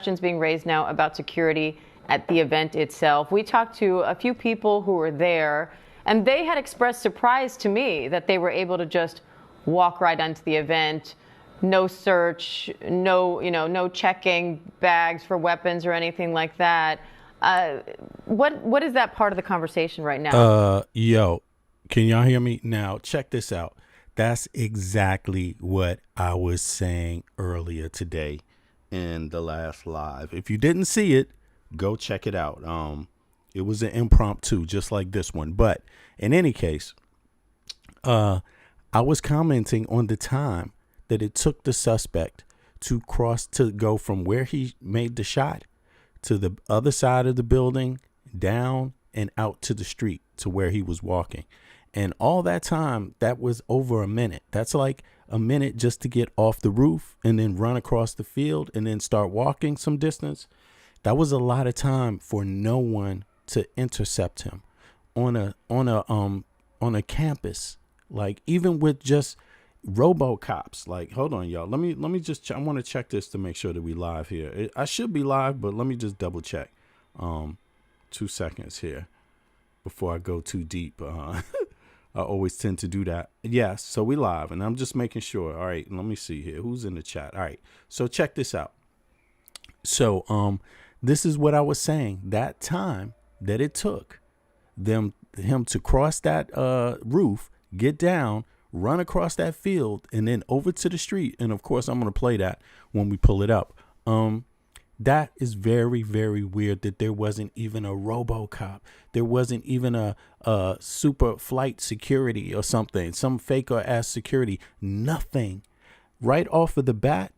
Questions being raised now about security at the event itself. We talked to a few people who were there, and they had expressed surprise to me that they were able to just walk right onto the event. No search, no checking bags for weapons or anything like that. What is that part of the conversation right now? Yo, can y'all hear me? Now, check this out. That's exactly what I was saying earlier today in the last live. If you didn't see it, go check it out. It was an impromptu, just like this one. But in any case, I was commenting on the time that it took the suspect to go from where he made the shot to the other side of the building, down and out to the street to where he was walking. And all that time, that was over a minute. That's like a minute just to get off the roof and then run across the field and then start walking some distance. That was a lot of time for no one to intercept him on a campus. Like, even with just RoboCops. Like, hold on, y'all. Let me just I want to check this to make sure that we live here. I should be live, but let me just double check. 2 seconds here before I go too deep. I always tend to do that. Yes, so we live, and I'm just making sure. All right, let me see here. Who's in the chat? All right, so check this out. So this is what I was saying. That time that it took him to cross that roof, get down, run across that field, and then over to the street. And of course, I'm going to play that when we pull it up. That is very, very weird that there wasn't even a RoboCop. There wasn't even a super flight security or something, some fake or ass security. Nothing. Right off of the bat,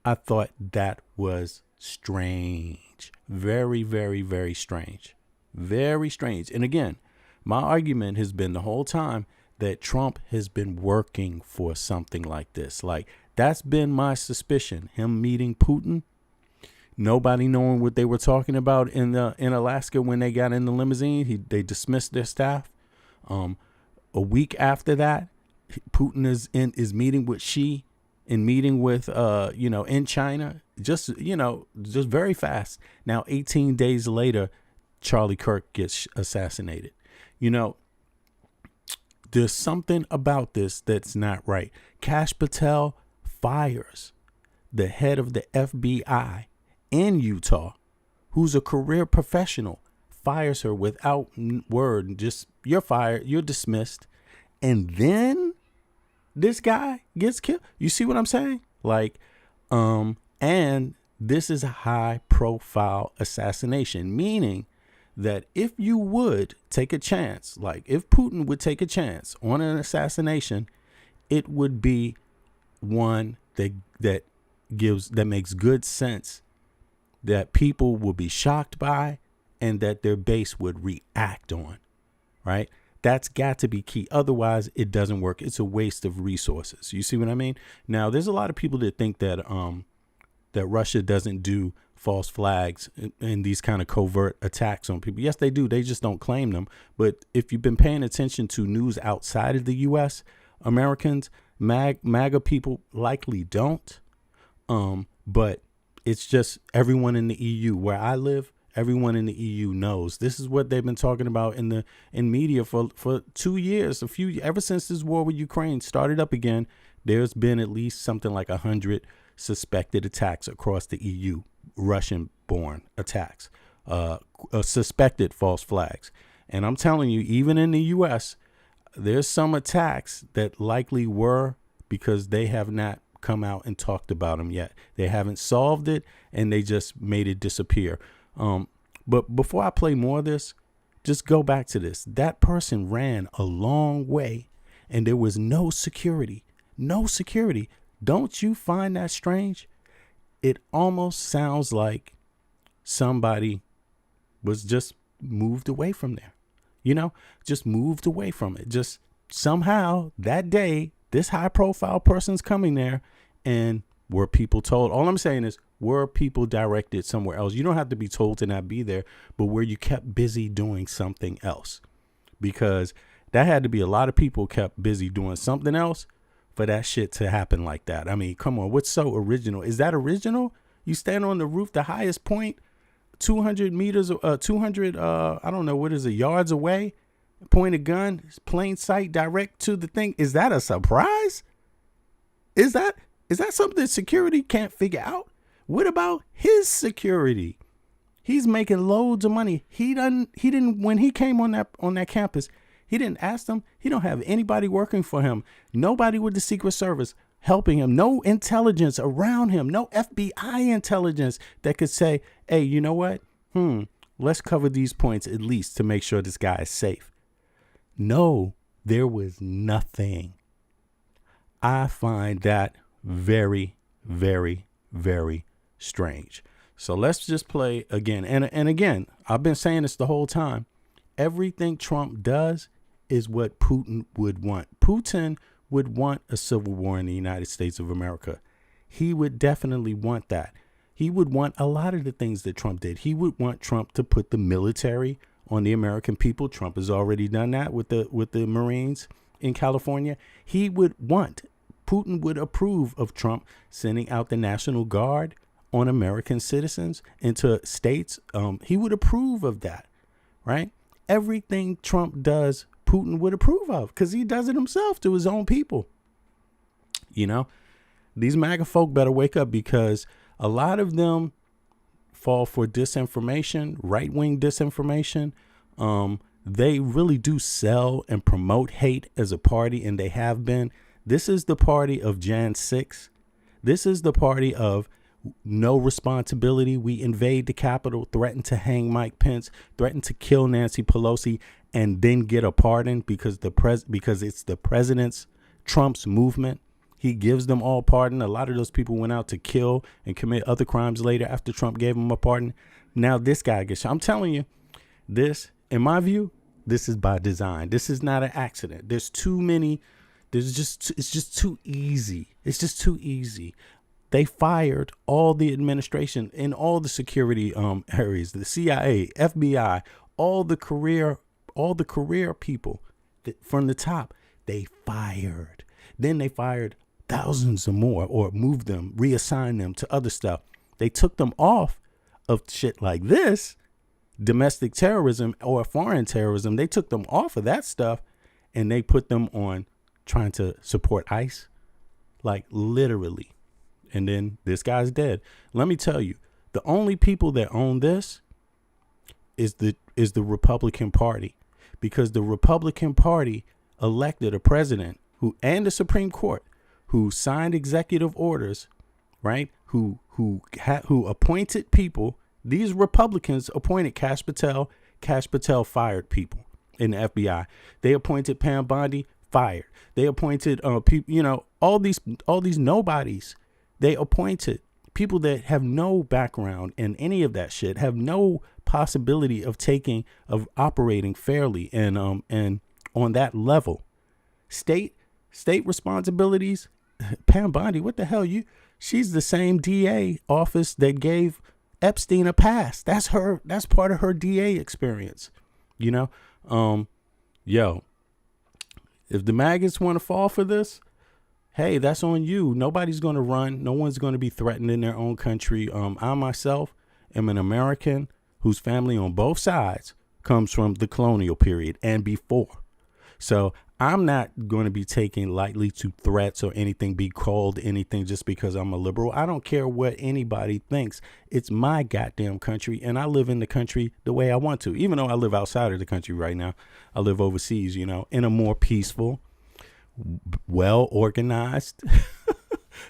I thought that was strange. Very, very, very strange. Very strange. And again, my argument has been the whole time that Trump has been working for something like this. Like, that's been my suspicion. Him meeting Putin, nobody knowing what they were talking about in Alaska when they got in the limousine. They dismissed their staff. A week after that, Putin is meeting with Xi and meeting with in China. Just very fast. Now, 18 days later, Charlie Kirk gets assassinated. There's something about this that's not right. Kash Patel fires the head of the FBI in Utah, who's a career professional, fires her without word. Just, you're fired, you're dismissed. And then this guy gets killed. You see what I'm saying? Like, and this is a high profile assassination, meaning that if you would take a chance, like if Putin would take a chance on an assassination, it would be one that makes good sense, that people will be shocked by, and that their base would react on, right? That's got to be key. Otherwise, it doesn't work. It's a waste of resources. You see what I mean? Now, there's a lot of people that think that that Russia doesn't do false flags and these kind of covert attacks on people. Yes, they do. They just don't claim them. But if you've been paying attention to news outside of the U.S., Americans, MAGA people likely don't. But it's just everyone in the EU where I live, everyone in the EU knows this is what they've been talking about in media for 2 years, ever since this war with Ukraine started up again. There's been at least something like 100 suspected attacks across the EU, Russian-born attacks, suspected false flags. And I'm telling you, even in the U.S., there's some attacks that likely were, because they have not come out and talked about them yet. They haven't solved it, and they just made it disappear. But before I play more of this, just go back to this. That person ran a long way, and there was no security. No security. Don't you find that strange? It almost sounds like somebody was just moved away from there. Just moved away from it. Just somehow that day, this high profile person's coming there, and were people told? All I'm saying is, were people directed somewhere else? You don't have to be told to not be there, but where you kept busy doing something else, because that had to be a lot of people kept busy doing something else for that shit to happen like that. I mean, come on, what's so original? Is that original? You stand on the roof, the highest point, 200 meters, 200, I don't know, what is it, yards away, point a gun, plain sight, direct to the thing. Is that a surprise? Is that something security can't figure out? What about his security? He's making loads of money. He didn't, when he came on that campus, he didn't ask them. He don't have anybody working for him. Nobody with the Secret Service helping him. No intelligence around him. No FBI intelligence that could say, hey, you know what? Let's cover these points at least to make sure this guy is safe. No, there was nothing. I find that very, very, very strange. So let's just play again. And again, I've been saying this the whole time. Everything Trump does is what Putin would want. Putin would want a civil war in the United States of America. He would definitely want that. He would want a lot of the things that Trump did. He would want Trump to put the military on the American people. Trump has already done that with the Marines in California. Putin would approve of Trump sending out the National Guard on American citizens into states. He would approve of that, right? Everything Trump does, Putin would approve of because he does it himself to his own people. You know, these MAGA folk better wake up because a lot of them fall for disinformation, right-wing disinformation. They really do sell and promote hate as a party, and they have been. This is the party of Jan 6. This is the party of no responsibility. We invade the Capitol, threaten to hang Mike Pence, threaten to kill Nancy Pelosi, and then get a pardon because it's the president's Trump's movement. He gives them all pardon. A lot of those people went out to kill and commit other crimes later after Trump gave them a pardon. Now this guy gets shot. I'm telling you, this, in my view, this is by design. This is not an accident. There's too many. It's just too easy. It's just too easy. They fired all the administration in all the security areas, the CIA, FBI, all the career people from the top. They fired. Then they fired thousands or more, or moved them, reassigned them to other stuff. They took them off of shit like this, domestic terrorism or foreign terrorism. They took them off of that stuff and they put them on trying to support ICE, like literally. And then this guy's dead. Let me tell you, the only people that own this is the Republican Party, because the Republican Party elected a president and the Supreme Court who signed executive orders, right? Who appointed people. These Republicans appointed Kash Patel. Kash Patel fired people in the FBI. They appointed Pam Bondi, fired. They appointed people, all these nobodies. They appointed people that have no background in any of that shit, have no possibility of operating fairly and on that level. State responsibilities. Pam Bondi, what the hell? She's the same DA office that gave Epstein a pass. That's part of her DA experience. If the maggots want to fall for this, hey, that's on you. Nobody's going to run. No one's going to be threatened in their own country. I myself am an American whose family on both sides comes from the colonial period and before. So I'm not going to be taken lightly to threats or anything, be called anything just because I'm a liberal. I don't care what anybody thinks. It's my goddamn country, and I live in the country the way I want to. Even though I live outside of the country right now, I live overseas, in a more peaceful, well-organized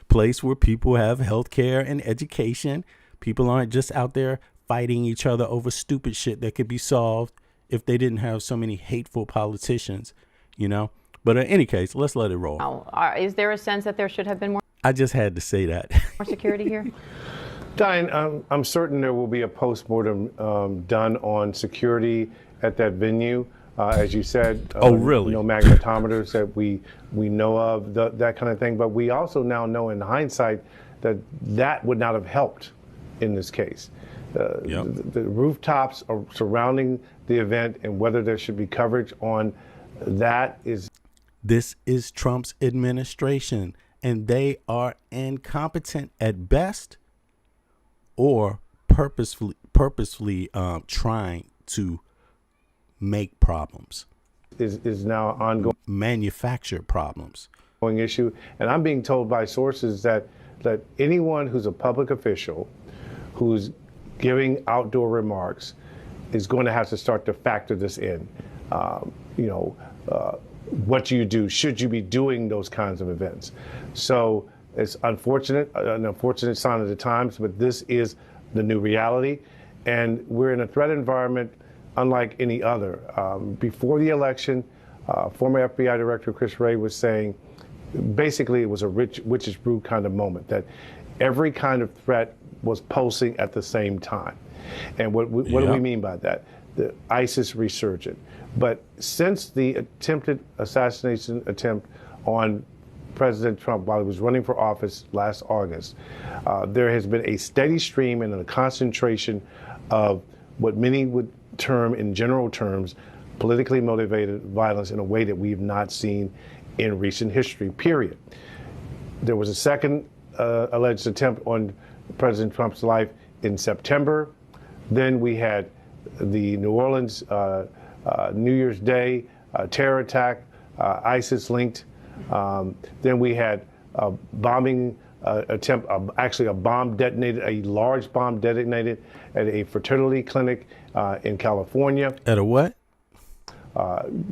place where people have health care and education. People aren't just out there fighting each other over stupid shit that could be solved if they didn't have so many hateful politicians, But in any case, let's let it roll. Is there a sense that there should have been more? I just had to say that. More security here? Diane, I'm certain there will be a postmortem done on security at that venue. As you said, really? Magnetometers that we know of, that kind of thing. But we also now know in hindsight that would not have helped in this case. The rooftops are surrounding the event, and whether there should be coverage on that is. This is Trump's administration, and they are incompetent at best or purposefully trying to make problems. Is now ongoing. Manufacture problems. Issue, and I'm being told by sources that anyone who's a public official who's giving outdoor remarks is going to have to start to factor this in. What do you do? Should you be doing those kinds of events? So it's an unfortunate sign of the times, but this is the new reality, and we're in a threat environment unlike any other. Before the election, former FBI Director Chris Wray was saying, basically, it was a witch's brew kind of moment, that every kind of threat was pulsing at the same time. And what do we mean by that? The ISIS resurgent. But since the attempted assassination attempt on President Trump while he was running for office last August, there has been a steady stream and a concentration of what many would term, in general terms, politically motivated violence in a way that we've not seen in recent history, period. There was a second alleged attempt on President Trump's life in September. Then we had the New Orleans New Year's Day terror attack, ISIS linked. Then we had a bombing attempt, actually a large bomb detonated at a fertility clinic in California. At a what?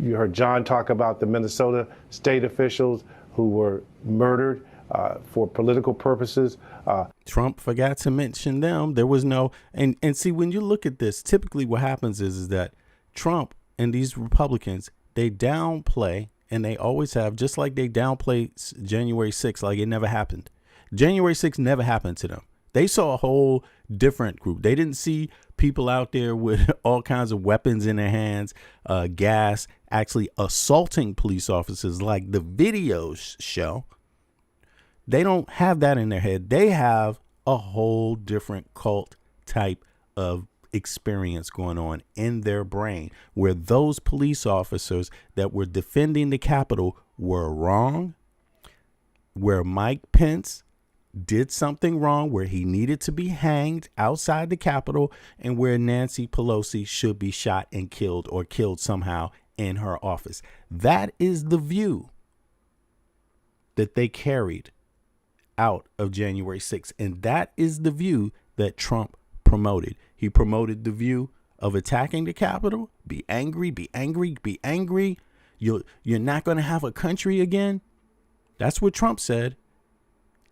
You heard John talk about the Minnesota state officials who were murdered for political purposes. Trump forgot to mention them. There was no, and see, when you look at this, typically what happens is that Trump and these Republicans, they downplay, and they always have, just like they downplay January 6th, like it never happened. January 6th never happened to them. They saw a whole different group. They didn't see people out there with all kinds of weapons in their hands, gas, actually assaulting police officers like the videos show. They don't have that in their head. They have a whole different cult type of experience going on in their brain, where those police officers that were defending the Capitol were wrong, where Mike Pence did something wrong, where he needed to be hanged outside the Capitol, and where Nancy Pelosi should be shot and killed, or killed somehow in her office. That is the view that they carried out of January 6th. And that is the view that Trump promoted. He promoted the view of attacking the Capitol. Be angry, be angry, be angry. You're not going to have a country again. That's what Trump said,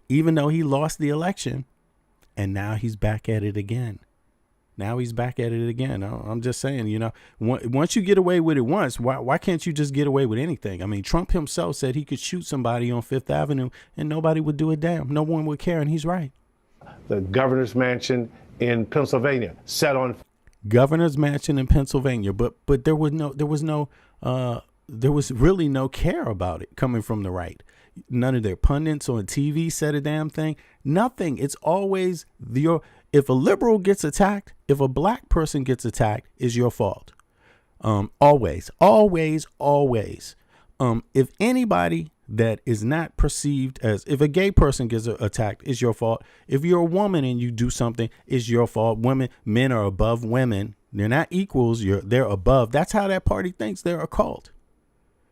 even though he lost the election. And now he's back at it again. I'm just saying, once you get away with it once, why can't you just get away with anything? I mean, Trump himself said he could shoot somebody on Fifth Avenue and nobody would do a damn. No one would care. And he's right. The governor's mansion in Pennsylvania set on. Governor's mansion in Pennsylvania. But there was really no care about it coming from the right. None of their pundits on TV said a damn thing. Nothing. It's always if a liberal gets attacked, if a black person gets attacked, it's your fault. Always. If anybody that is not perceived as, if a gay person gets attacked, it's your fault. If you're a woman and you do something, it's your fault. Men are above women. They're not equals. They're above. That's how that party thinks. They're a cult.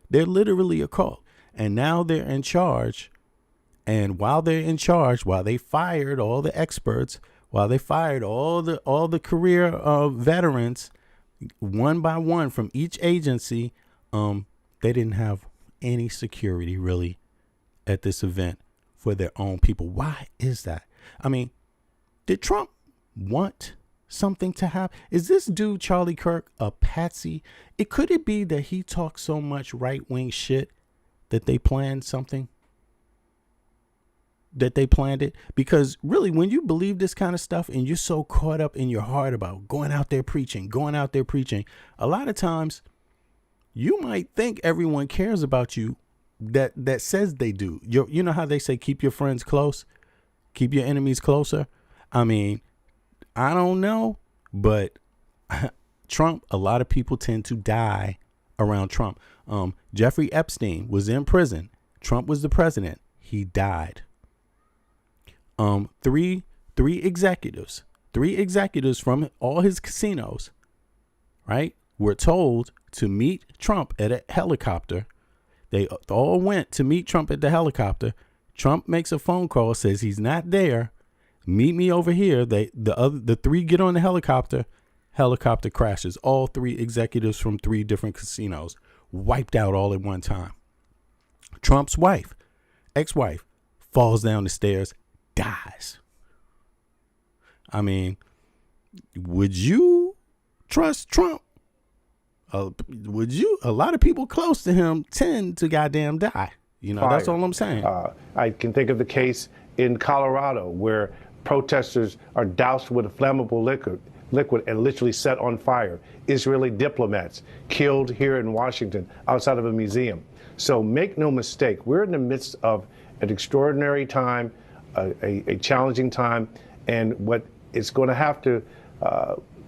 They're literally a cult. And now they're in charge. And while they're in charge, while they fired all the experts, while they fired all the career veterans, one by one from each agency, they didn't have any security really at this event for their own people. Why is that? I mean, did Trump want something to happen? Is this dude Charlie Kirk a patsy? Could it be that he talks so much right-wing shit that they planned something? That they planned it? Because really, when you believe this kind of stuff and you're so caught up in your heart about going out there preaching, a lot of times you might think everyone cares about you that says they do. You know how they say, keep your friends close, keep your enemies closer. I mean, I don't know, but Trump, a lot of people tend to die around Trump. Jeffrey Epstein was in prison. Trump was the president. He died. Three executives 3 executives from all his casinos, right, were told to meet Trump at a helicopter. They all went to meet Trump at the helicopter. Trump makes a phone call, says he's not there. Meet me over here. The 3 get on the helicopter. Helicopter crashes. All 3 executives from 3 different casinos wiped out all at one time. Trump's wife, ex-wife, falls down the stairs, dies. I mean, would you trust Trump? Would you? A lot of people close to him tend to goddamn die. You know, that's all I'm saying. I can think of the case in Colorado where protesters are doused with a flammable liquid and literally set on fire. Israeli diplomats killed here in Washington outside of a museum. So make no mistake, we're in the midst of an extraordinary time, a challenging time, and what it's going to have to,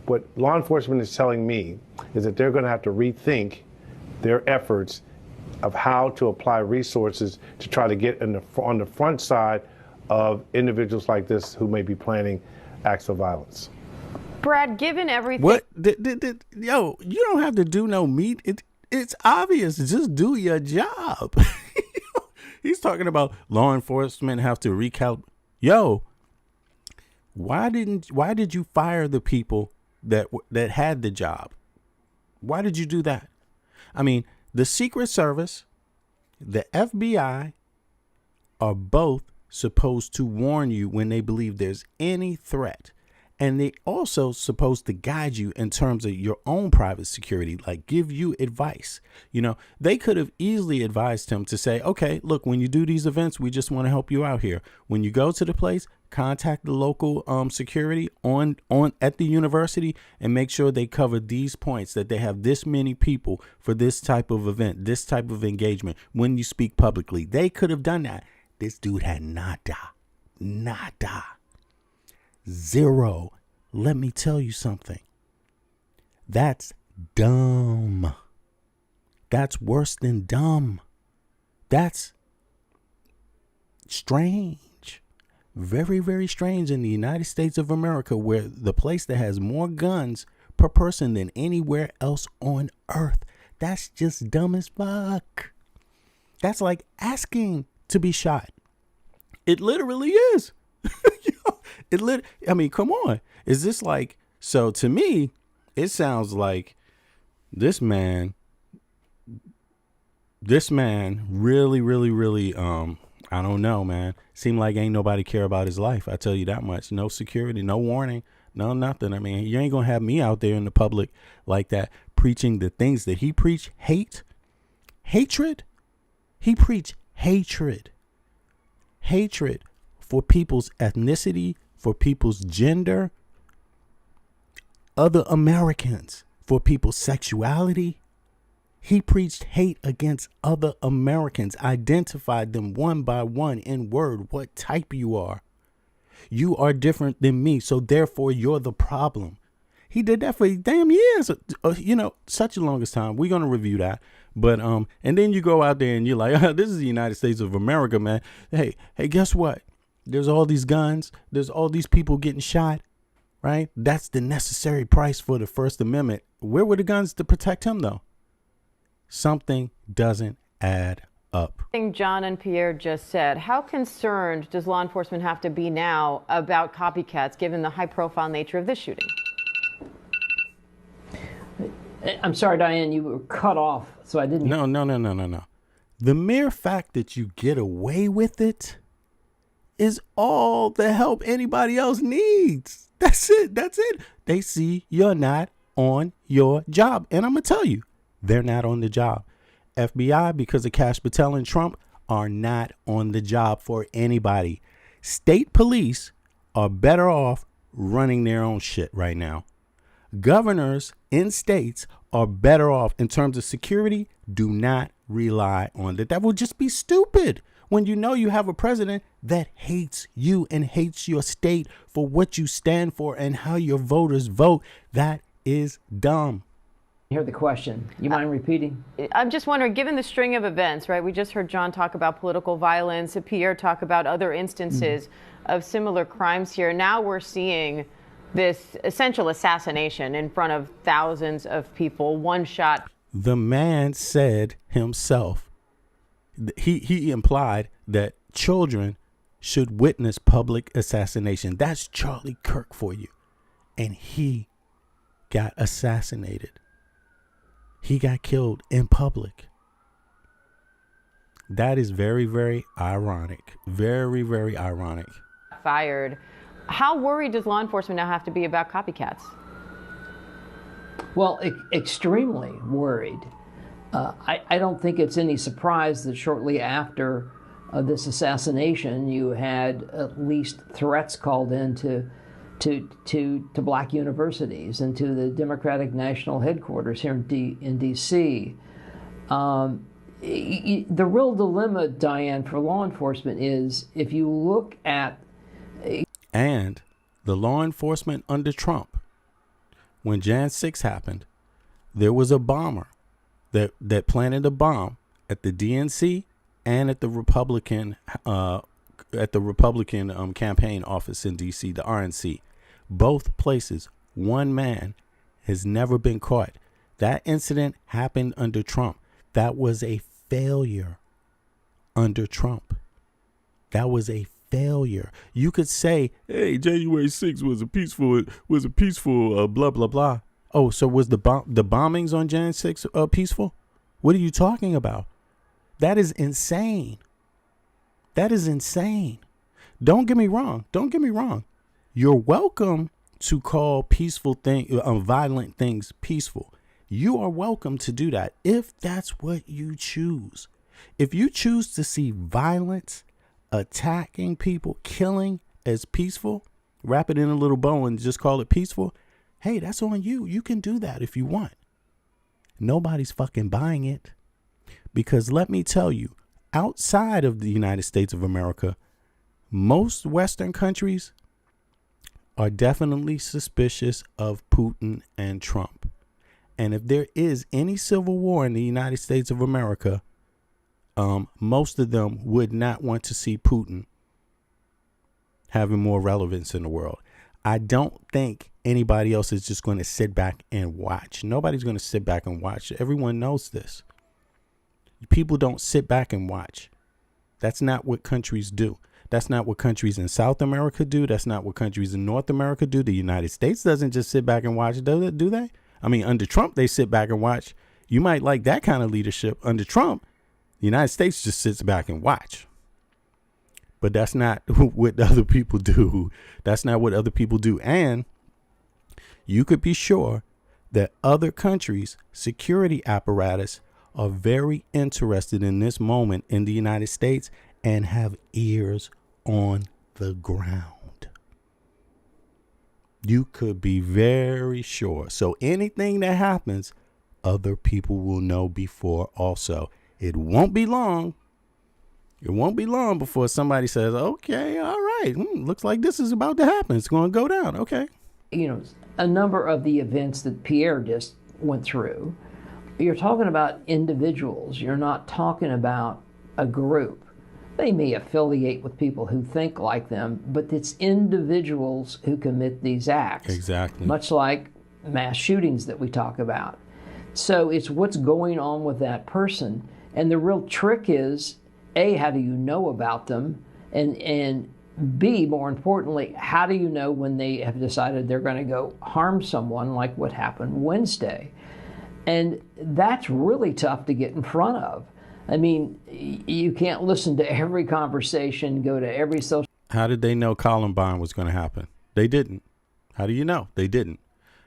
what law enforcement is telling me is that they're going to have to rethink their efforts of how to apply resources to try to get on the front side of individuals like this who may be planning acts of violence. Brad, given everything... What? Yo, you don't have to do no meat. It's obvious. Just do your job. He's talking about law enforcement have to recalibrate. Yo, why did you fire the people that had the job? Why did you do that? I mean, the Secret Service, the FBI are both supposed to warn you when they believe there's any threat. And they also supposed to guide you in terms of your own private security, like give you advice. You know, they could have easily advised him to say, OK, look, when you do these events, we just want to help you out here. When you go to the place, contact the local security on at the university and make sure they cover these points, that they have this many people for this type of event, this type of engagement when you speak publicly. They could have done that. This dude had nada. Zero. Let me tell you something. That's dumb. That's worse than dumb. That's strange. Very, very strange in the United States of America, where the place that has more guns per person than anywhere else on earth. That's just dumb as fuck. That's like asking to be shot. It literally is. I mean, come on. Is this like, so to me, it sounds like this man really, I don't know, man. Seem like ain't nobody care about his life. I tell you that much. No security, no warning, no nothing. I mean, you ain't gonna have me out there in the public like that preaching the things that he preached. Hatred. He preached hatred for people's ethnicity, for people's gender, other Americans, for people's sexuality. He preached hate against other Americans, identified them one by one in word, what type you are. You are different than me, so therefore you're the problem. He did that for damn years, such a longest time. We're going to review that. But and then you go out there and you're like, this is the United States of America, man. Hey, guess what? There's all these guns. There's all these people getting shot, right? That's the necessary price for the First Amendment. Where were the guns to protect him, though? Something doesn't add up. John and Pierre just said, how concerned does law enforcement have to be now about copycats, given the high-profile nature of this shooting? I'm sorry, Diane, you were cut off, so I didn't... No. The mere fact that you get away with it is all the help anybody else needs. That's it. They see you're not on your job. And I'm going to tell you, they're not on the job. FBI, because of Kash Patel and Trump, are not on the job for anybody. State police are better off running their own shit right now. Governors in states are better off in terms of security. Do not rely on that. That will just be stupid when you know you have a president that hates you and hates your state for what you stand for and how your voters vote. That is dumb. Hear the question. You mind repeating? I'm just wondering, given the string of events, right? We just heard John talk about political violence, Pierre talk about other instances of similar crimes here. Now we're seeing this essential assassination in front of thousands of people, one shot. The man said himself, he implied that children should witness public assassination. That's Charlie Kirk for you. And he got assassinated. He got killed in public. That is very, very ironic. Very, very ironic. Fired. How worried does law enforcement now have to be about copycats? Well, extremely worried. I don't think it's any surprise that shortly after this assassination, you had at least threats called in to black universities and to the Democratic National Headquarters here in D.C. The real dilemma, Diane, for law enforcement is if you look at... And the law enforcement under Trump, when Jan 6 happened, there was a bomber that planted a bomb at the DNC and at the Republican campaign office in D.C., the RNC. Both places, one man has never been caught. That incident happened under Trump. That was a failure under Trump. That was a failure. You could say, hey, January 6th was a peaceful blah, blah, blah. Oh, so was the bombings on Jan 6 peaceful? What are you talking about? That is insane. That is insane. Don't get me wrong. Don't get me wrong. You're welcome to call violent things peaceful. You are welcome to do that if that's what you choose. If you choose to see violence, attacking people, killing as peaceful, wrap it in a little bow and just call it peaceful, hey, that's on you. You can do that if you want. Nobody's fucking buying it. Because let me tell you, outside of the United States of America, most Western countries are definitely suspicious of Putin and Trump. And if there is any civil war in the United States of America, most of them would not want to see Putin having more relevance in the world. I don't think anybody else is just going to sit back and watch. Nobody's going to sit back and watch. Everyone knows this. People don't sit back and watch. That's not what countries do. That's not what countries in South America do. That's not what countries in North America do. The United States doesn't just sit back and watch, do they? I mean, under Trump, they sit back and watch. You might like that kind of leadership. Under Trump, the United States just sits back and watch. But that's not what other people do. That's not what other people do. And you could be sure that other countries' security apparatus are very interested in this moment in the United States and have ears on the ground. You could be very sure. So anything that happens, other people will know before also. It won't be long. It won't be long before somebody says, okay, all right, looks like this is about to happen. It's going to go down. Okay. You know, a number of the events that Pierre just went through, you're talking about individuals. You're not talking about a group. They may affiliate with people who think like them, but it's individuals who commit these acts. Exactly. Much like mass shootings that we talk about. So it's what's going on with that person. And the real trick is, A, how do you know about them? And B, more importantly, how do you know when they have decided they're going to go harm someone like what happened Wednesday? And that's really tough to get in front of. I mean, you can't listen to every conversation, go to every social... How did they know Columbine was going to happen? They didn't. How do you know? They didn't.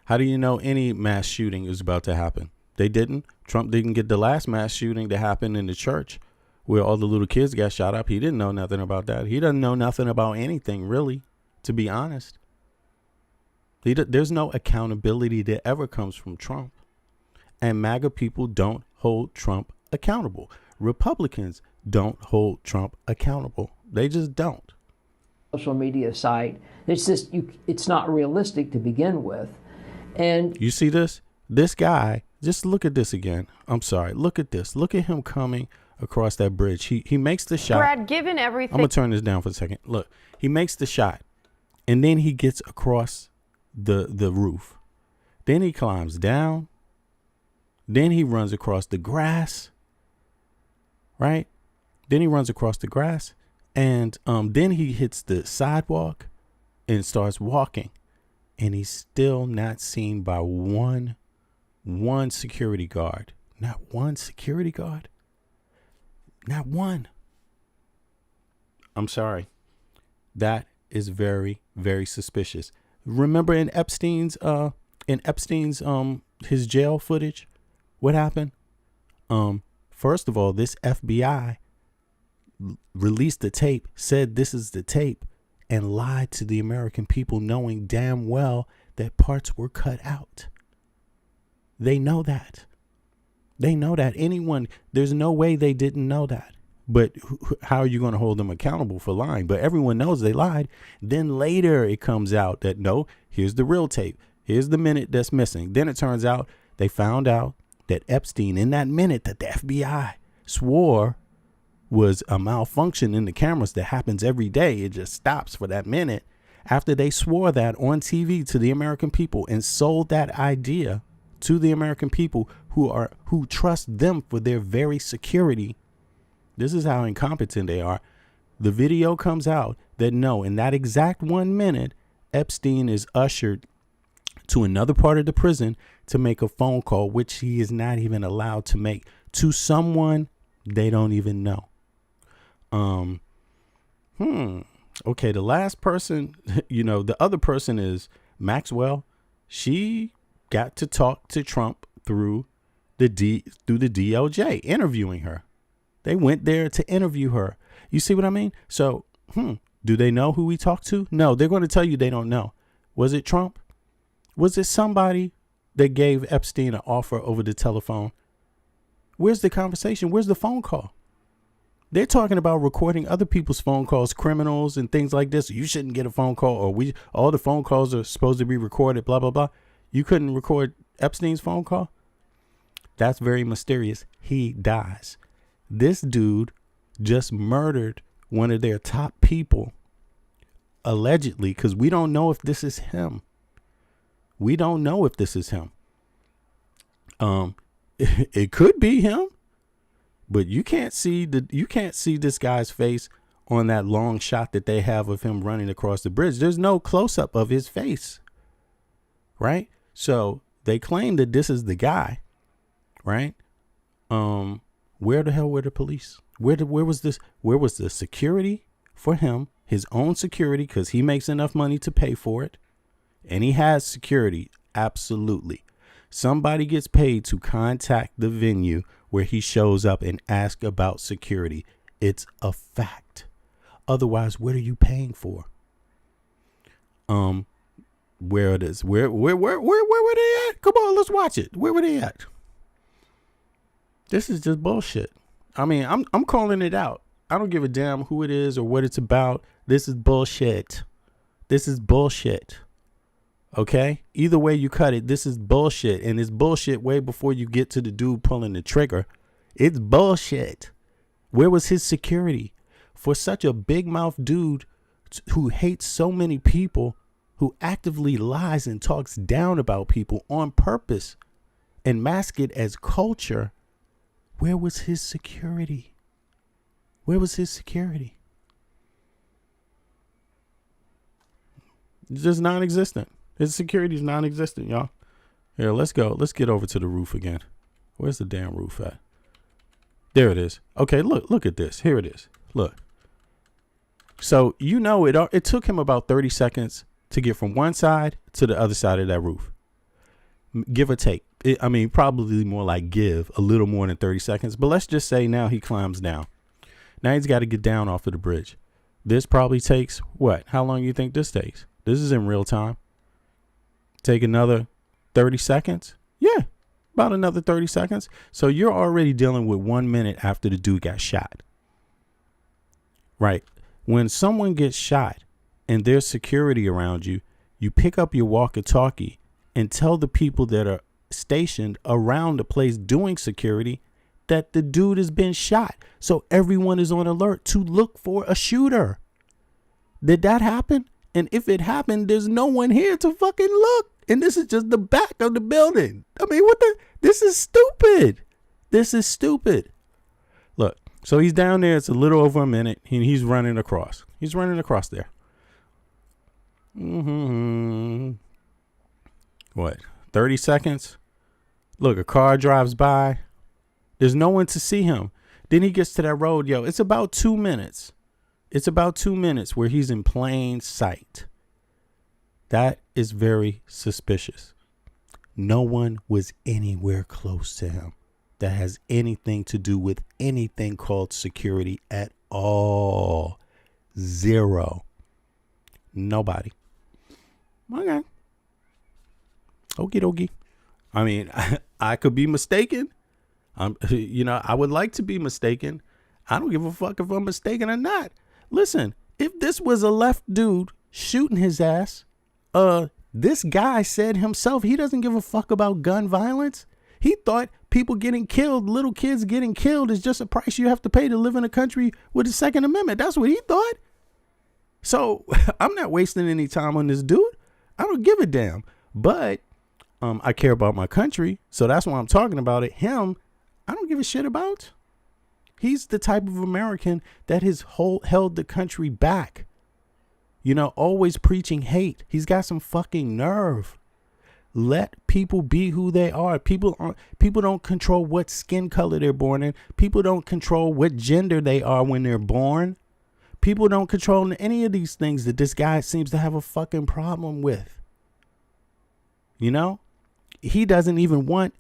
How do you know any mass shooting is about to happen? They didn't. Trump didn't get the last mass shooting that happened in the church where all the little kids got shot up. He didn't know nothing about that. He doesn't know nothing about anything, really, to be honest. There's no accountability that ever comes from Trump. And MAGA people don't hold Trump accountable. Republicans don't hold Trump accountable. They just don't. Social media site. It's just, it's not realistic to begin with. And you see this? This guy, just look at this again. I'm sorry. Look at this. Look at him coming across that bridge. He makes the shot. Brad, given everything. I'm going to turn this down for a second. Look, he makes the shot and then he gets across the roof. Then he climbs down. Then he runs across the grass. Right? Then he runs across the grass. And then he hits the sidewalk and starts walking. And he's still not seen by one security guard. Not one security guard. Not one. I'm sorry. That is very, very suspicious. Remember in Epstein's his jail footage, what happened? First of all, this FBI released the tape, said this is the tape, and lied to the American people, knowing damn well that parts were cut out. They know that. They know that. There's no way they didn't know that. But how are you going to hold them accountable for lying? But everyone knows they lied. Then later it comes out that, no, here's the real tape. Here's the minute that's missing. Then it turns out they found out that Epstein, in that minute that the FBI swore was a malfunction in the cameras that happens every day, it just stops for that minute. After they swore that on TV to the American people and sold that idea to the American people who trust them for their very security. This is how incompetent they are. The video comes out that no, in that exact 1 minute, Epstein is ushered to another part of the prison to make a phone call, which he is not even allowed to make, to someone they don't even know. Okay, the last person, the other person is Maxwell. She got to talk to Trump through the DOJ, interviewing her. They went there to interview her. You see what I mean? So, do they know who we talked to? No, they're going to tell you they don't know. Was it Trump? Was it somebody that gave Epstein an offer over the telephone? Where's the conversation? Where's the phone call? They're talking about recording other people's phone calls, criminals and things like this. You shouldn't get a phone call, or all the phone calls are supposed to be recorded, blah, blah, blah. You couldn't record Epstein's phone call? That's very mysterious. He dies. This dude just murdered one of their top people, allegedly, because we don't know if this is him. We don't know if this is him. It could be him, but you can't see this guy's face on that long shot that they have of him running across the bridge. There's no close up of his face. Right? So they claim that this is the guy. Right? Where the hell were the police? Where was this? Where was the security for him? His own security, because he makes enough money to pay for it. And he has security. Absolutely. Somebody gets paid to contact the venue where he shows up and ask about security. It's a fact. Otherwise, what are you paying for? Where it is? Where were they at? Come on, let's watch it. Where were they at? This is just bullshit. I mean, I'm calling it out. I don't give a damn who it is or what it's about. This is bullshit. This is bullshit. Okay? Either way you cut it, this is bullshit. And it's bullshit way before you get to the dude pulling the trigger. It's bullshit. Where was his security? For such a big mouth dude who hates so many people, who actively lies and talks down about people on purpose and mask it as culture, where was his security? Where was his security? It's just non-existent. His security is non-existent, y'all. Here, let's go. Let's get over to the roof again. Where's the damn roof at? There it is. Okay, look at this. Here it is. Look. So, it took him about 30 seconds to get from one side to the other side of that roof. Give or take. Probably more like give a little more than 30 seconds. But let's just say now he climbs down. Now he's got to get down off of the bridge. This probably takes what? How long do you think this takes? This is in real time. Take another 30 seconds. Yeah, about another 30 seconds. So you're already dealing with 1 minute after the dude got shot. Right. When someone gets shot and there's security around you, you pick up your walkie-talkie and tell the people that are stationed around the place doing security that the dude has been shot. So everyone is on alert to look for a shooter. Did that happen? And if it happened, there's no one here to fucking look. And this is just the back of the building. I mean, this is stupid. This is stupid. Look, so he's down there. It's a little over a minute. He's running across. He's running across there. What, 30 seconds? Look, a car drives by. There's no one to see him. Then he gets to that road. Yo, it's about 2 minutes. It's about 2 minutes where he's in plain sight. That is very suspicious. No one was anywhere close to him that has anything to do with anything called security at all. Zero. Nobody. Okay. Okie dokie. I mean, I could be mistaken. I would like to be mistaken. I don't give a fuck if I'm mistaken or not. Listen, if this was a left dude shooting his ass, this guy said himself he doesn't give a fuck about gun violence. He thought people getting killed, little kids getting killed, is just a price you have to pay to live in a country with the Second Amendment. That's what he thought. So I'm not wasting any time on this dude. I don't give a damn. But I care about my country. So that's why I'm talking about it. Him, I don't give a shit about. He's the type of American that has held the country back. Always preaching hate. He's got some fucking nerve. Let people be who they are. People don't control what skin color they're born in. People don't control what gender they are when they're born. People don't control any of these things that this guy seems to have a fucking problem with. He doesn't even want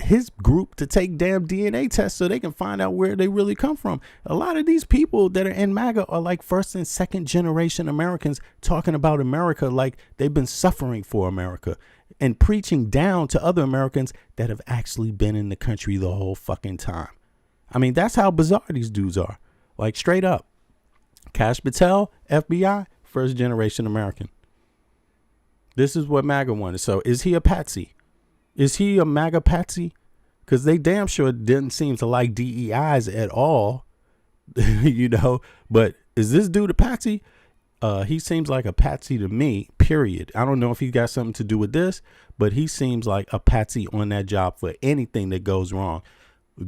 his group to take damn DNA tests so they can find out where they really come from. A lot of these people that are in MAGA are like first and second generation Americans talking about America like they've been suffering for America and preaching down to other Americans that have actually been in the country the whole fucking time. I mean, that's how bizarre these dudes are. Like straight up. Kash Patel, FBI, first generation American. This is what MAGA wanted. So is he a patsy? Is he a MAGA patsy? Because they damn sure didn't seem to like DEIs at all, But is this dude a patsy? He seems like a patsy to me, period. I don't know if he got something to do with this, but he seems like a patsy on that job for anything that goes wrong.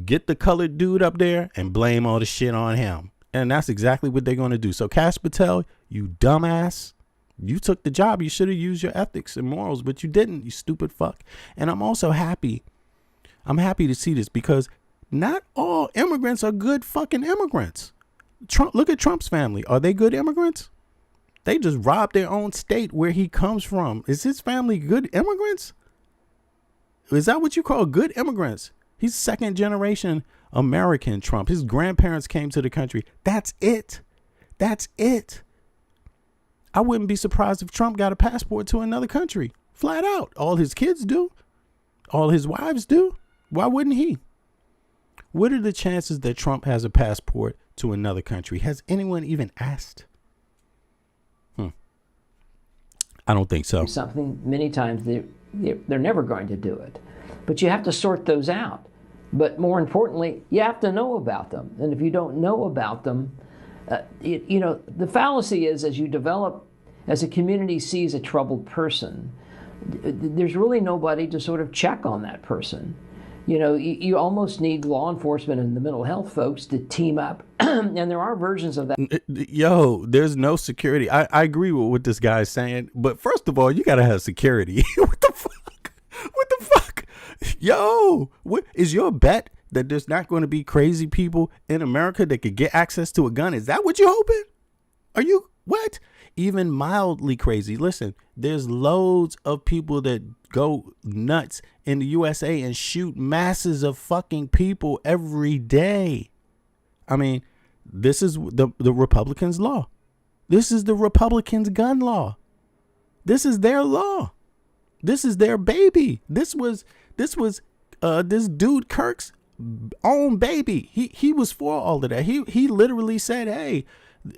Get the colored dude up there and blame all the shit on him. And that's exactly what they're going to do. So Kash Patel, you dumbass. You took the job. You should have used your ethics and morals, but you didn't, you stupid fuck. And I'm also happy. I'm happy to see this because not all immigrants are good fucking immigrants. Look at Trump's family. Are they good immigrants? They just robbed their own state where he comes from. Is his family good immigrants? Is that what you call good immigrants? He's second generation American, Trump. His grandparents came to the country. That's it. That's it. I wouldn't be surprised if Trump got a passport to another country. Flat out. All his kids do. All his wives do. Why wouldn't he? What are the chances that Trump has a passport to another country? Has anyone even asked? I don't think so. Something many times they're never going to do it. But you have to sort those out. But more importantly, you have to know about them. And if you don't know about them, the fallacy is as you develop, as a community sees a troubled person, there's really nobody to sort of check on that person. You almost need law enforcement and the mental health folks to team up. And there are versions of that. Yo, there's no security. I agree with what this guy's saying. But first of all, you got to have security. What the fuck? What the fuck? Yo, what is your bet that there's not going to be crazy people in America that could get access to a gun? Is that what you're hoping? Are you what? Even mildly crazy. Listen, there's loads of people that go nuts in the USA and shoot masses of fucking people every day. I mean, this is the Republicans' law. This is the Republicans' gun law. This is their law. This is their baby. This was this dude Kirk's own baby. He was for all of that. He literally said, hey,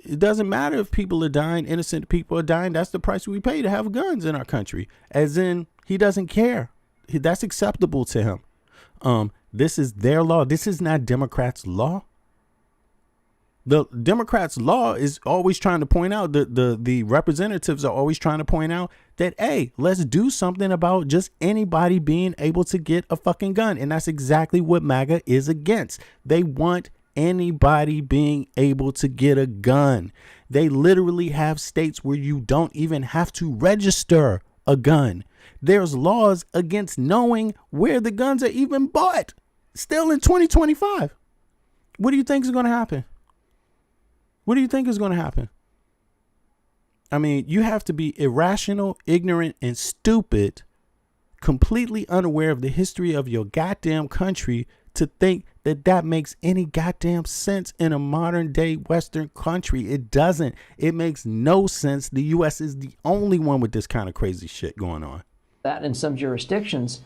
it doesn't matter if people are dying, innocent people are dying. That's the price we pay to have guns in our country. As in, he doesn't care. That's acceptable to him. This is their law. This is not Democrats' law. The Democrats' law is always trying to point out, the representatives are always trying to point out that, hey, let's do something about just anybody being able to get a fucking gun. And that's exactly what MAGA is against. They want anybody being able to get a gun. They literally have states where you don't even have to register a gun. There's laws against knowing where the guns are even bought. Still in 2025. What do you think is going to happen? What do you think is going to happen? I mean, you have to be irrational, ignorant, and stupid, completely unaware of the history of your goddamn country to think that that makes any goddamn sense in a modern day Western country. It doesn't. It makes no sense. The U.S. is the only one with this kind of crazy shit going on. That in some jurisdictions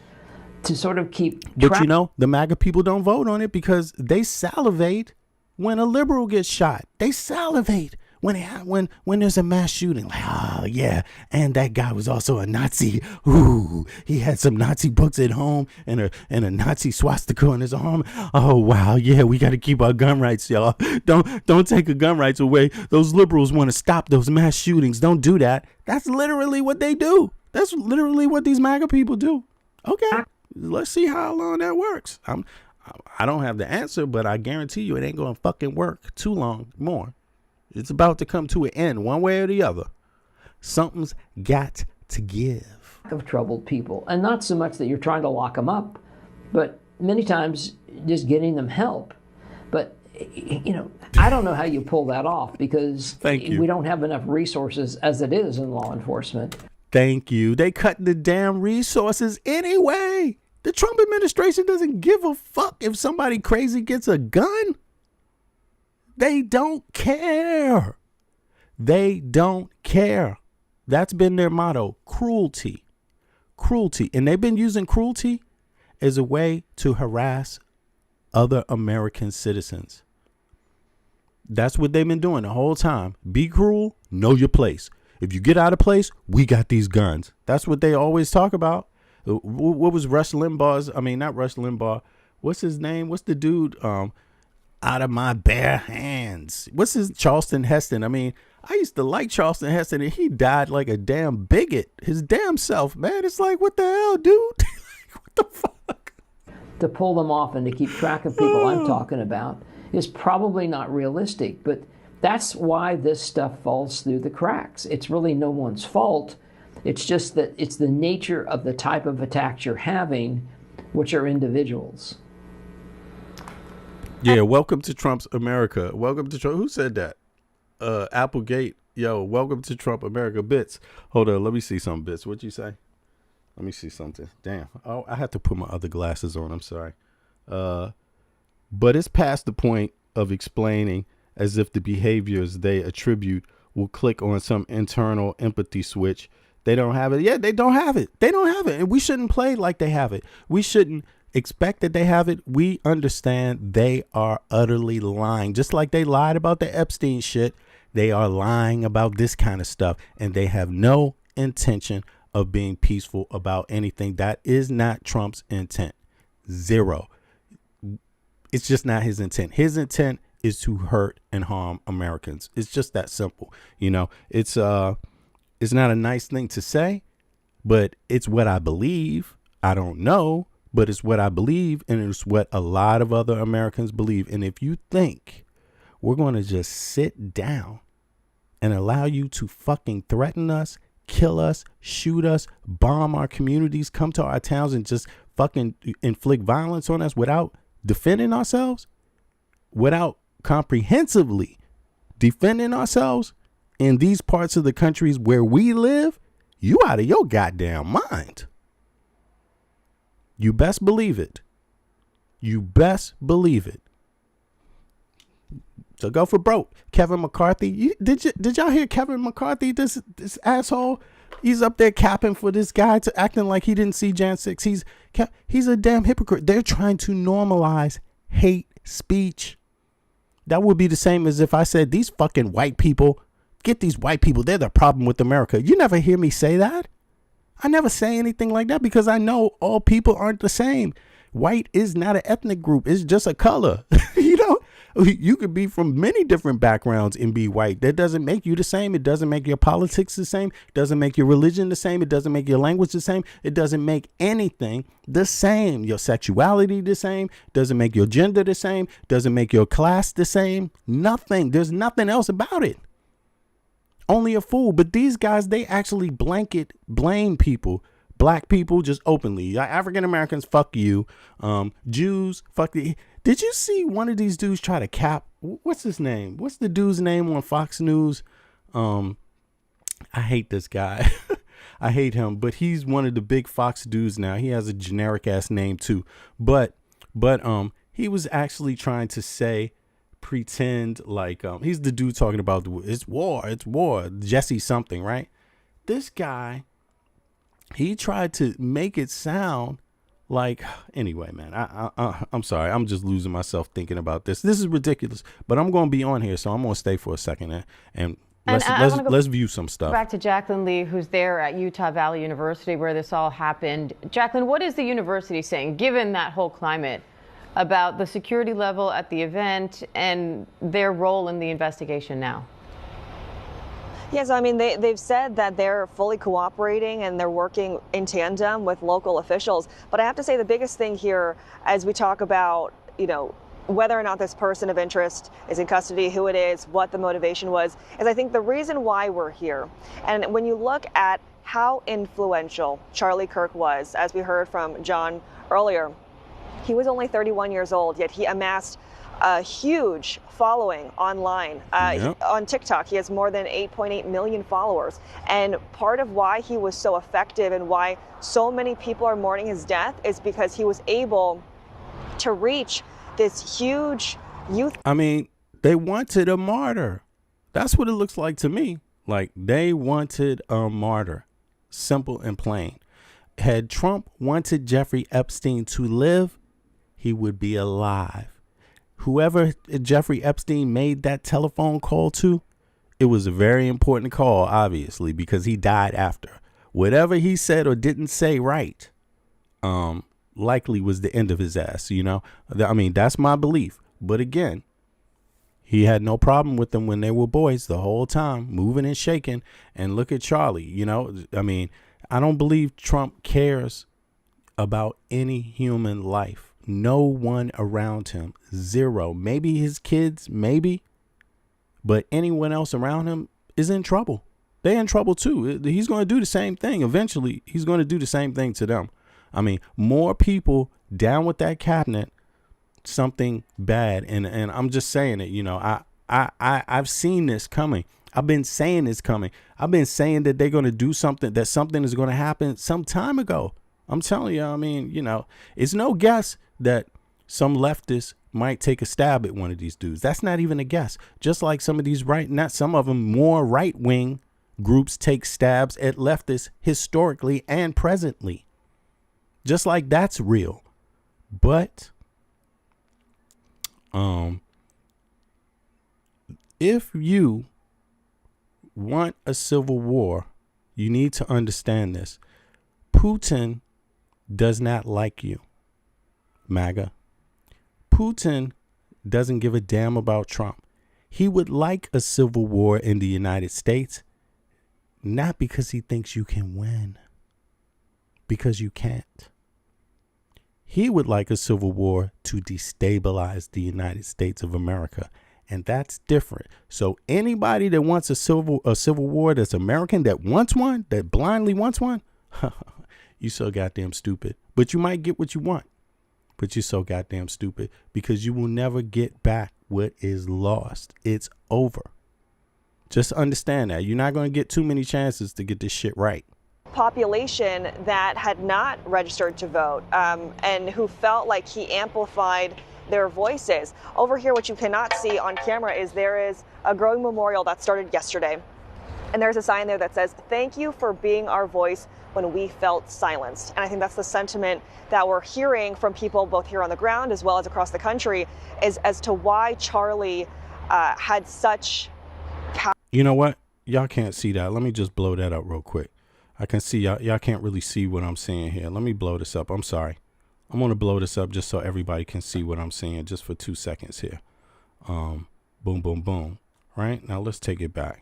to sort of keep But you know, the MAGA people don't vote on it because they salivate when a liberal gets shot. They salivate when there's a mass shooting. Like, oh yeah, and that guy was also a Nazi. Ooh, he had some Nazi books at home and a Nazi swastika on his arm. Oh wow, yeah, we got to keep our gun rights, y'all. Don't take our gun rights away. Those liberals want to stop those mass shootings. Don't do that. That's literally what they do. That's literally what these MAGA people do. Okay, let's see how long that works. I don't have the answer, but I guarantee you it ain't going to fucking work too long more. It's about to come to an end one way or the other. Something's got to give. Of troubled people, and not so much that you're trying to lock them up, but many times just getting them help. But you know, I don't know how you pull that off because we don't have enough resources as it is in law enforcement. Thank you. They cut the damn resources anyway. The Trump administration doesn't give a fuck if somebody crazy gets a gun. They don't care. They don't care. That's been their motto. Cruelty. Cruelty. And they've been using cruelty as a way to harass other American citizens. That's what they've been doing the whole time. Be cruel, know your place. If you get out of place, we got these guns. That's what they always talk about. What was Rush Limbaugh's? I mean, not Rush Limbaugh. What's his name? What's the dude? Out of my bare hands. What's his? Charleston Heston. I mean, I used to like Charleston Heston, and he died like a damn bigot. His damn self, man. It's like, what the hell, dude? What the fuck? To pull them off and to keep track of people I'm talking about is probably not realistic, but that's why this stuff falls through the cracks. It's really no one's fault. It's just that it's the nature of the type of attacks you're having, which are individuals. Yeah, welcome to Trump's America. Welcome to Trump. Who said that? Applegate. Yo, welcome to Trump America. Bits. Hold on, let me see some bits. What'd you say? Let me see something. Damn. Oh, I have to put my other glasses on. I'm sorry. But it's past the point of explaining as if the behaviors they attribute will click on some internal empathy switch. They don't have it. Yeah, they don't have it. They don't have it. And we shouldn't play like they have it. We shouldn't expect that they have it. We understand they are utterly lying. Just like they lied about the Epstein shit, they are lying about this kind of stuff. And they have no intention of being peaceful about anything. That is not Trump's intent. Zero. It's just not his intent. His intent is to hurt and harm Americans. It's just that simple. You know, it's not a nice thing to say, but it's what I believe. I don't know, but it's what I believe, and it's what a lot of other Americans believe. And if you think we're going to just sit down and allow you to fucking threaten us, kill us, shoot us, bomb our communities, come to our towns and just fucking inflict violence on us without defending ourselves, without comprehensively defending ourselves in these parts of the countries where we live, you out of your goddamn mind. You best believe it. You best believe it. So go for broke. Kevin McCarthy. Did y'all hear Kevin McCarthy? This asshole. He's up there capping for this guy to acting like he didn't see Jan 6. He's a damn hypocrite. They're trying to normalize hate speech. That would be the same as if I said these fucking white people, get these white people, they're the problem with America. You never hear me say that. I never say anything like that because I know all people aren't the same. White is not an ethnic group. It's just a color. You know, You could be from many different backgrounds and be white. That doesn't make you the same. It doesn't make your politics the same. It doesn't make your religion the same. It doesn't make your language the same. It doesn't make anything the same. Your sexuality the same. Doesn't make your gender the same. Doesn't make your class the same. Nothing. There's nothing else about it. Only a fool. But these guys, they actually blanket blame people. Black people just openly. African Americans, fuck you. Jews, fuck the. Did you see one of these dudes try to cap? What's his name? What's the dude's name on Fox News? I hate this guy. I hate him, but he's one of the big Fox dudes now. He has a generic ass name too. But he was actually trying to pretend like he's the dude talking about it's war. Jesse something, right? This guy, he tried to make it sound like, anyway, man, I'm sorry. I'm just losing myself thinking about this. This is ridiculous, but I'm going to be on here, so I'm going to stay for a second and let's view some stuff. Back to Jacqueline Lee, who's there at Utah Valley University where this all happened. Jacqueline, what is the university saying, given that whole climate, about the security level at the event and their role in the investigation now? Yes, I mean, they've said that they're fully cooperating and they're working in tandem with local officials. But I have to say the biggest thing here, as we talk about, whether or not this person of interest is in custody, who it is, what the motivation was, is I think the reason why we're here. And when you look at how influential Charlie Kirk was, as we heard from John earlier, he was only 31 years old, yet he amassed a huge following online. On TikTok, he has more than 8.8 million followers. And part of why he was so effective and why so many people are mourning his death is because he was able to reach this huge youth. I mean, they wanted a martyr. That's what it looks like to me. Like, they wanted a martyr. Simple and plain. Had Trump wanted Jeffrey Epstein to live, he would be alive. Whoever Jeffrey Epstein made that telephone call to, it was a very important call, obviously, because he died after. Whatever he said or didn't say right, likely was the end of his ass, I mean, that's my belief. But again, he had no problem with them when they were boys the whole time, moving and shaking. And look at Charlie, I mean, I don't believe Trump cares about any human life. No one around him. Zero. Maybe his kids, maybe. But anyone else around him is in trouble. They're in trouble too. He's going to do the same thing. Eventually, he's going to do the same thing to them. I mean, more people down with that cabinet, something bad. And I'm just saying it, I've seen this coming. I've been saying it's coming. I've been saying that they're going to do something, that something is going to happen some time ago. I'm telling you, I mean, it's no guess that some leftists might take a stab at one of these dudes. That's not even a guess. Just like some of these not some of them more right-wing groups take stabs at leftists historically and presently. Just like that's real. But if you want a civil war, you need to understand this. Putin does not like you, MAGA. Putin doesn't give a damn about Trump. He would like a civil war in the United States, not because he thinks you can win, because you can't. He would like a civil war to destabilize the United States of America, and that's different. So anybody that wants a civil war that's American, that wants one, that blindly wants one, you so goddamn stupid. But you might get what you want. But you're so goddamn stupid because you will never get back what is lost. It's over. Just understand that. You're not going to get too many chances to get this shit right. Population that had not registered to vote and who felt like he amplified their voices. Over here, what you cannot see on camera is there is a growing memorial that started yesterday. And there's a sign there that says, "Thank you for being our voice when we felt silenced." And I think that's the sentiment that we're hearing from people both here on the ground as well as across the country, is as to why Charlie had such power. You know what? Y'all can't see that. Let me just blow that up real quick. I can see y'all can't really see what I'm seeing here. Let me blow this up. I'm sorry. I'm going to blow this up just so everybody can see what I'm seeing just for 2 seconds here. Boom, boom, boom. Right? Now let's take it back.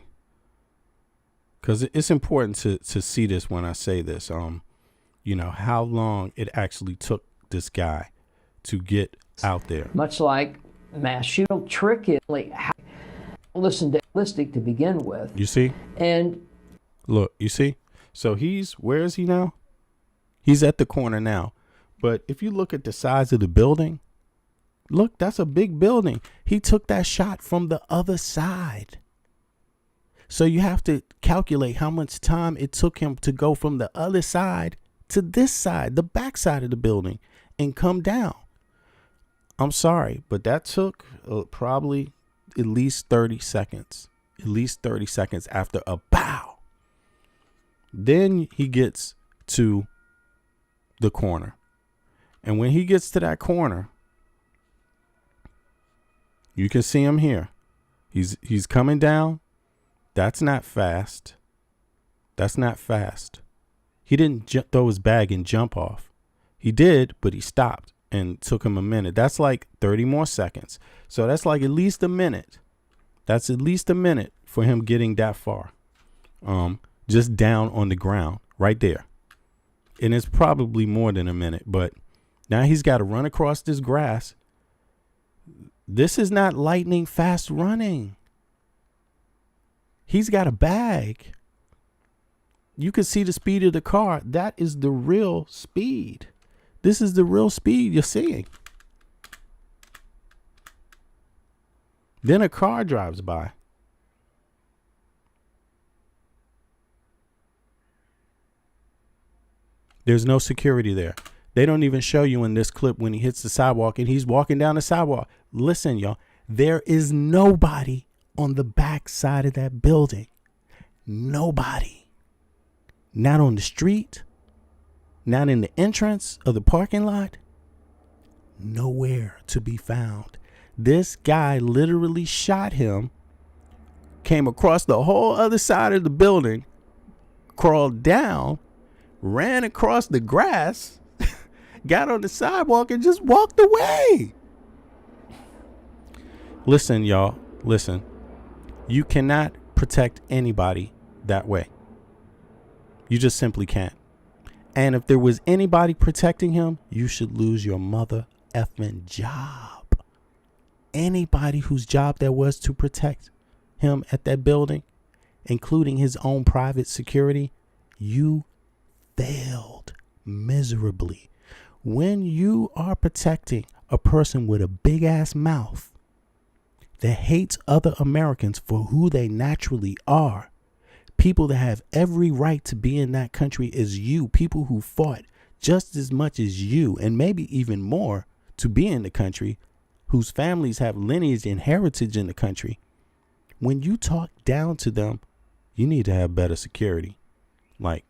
Because it's important to see this when I say this. How long it actually took this guy to get out there. Much like mass shooting, trick is like listen to realistic to begin with. You see? And look, you see? So where is he now? He's at the corner now. But if you look at the size of the building, look, that's a big building. He took that shot from the other side. So you have to calculate how much time it took him to go from the other side to this side, the back side of the building, and come down. I'm sorry, but that took probably at least 30 seconds. At least 30 seconds after a pow. Then he gets to the corner. And when he gets to that corner, you can see him here. He's coming down. That's not fast. That's not fast. He didn't throw his bag and jump off. He did, but he stopped and took him a minute. That's like 30 more seconds. So that's like at least a minute. That's at least a minute for him getting that far. Just down on the ground right there. And it's probably more than a minute, but now he's got to run across this grass. This is not lightning fast running. He's got a bag. You can see the speed of the car. That is the real speed. This is the real speed you're seeing. Then a car drives by. There's no security there. They don't even show you in this clip when he hits the sidewalk and he's walking down the sidewalk. Listen, y'all, there is nobody on the back side of that building. Nobody. Not on the street. Not in the entrance of the parking lot. Nowhere to be found. This guy literally shot him, came across the whole other side of the building, crawled down, ran across the grass, got on the sidewalk and just walked away. Listen, y'all, listen. You cannot protect anybody that way. You just simply can't. And if there was anybody protecting him, you should lose your mother effing job. Anybody whose job there was to protect him at that building, including his own private security, you failed miserably. When you are protecting a person with a big ass mouth that hates other Americans for who they naturally are, people that have every right to be in that country as you, people who fought just as much as you and maybe even more to be in the country, whose families have lineage and heritage in the country, when you talk down to them, you need to have better security. Like,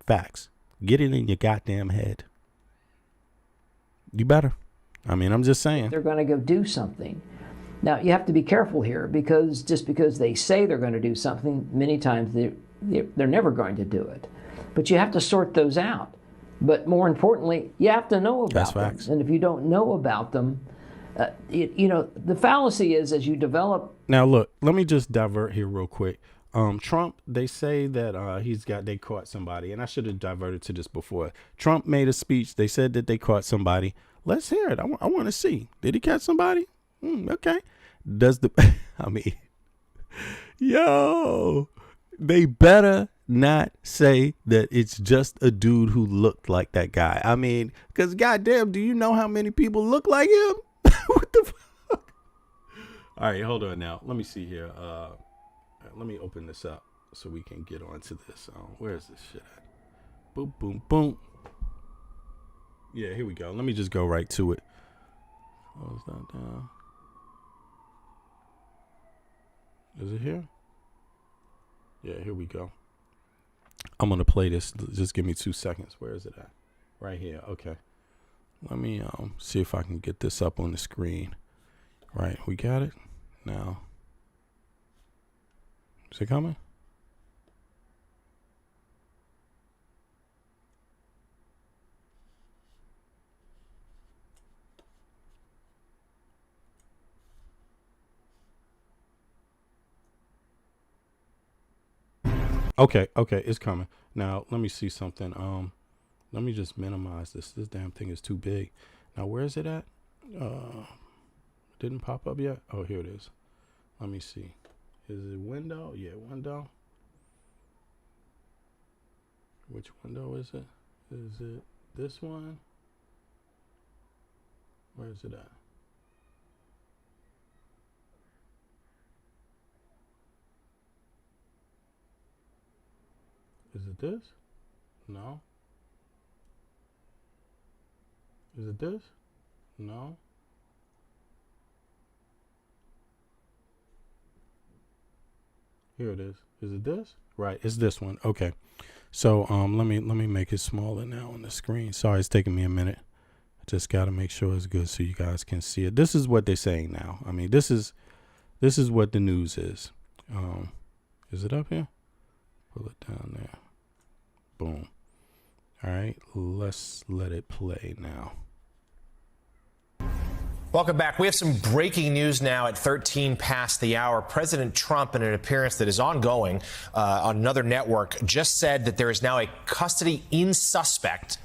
facts. Get it in your goddamn head. You better. I mean, I'm just saying. They're going to go do something. Now, you have to be careful here, because just because they say they're going to do something, many times they're never going to do it. But you have to sort those out. But more importantly, you have to know about them. Facts. And if you don't know about them, the fallacy is as you develop. Now, look, let me just divert here real quick. Trump, they say that they caught somebody, and I should have diverted to this before. Trump made a speech. They said that they caught somebody. Let's hear it. I want to see. Did he catch somebody? Okay. They better not say that it's just a dude who looked like that guy. I mean, because goddamn, do you know how many people look like him? What the fuck? All right, hold on now. Let me see here. Let me open this up so we can get on to this. Where is this shit at? Boom, boom, boom. Yeah, here we go. Let me just go right to it. Close that down. Is it here? Yeah, here we go. I'm going to play this. Just give me 2 seconds. Where is it at? Right here. Okay. Let me see if I can get this up on the screen. Right. We got it? Now. Is it coming? Okay, it's coming. Now, let me see something. Let me just minimize this. This damn thing is too big. Now, where is it at? Didn't pop up yet? Oh, here it is. Let me see. Is it window? Yeah, window. Which window is it? Is it this one? Where is it at? Is it this? No. Is it this? No. Here it is. Is it this? Right, it's this one. Okay. So let me make it smaller now on the screen. Sorry, it's taking me a minute. I just got to make sure it's good so you guys can see it. This is what they're saying now. I mean, this is what the news is. Is it up here? Pull it down there. Boom. All right, let's let it play now. Welcome back. We have some breaking news now at 13 past the hour. President Trump, in an appearance that is ongoing on another network, just said that there is now a suspect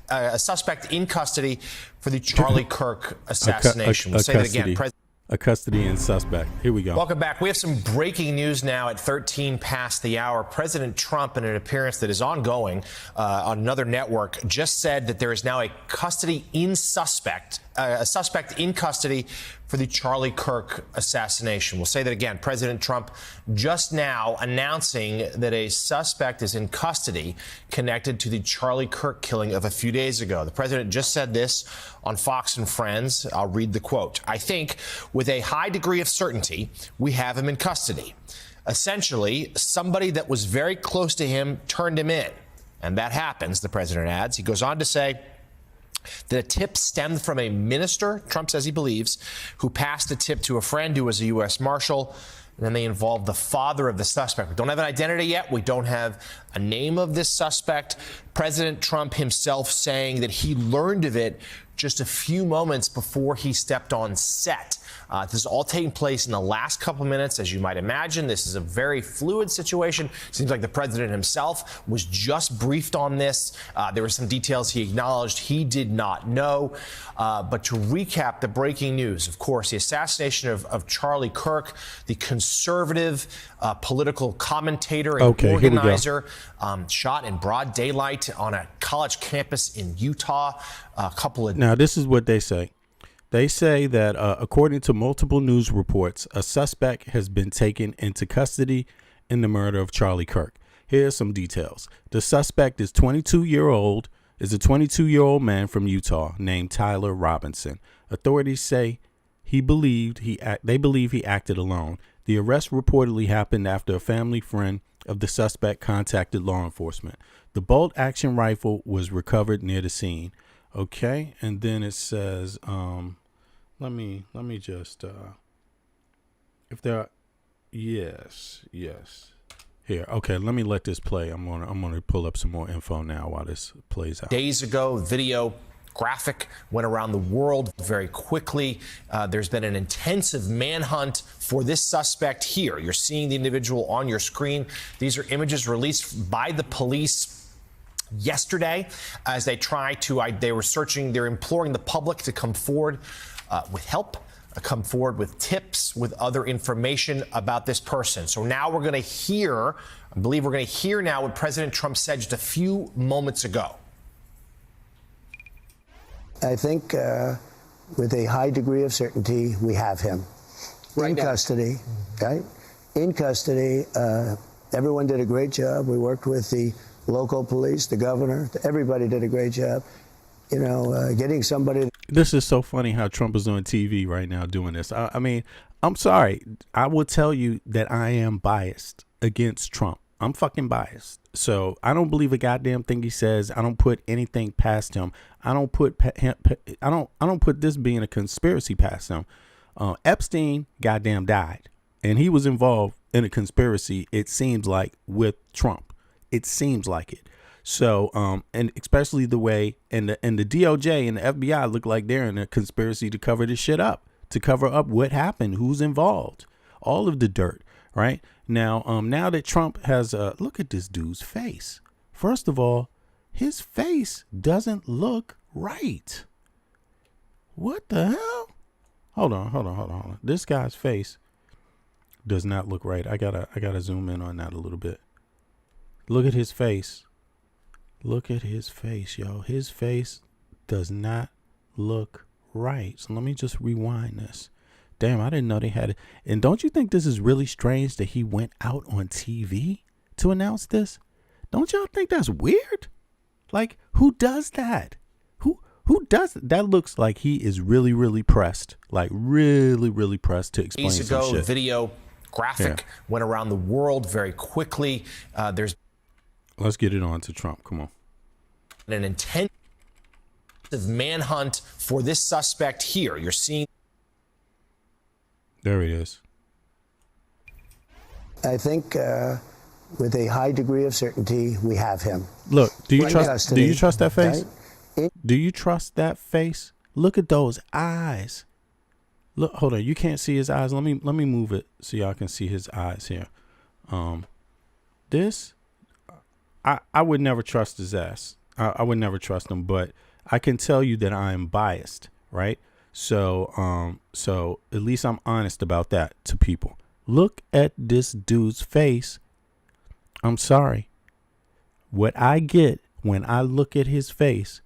in custody for the Charlie Kirk assassination. We'll say that again. A custody and suspect. Here we go. Welcome back. We have some breaking news now at 13 past the hour. President Trump, in an appearance that is ongoing on another network, just said that there is now a suspect in custody for the Charlie Kirk assassination. We'll say that again. President Trump just now announcing that a suspect is in custody connected to the Charlie Kirk killing of a few days ago. The president just said this on Fox and Friends. I'll read the quote. "I think with a high degree of certainty, we have him in custody. Essentially, somebody that was very close to him turned him in. And that happens," the president adds. He goes on to say that a tip stemmed from a minister, Trump says he believes, who passed the tip to a friend who was a U.S. Marshal. And then they involved the father of the suspect. We don't have an identity yet. We don't have a name of this suspect. President Trump himself saying that he learned of it just a few moments before he stepped on set. This is all taking place in the last couple minutes, as you might imagine. This is a very fluid situation. Seems like the president himself was just briefed on this. There were some details he acknowledged he did not know. But to recap the breaking news, of course, the assassination of Charlie Kirk, the conservative political commentator and organizer, shot in broad daylight on a college campus in Utah. Now, this is what they say. They say that according to multiple news reports, a suspect has been taken into custody in the murder of Charlie Kirk. Here are some details. The suspect is a 22-year-old man from Utah named Tyler Robinson. Authorities say they believe he acted alone. The arrest reportedly happened after a family friend of the suspect contacted law enforcement. The bolt action rifle was recovered near the scene. Okay, and then it says, let me just, if there are, yes. Here, okay, let me let this play. I'm gonna pull up some more info now while this plays out. Days ago, video graphic went around the world very quickly. There's been an intensive manhunt for this suspect here. You're seeing the individual on your screen. These are images released by the police yesterday as they're imploring the public to come forward with help, come forward with tips, with other information about this person. So now I believe we're going to hear now what President Trump said just a few moments ago. I think with a high degree of certainty, we have him in custody, right? In custody. Everyone did a great job. We worked with the local police, the governor, everybody did a great job. Getting somebody. This is so funny how Trump is on TV right now doing this. I mean, I'm sorry. I will tell you that I am biased against Trump. I'm fucking biased. So I don't believe a goddamn thing he says. I don't put anything past him. I don't put this being a conspiracy past him. Epstein goddamn died, and he was involved in a conspiracy. It seems like with Trump. It seems like it. So, and especially the way and the DOJ and the FBI look like they're in a conspiracy to cover this shit up, to cover up what happened, who's involved, all of the dirt, right? Now, now that Trump has look at this dude's face. First of all, his face doesn't look right. What the hell? Hold on. This guy's face does not look right. I gotta zoom in on that a little bit. Look at his face. Look at his face, yo. His face does not look right. So let me just rewind this. Damn, I didn't know they had it. And don't you think this is really strange that he went out on TV to announce this? Don't y'all think that's weird? Like, who does that? Who does it? That looks like he is really, really pressed. Like, really, really pressed to explain some shit. The video graphic went around the world very quickly. Let's get it on to Trump. Come on. An intensive manhunt for this suspect here. You're seeing. There it is. I think with a high degree of certainty, we have him. Look, do you trust that face? Right? Do you trust that face? Look at those eyes. Look, hold on. You can't see his eyes. Let me move it so y'all can see his eyes here. This, I would never trust his ass. I would never trust him, but I can tell you that I am biased, right? So at least I'm honest about that to people. Look at this dude's face. I'm sorry. What I get when I look at his face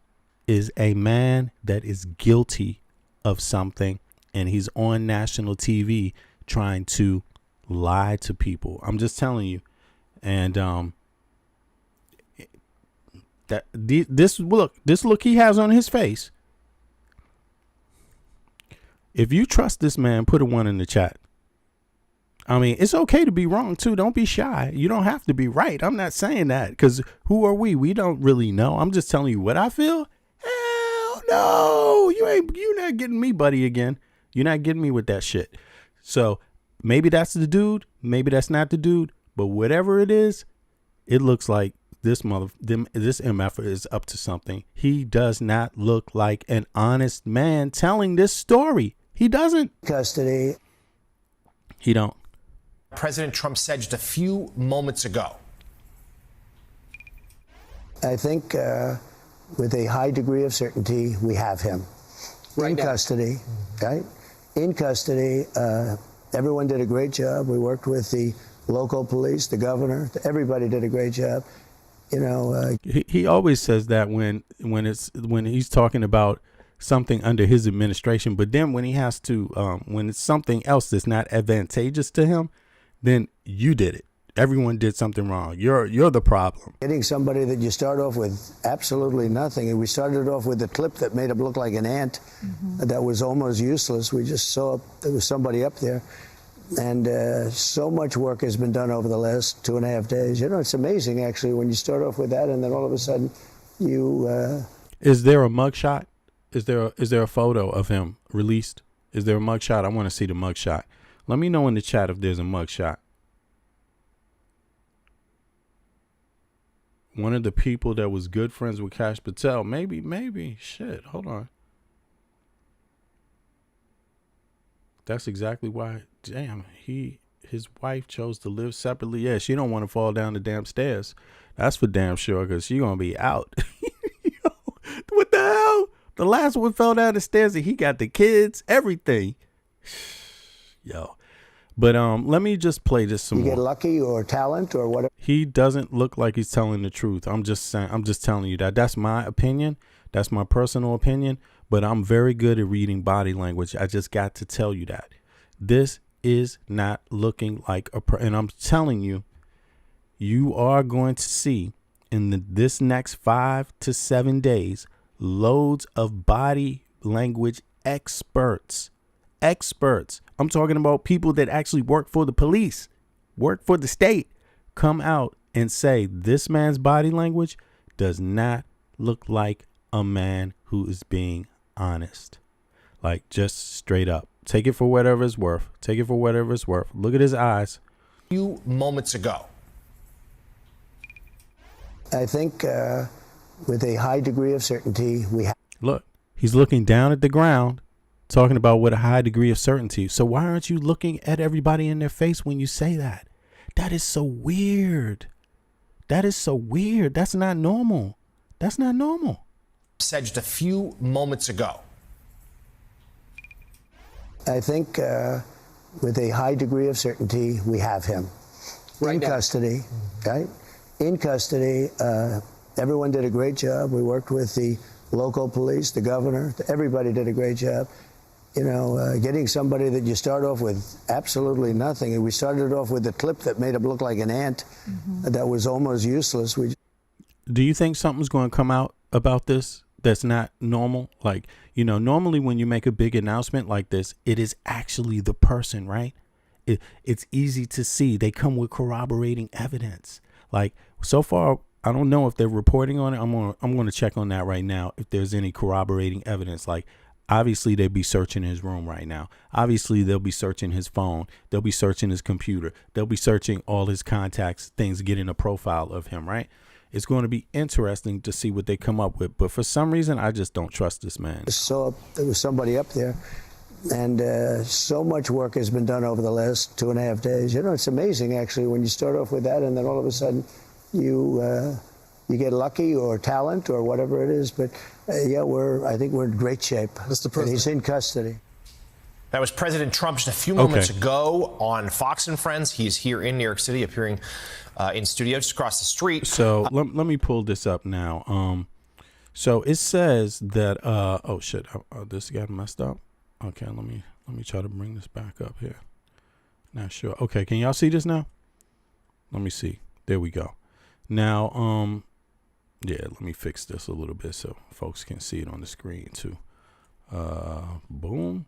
is a man that is guilty of something, and he's on national TV trying to lie to people. I'm just telling you. And this look he has on his face. If you trust this man, put a 1 in the chat. I mean, it's okay to be wrong too. Don't be shy. You don't have to be right. I'm not saying that, because who are we? We don't really know. I'm just telling you what I feel. Hell no, you're not getting me, buddy, again. You're not getting me with that shit. So maybe that's the dude. Maybe that's not the dude. But whatever it is, it looks like this MF is up to something. He does not look like an honest man telling this story. He doesn't. Custody. He don't. President Trump said just a few moments ago. I think with a high degree of certainty, we have him in custody, right? In custody. Everyone did a great job. We worked with the local police, the governor. Everybody did a great job. You know, he always says that when he's talking about something under his administration, but then when he has to when it's something else that's not advantageous to him, then you did it. Everyone did something wrong. You're the problem. Getting somebody that you start off with absolutely nothing. And we started off with a clip that made him look like an ant. That was almost useless. We just saw there was somebody up there. And so much work has been done over the last 2.5 days. You know, it's amazing, actually, when you start off with that and then all of a sudden you... Is there a mugshot? Is there a photo of him released? Is there a mugshot? I want to see the mugshot. Let me know in the chat if there's a mugshot. One of the people that was good friends with Kash Patel. Maybe. Shit, hold on. That's exactly why. Damn, his wife chose to live separately. Yeah, she don't want to fall down the damn stairs. That's for damn sure, because she gonna be out. Yo, what the hell? The last one fell down the stairs and he got the kids, everything. Yo. But let me just play this some more. You get lucky or talent or whatever. He doesn't look like he's telling the truth. I'm just telling you that. That's my opinion. That's my personal opinion. But I'm very good at reading body language. I just got to tell you that. This is not looking like and I'm telling you, you are going to see in this next 5 to 7 days, loads of body language experts. I'm talking about people that actually work for the police, work for the state, come out and say this man's body language does not look like a man who is being honest. Like, just straight up. Take it for whatever it's worth. Look at his eyes. A few moments ago. I think with a high degree of certainty, we have. Look, he's looking down at the ground talking about with a high degree of certainty. So why aren't you looking at everybody in their face when you say that? That is so weird. That is so weird. That's not normal. That's not normal. Said just a few moments ago. I think with a high degree of certainty, we have him in custody, right? In custody. Everyone did a great job. We worked with the local police, the governor. Everybody did a great job. You know, getting somebody that you start off with absolutely nothing. And we started off with a clip that made him look like an ant that was almost useless. Do you think something's going to come out about this that's not normal? Like, you know, normally when you make a big announcement like this, it is actually the person, right? It's easy to see. They come with corroborating evidence. Like, so far, I don't know if they're reporting on it. I'm going to check on that right now. If there's any corroborating evidence, like obviously they'd be searching his room right now. Obviously they'll be searching his phone. They'll be searching his computer. They'll be searching all his contacts, things, getting a profile of him, right? It's going to be interesting to see what they come up with. But for some reason, I just don't trust this man. So there was somebody up there, and so much work has been done over the last 2.5 days. You know, it's amazing, actually, when you start off with that, and then all of a sudden you get lucky or talent or whatever it is. But yeah, I think we're in great shape. Mr. President, and he's in custody. That was President Trump just a few moments ago on Fox and Friends. He's here in New York City, appearing in studio just across the street. So let me pull this up now. So it says that oh shit, this got messed up. Okay, let me try to bring this back up here. Not sure. Okay, can y'all see this now? Let me see. There we go. Now, yeah, let me fix this a little bit so folks can see it on the screen too. Boom.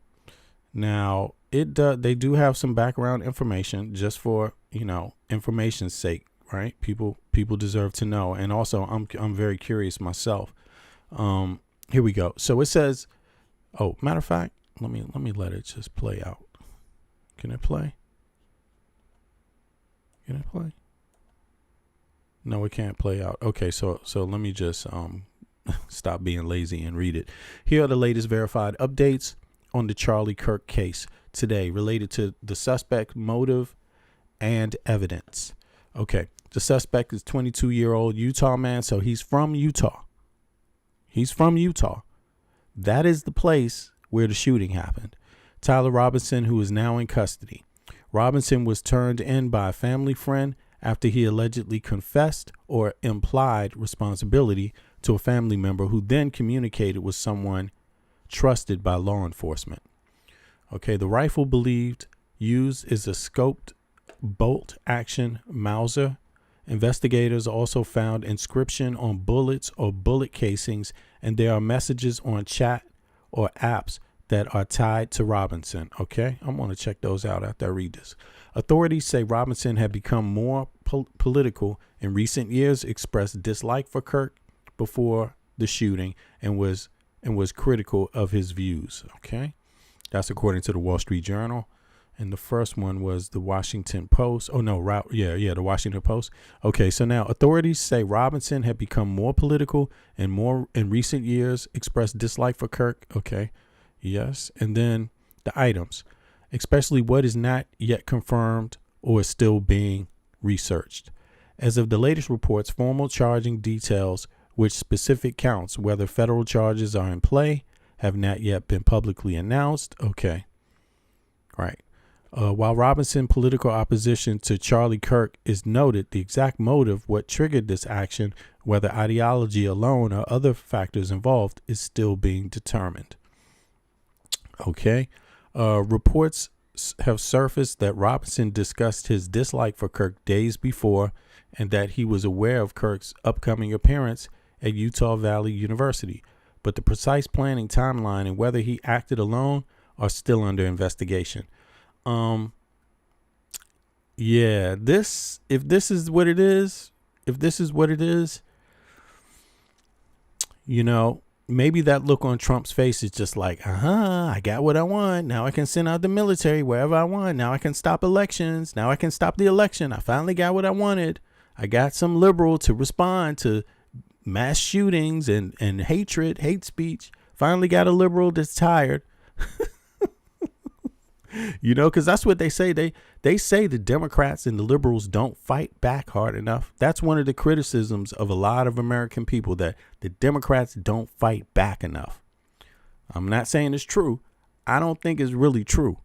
Now they do have some background information just for, you know, information's sake, right? People deserve to know. And also I'm very curious myself. Here we go. So it says, oh, matter of fact, let me let it just play out. Can it play? Can it play? No, it can't play out. Okay, so let me just stop being lazy and read it. Here are the latest verified updates on the Charlie Kirk case today related to the suspect, motive, and evidence. Okay, the suspect is 22-year-old Utah man, so he's from Utah. He's from Utah. That is the place where the shooting happened. Tyler Robinson, who is now in custody. Robinson was turned in by a family friend after he allegedly confessed or implied responsibility to a family member who then communicated with someone trusted by law enforcement. Okay, the rifle believed used is a scoped bolt action Mauser. Investigators also found inscription on bullets or bullet casings, and there are messages on chat or apps that are tied to Robinson. Okay, I'm going to check those out after I read this. Authorities say Robinson had become more political in recent years, expressed dislike for Kirk before the shooting, and was critical of his views. Okay, that's according to the Wall Street Journal. And the first one was the Washington Post. Oh, no, the Washington Post. Okay, so now authorities say Robinson had become more political and more in recent years, expressed dislike for Kirk. Okay, yes. And then the items, especially what is not yet confirmed or is still being researched. As of the latest reports, formal charging details which specific counts, whether federal charges are in play, have not yet been publicly announced. Okay, right. While Robinson's political opposition to Charlie Kirk is noted, the exact motive, what triggered this action, whether ideology alone or other factors involved, is still being determined. Okay. Reports have surfaced that Robinson discussed his dislike for Kirk days before and that he was aware of Kirk's upcoming appearance at Utah Valley University. But the precise planning timeline and whether he acted alone are still under investigation. Yeah, if this is what it is, you know, maybe that look on Trump's face is just like, I got what I want. Now I can send out the military wherever I want. Now I can stop elections. Now I can stop the election. I finally got what I wanted. I got some liberal to respond to mass shootings and hate speech. Finally got a liberal that's tired. You know, because that's what they say. They say the Democrats and the liberals don't fight back hard enough. That's one of the criticisms of a lot of American people, that the Democrats don't fight back enough. I'm not saying it's true. I don't think it's really true.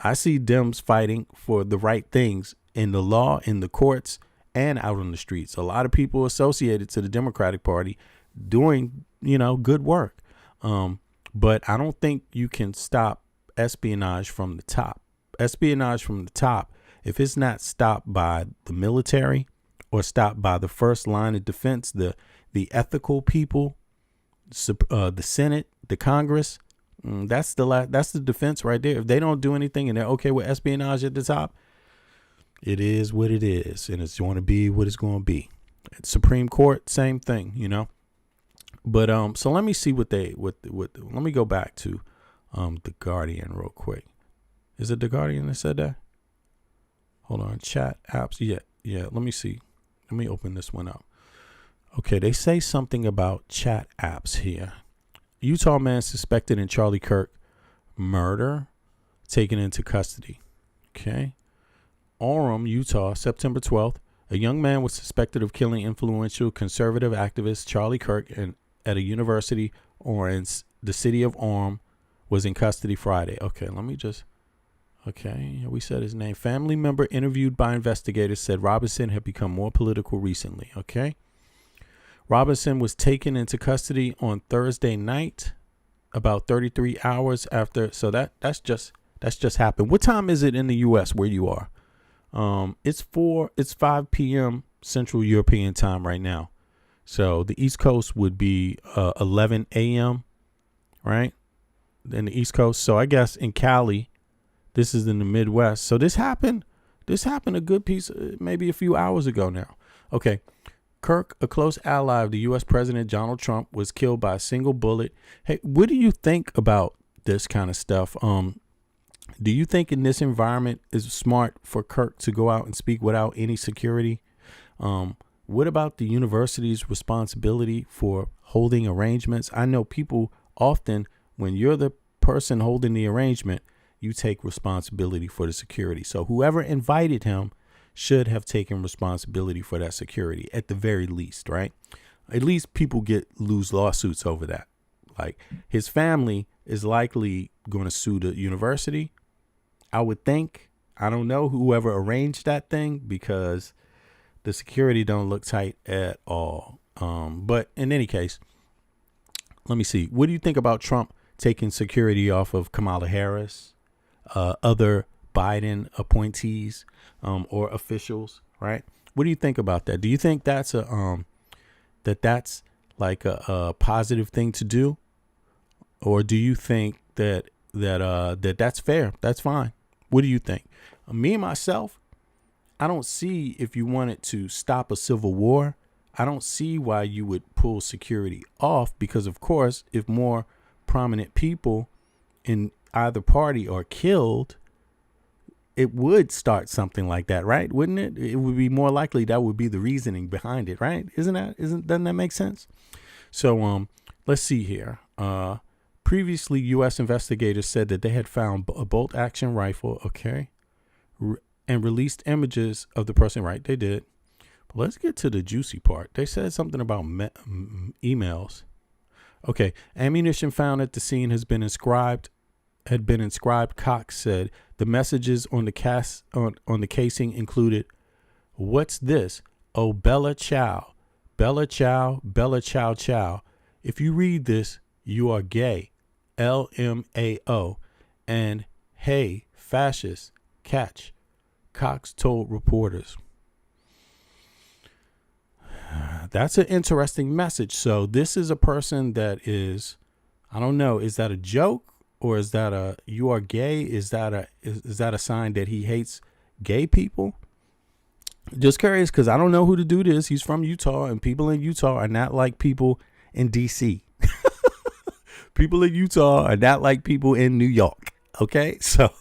I see Dems fighting for the right things in the law, in the courts, and out on the streets. A lot of people associated to the Democratic Party doing, good work. But I don't think you can stop espionage from the top. Espionage from the top, if it's not stopped by the military or stopped by the first line of defense, the ethical people, the Senate, the Congress, that's the defense right there. If they don't do anything and they're okay with espionage at the top, it is what it is, and it's going to be what it's going to be. Supreme Court, same thing, But so let me see what let me go back to The Guardian real quick. Is it The Guardian that said that? Hold on, chat apps. Yeah. Let me see. Let me open this one up. Okay, they say something about chat apps here. Utah man suspected in Charlie Kirk murder taken into custody. Okay. Orem, Utah, September 12th. A young man was suspected of killing influential conservative activist Charlie Kirk at a university in the city of Orem, was in custody Friday. Okay, we said his name. Family member interviewed by investigators said Robinson had become more political recently. Okay. Robinson was taken into custody on Thursday night, about 33 hours after. So that's just happened. What time is it in the U.S. where you are? It's 5 p.m. Central European time right now. So the East Coast would be 11 a.m. right? In the East Coast. So I guess in Cali, this is in the Midwest. So this happened a good piece, maybe a few hours ago now. Okay. Kirk, a close ally of the U.S. President Donald Trump, was killed by a single bullet. Hey, what do you think about this kind of stuff? Do you think in this environment it's smart for Kirk to go out and speak without any security? What about the university's responsibility for holding arrangements? I know people often, when you're the person holding the arrangement, you take responsibility for the security. So whoever invited him should have taken responsibility for that security at the very least, right? At least people lose lawsuits over that. Like his family is likely going to sue the university. I would think. I don't know whoever arranged that thing, because the security don't look tight at all. But in any case, let me see. What do you think about Trump taking security off of Kamala Harris, other Biden appointees, or officials, right? What do you think about that? Do you think that's that's like a positive thing to do, or do you think that's fair? That's fine. What do you think? Me myself, I don't see, if you wanted to stop a civil war, I don't see why you would pull security off, because of course, if more prominent people in either party are killed, it would start something like that, right? Wouldn't it? It would be more likely that would be the reasoning behind it, right? Doesn't that make sense? So let's see here. Previously, U.S. investigators said that they had found a bolt-action rifle, okay, and released images of the person. Right, they did. But let's get to the juicy part. They said something about emails. Okay, ammunition found at the scene had been inscribed. Cox said the messages on the casing included, "What's this? Oh, Bella Chow, Bella Chow, Bella Chow Chow. If you read this, you are gay. LMAO. And hey, fascist, catch," Cox told reporters. That's an interesting message. So this is a person that is, I don't know, is that a joke, or is that a "you are gay"? Is that a sign that he hates gay people? Just curious, because I don't know who to do this. He's from Utah, and people in Utah are not like people in D.C. People in Utah are not like people in New York. Okay, so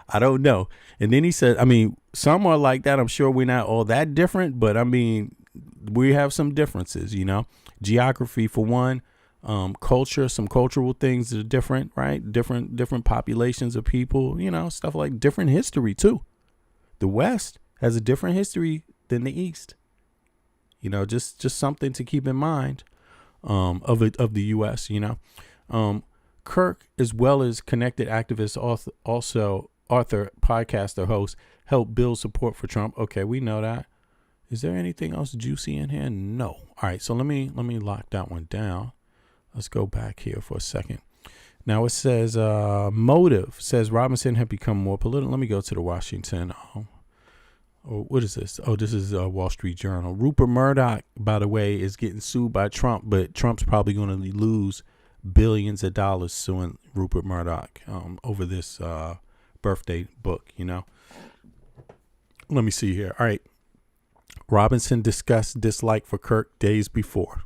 I don't know. And then he said, I mean, some are like that. I'm sure we're not all that different, but I mean, we have some differences, Geography for one, culture, some cultural things that are different, right? Different populations of people, stuff like different history too. The West has a different history than the East. Just something to keep in mind of the U.S. Kirk, as well as connected activist, also author, podcaster, host, helped build support for Trump. Okay, we know that. Is there anything else juicy in here? No. All right, so let me lock that one down. Let's go back here for a second. Now it says motive says Robinson had become more political. Let me go to the Washington. What is this? Oh, this is Wall Street Journal. Rupert Murdoch, by the way, is getting sued by Trump, but Trump's probably going to lose billions of dollars suing Rupert Murdoch over this birthday book, Let me see here. All right. Robinson discussed dislike for Kirk days before.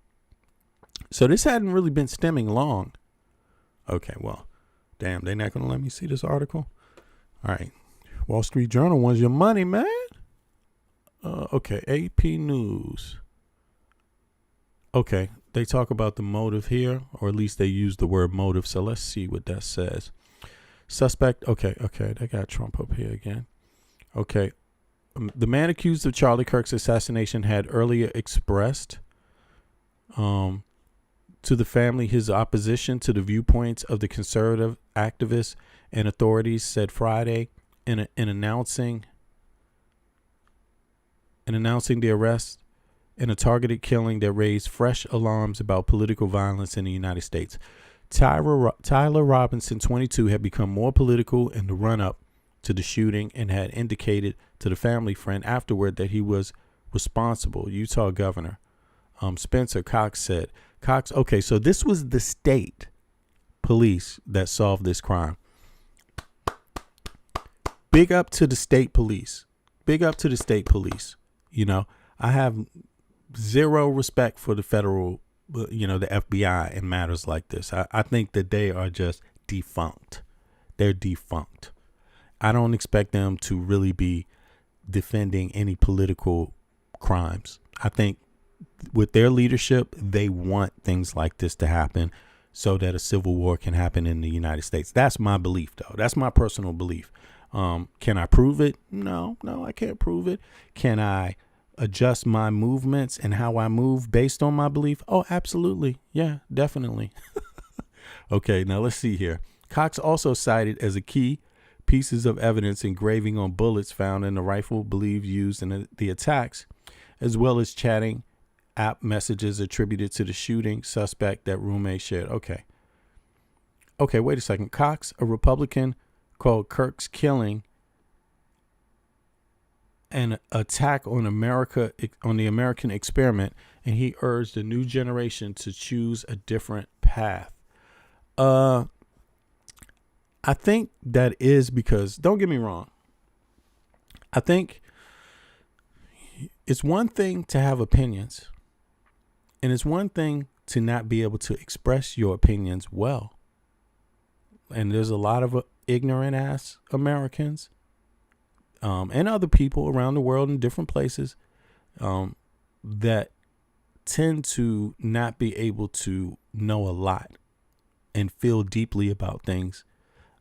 So this hadn't really been stemming long. Okay, well, damn, they're not going to let me see this article. All right. Wall Street Journal wants your money, man. Okay, AP News. Okay, they talk about the motive here, or at least they use the word motive. So let's see what that says. Suspect. Okay, they got Trump up here again. Okay, the man accused of Charlie Kirk's assassination had earlier expressed to the family his opposition to the viewpoints of the conservative activists and authorities, said Friday in announcing the arrest in a targeted killing that raised fresh alarms about political violence in the United States. Tyler Robinson, 22, had become more political in the run-up to the shooting and had indicated to the family friend afterward that he was responsible. Utah Governor Spencer Cox said. Okay, so this was the state police that solved this crime. Big up to the state police. I have zero respect for the federal, the FBI in matters like this. I think that they are just defunct. They're defunct. I don't expect them to really be defending any political crimes. I think with their leadership, they want things like this to happen so that a civil war can happen in the United States. That's my belief, though. That's my personal belief. Can I prove it? No, I can't prove it. Can I adjust my movements and how I move based on my belief? Oh, absolutely. Yeah, definitely. Okay, now let's see here. Cox also cited as a key pieces of evidence engraving on bullets found in the rifle believed used in the attacks, as well as chatting app messages attributed to the shooting suspect that roommate shared. Okay, wait a second. Cox, a Republican, called Kirk's killing an attack on the American experiment, and he urged the new generation to choose a different path. I think that is because, don't get me wrong, I think it's one thing to have opinions, and it's one thing to not be able to express your opinions well. And there's a lot of ignorant ass Americans and other people around the world in different places that tend to not be able to know a lot and feel deeply about things.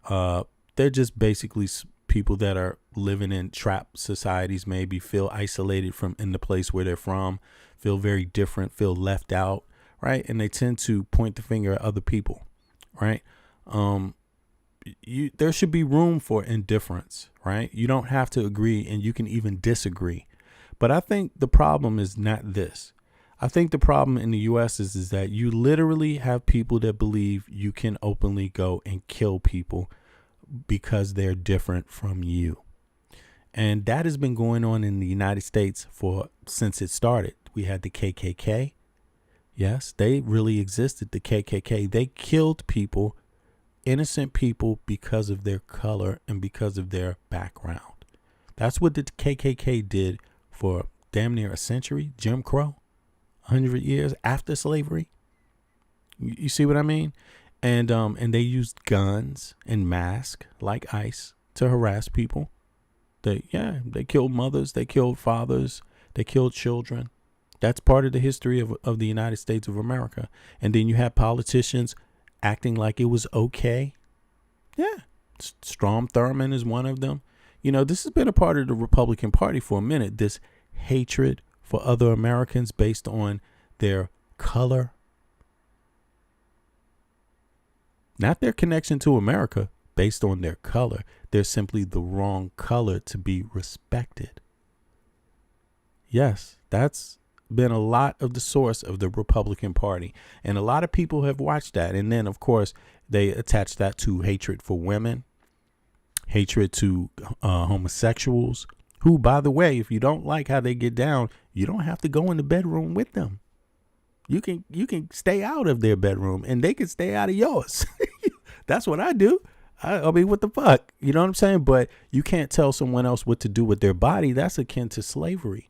They're just basically people that are living in trap societies, maybe feel isolated from in the place where they're from, feel very different, feel left out, right? And they tend to point the finger at other people, right? There should be room for indifference, right? You don't have to agree, and you can even disagree. But I think the problem is not this. I think the problem in the U.S. is that you literally have people that believe you can openly go and kill people because they're different from you. And that has been going on in the United States since it started. We had the KKK. Yes, they really existed, the KKK. They killed people, innocent people, because of their color and because of their background. That's what the KKK did for damn near a century. Jim Crow, 100 years after slavery. You see what I mean? And they used guns and masks like ICE to harass people. They killed mothers, they killed fathers, they killed children. That's part of the history of the United States of America. And then you have politicians acting like it was okay. Yeah. Strom Thurmond is one of them. You know, this has been a part of the Republican Party for a minute, this hatred for other Americans based on their color. Not their connection to America, based on their color. They're simply the wrong color to be respected. Yes, that's been a lot of the source of the Republican Party. And a lot of people have watched that. And then, of course, they attach that to hatred for women, hatred to homosexuals, who, by the way, if you don't like how they get down, you don't have to go in the bedroom with them. You can stay out of their bedroom and they can stay out of yours. That's what I do. I mean, what the fuck? You know what I'm saying? But you can't tell someone else what to do with their body. That's akin to slavery.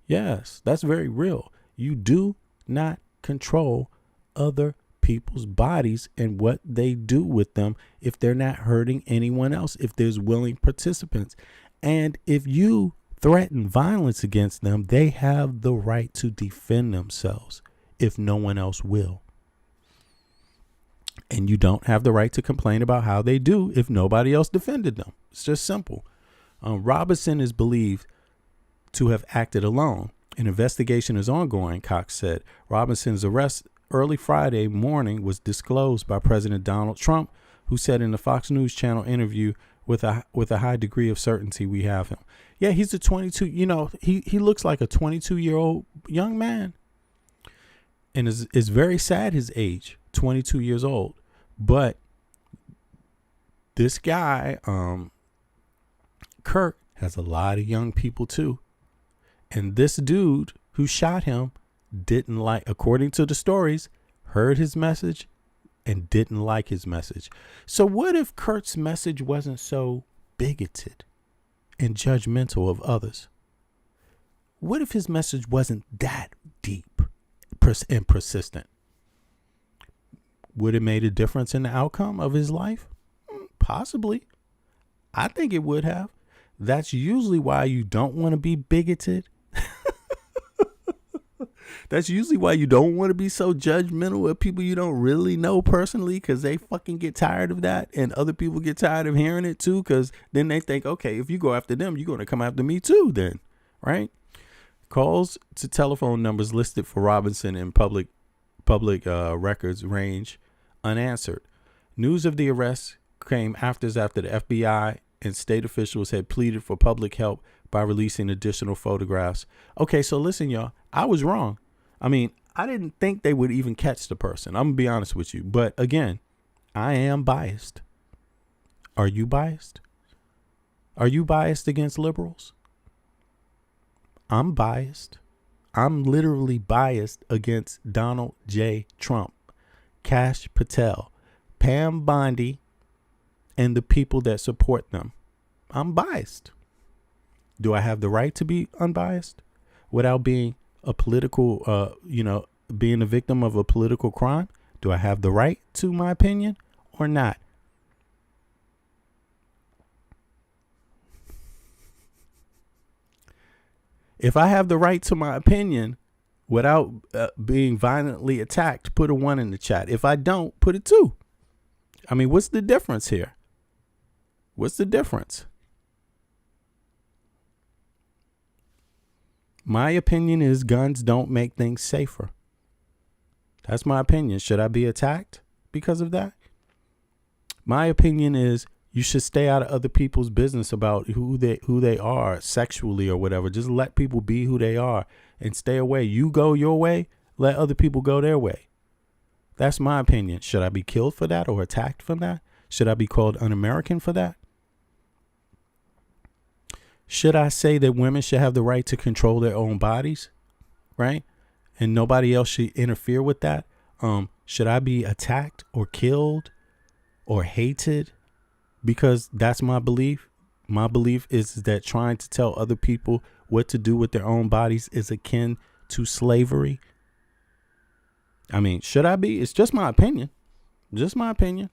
Yes, that's very real. You do not control other people's bodies and what they do with them if they're not hurting anyone else, if there's willing participants. And if you threaten violence against them, they have the right to defend themselves if no one else will. And you don't have the right to complain about how they do if nobody else defended them. It's just simple. Robinson is believed to have acted alone. An investigation is ongoing, Cox said. Robinson's arrest early Friday morning was disclosed by President Donald Trump, who said in the Fox News Channel interview, with a high degree of certainty, we have him. Yeah, he's a 22, you know, he looks like a 22-year-old young man. And is very sad his age, 22 years old. But this guy, Kirk, has a lot of young people too. And this dude who shot him didn't like, according to the stories, heard his message and didn't like his message. So what if Kirk's message wasn't so bigoted and judgmental of others? What if his message wasn't that deep and persistent? Would it made a difference in the outcome of his life? Possibly. I think it would have. That's usually why you don't want to be bigoted. That's usually why you don't want to be so judgmental of people you don't really know personally, because they fucking get tired of that. And other people get tired of hearing it too, because then they think, okay, if you go after them, you're going to come after me too then, right? Calls to telephone numbers listed for Robinson in public records range unanswered. News of the arrest came after the FBI and state officials had pleaded for public help by releasing additional photographs. Okay, so listen, y'all, I was wrong. I mean, I didn't think they would even catch the person. I'm gonna be honest with you. But again, I am biased. Are you biased? Are you biased against liberals? I'm biased. I'm literally biased against Donald J. Trump, Kash Patel, Pam Bondi, and the people that support them. I'm biased. Do I have the right to be unbiased without being a political, being a victim of a political crime? Do I have the right to my opinion or not? If I have the right to my opinion without being violently attacked, put a 1 in the chat. If I don't, put a 2. I mean, what's the difference here? What's the difference? My opinion is guns don't make things safer. That's my opinion. Should I be attacked because of that? My opinion is you should stay out of other people's business about who they are sexually or whatever. Just let people be who they are and stay away. You go your way, let other people go their way. That's my opinion. Should I be killed for that or attacked for that? Should I be called un-American for that? Should I say that women should have the right to control their own bodies, right? And nobody else should interfere with that? Should I be attacked or killed or hated because that's my belief? My belief is that trying to tell other people what to do with their own bodies is akin to slavery. I mean, should I be? It's just my opinion. Just my opinion.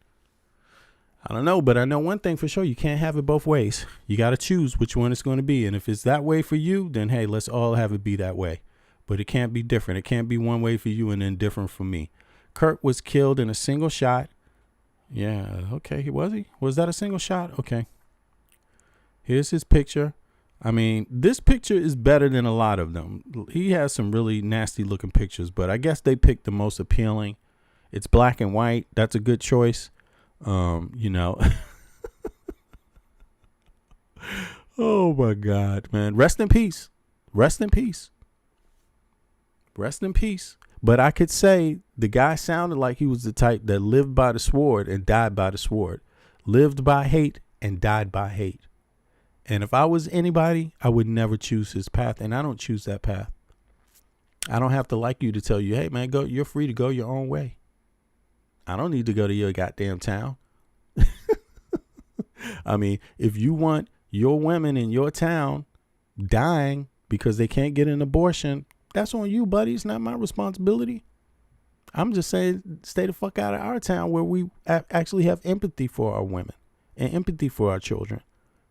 I don't know, but I know one thing for sure. You can't have it both ways. You got to choose which one it's going to be. And if it's that way for you, then, hey, let's all have it be that way. But but it can't be different. It can't be one way for you and then different for me. Kirk was killed in a single shot. Yeah, okay, was he? Was that a single shot? Okay. Here's his picture. I mean, this picture is better than a lot of them. He has some really nasty looking pictures, but I guess they picked the most appealing. It's black and white. That's a good choice. You know. Oh my God, man. Rest in peace. Rest in peace. Rest in peace. But I could say the guy sounded like he was the type that lived by the sword and died by the sword. Lived by hate and died by hate. And if I was anybody, I would never choose his path. And I don't choose that path. I don't have to like you to tell you, hey, man, go. You're free to go your own way. I don't need to go to your goddamn town. I mean, if you want your women in your town dying because they can't get an abortion, that's on you, buddy. It's not my responsibility. I'm just saying, stay the fuck out of our town where we actually have empathy for our women and empathy for our children.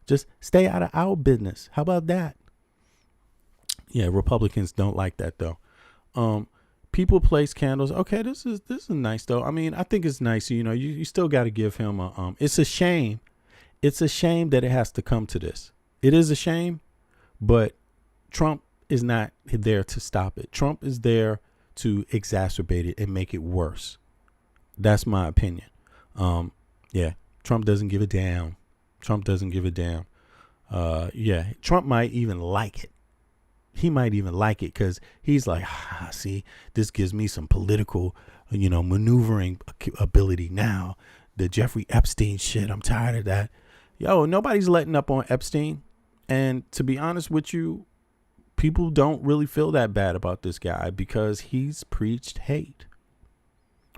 Just stay out of our business. How about that? Yeah, Republicans don't like that though. People place candles. Okay, this is nice though. I mean, I think it's nice. You know, you still got to give him a. It's a shame. It's a shame that it has to come to this. It is a shame, but Trump is not there to stop it. Trump is there to exacerbate it and make it worse. That's my opinion. Yeah, Trump doesn't give a damn. Trump doesn't give a damn. Yeah, Trump might even like it. He might even like it because he's like, see, this gives me some political, maneuvering ability now. The Jeffrey Epstein shit, I'm tired of that. Yo, nobody's letting up on Epstein. And to be honest with you, people don't really feel that bad about this guy because he's preached hate.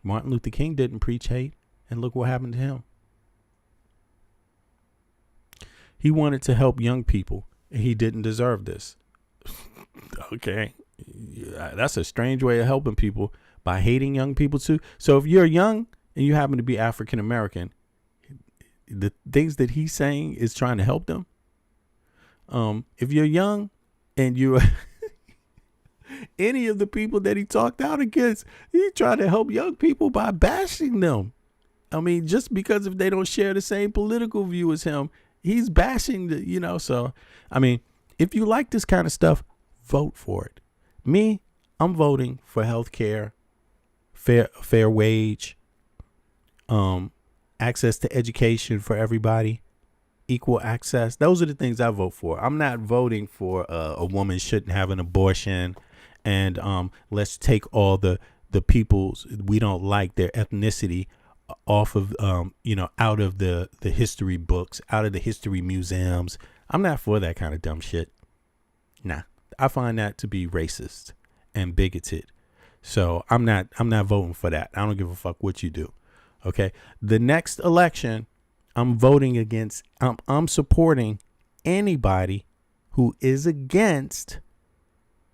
Martin Luther King didn't preach hate. And look what happened to him. He wanted to help young people. And he didn't deserve this. Okay. That's a strange way of helping people by hating young people too. So if you're young and you happen to be African American, the things that he's saying is trying to help them. If you're young and you're any of the people that he talked out against, he tried to help young people by bashing them. I mean, just because if they don't share the same political view as him, he's bashing the, so, I mean, if you like this kind of stuff, vote for it. Me, I'm voting for health care, fair wage, access to education for everybody, equal access. Those are the things I vote for. I'm not voting for a woman shouldn't have an abortion and let's take all the peoples we don't like, their ethnicity off of, out of the history books, out of the history museums. I'm not for that kind of dumb shit. Nah, I find that to be racist and bigoted. So I'm not voting for that. I don't give a fuck what you do. Okay. The next election, I'm voting against, I'm supporting anybody who is against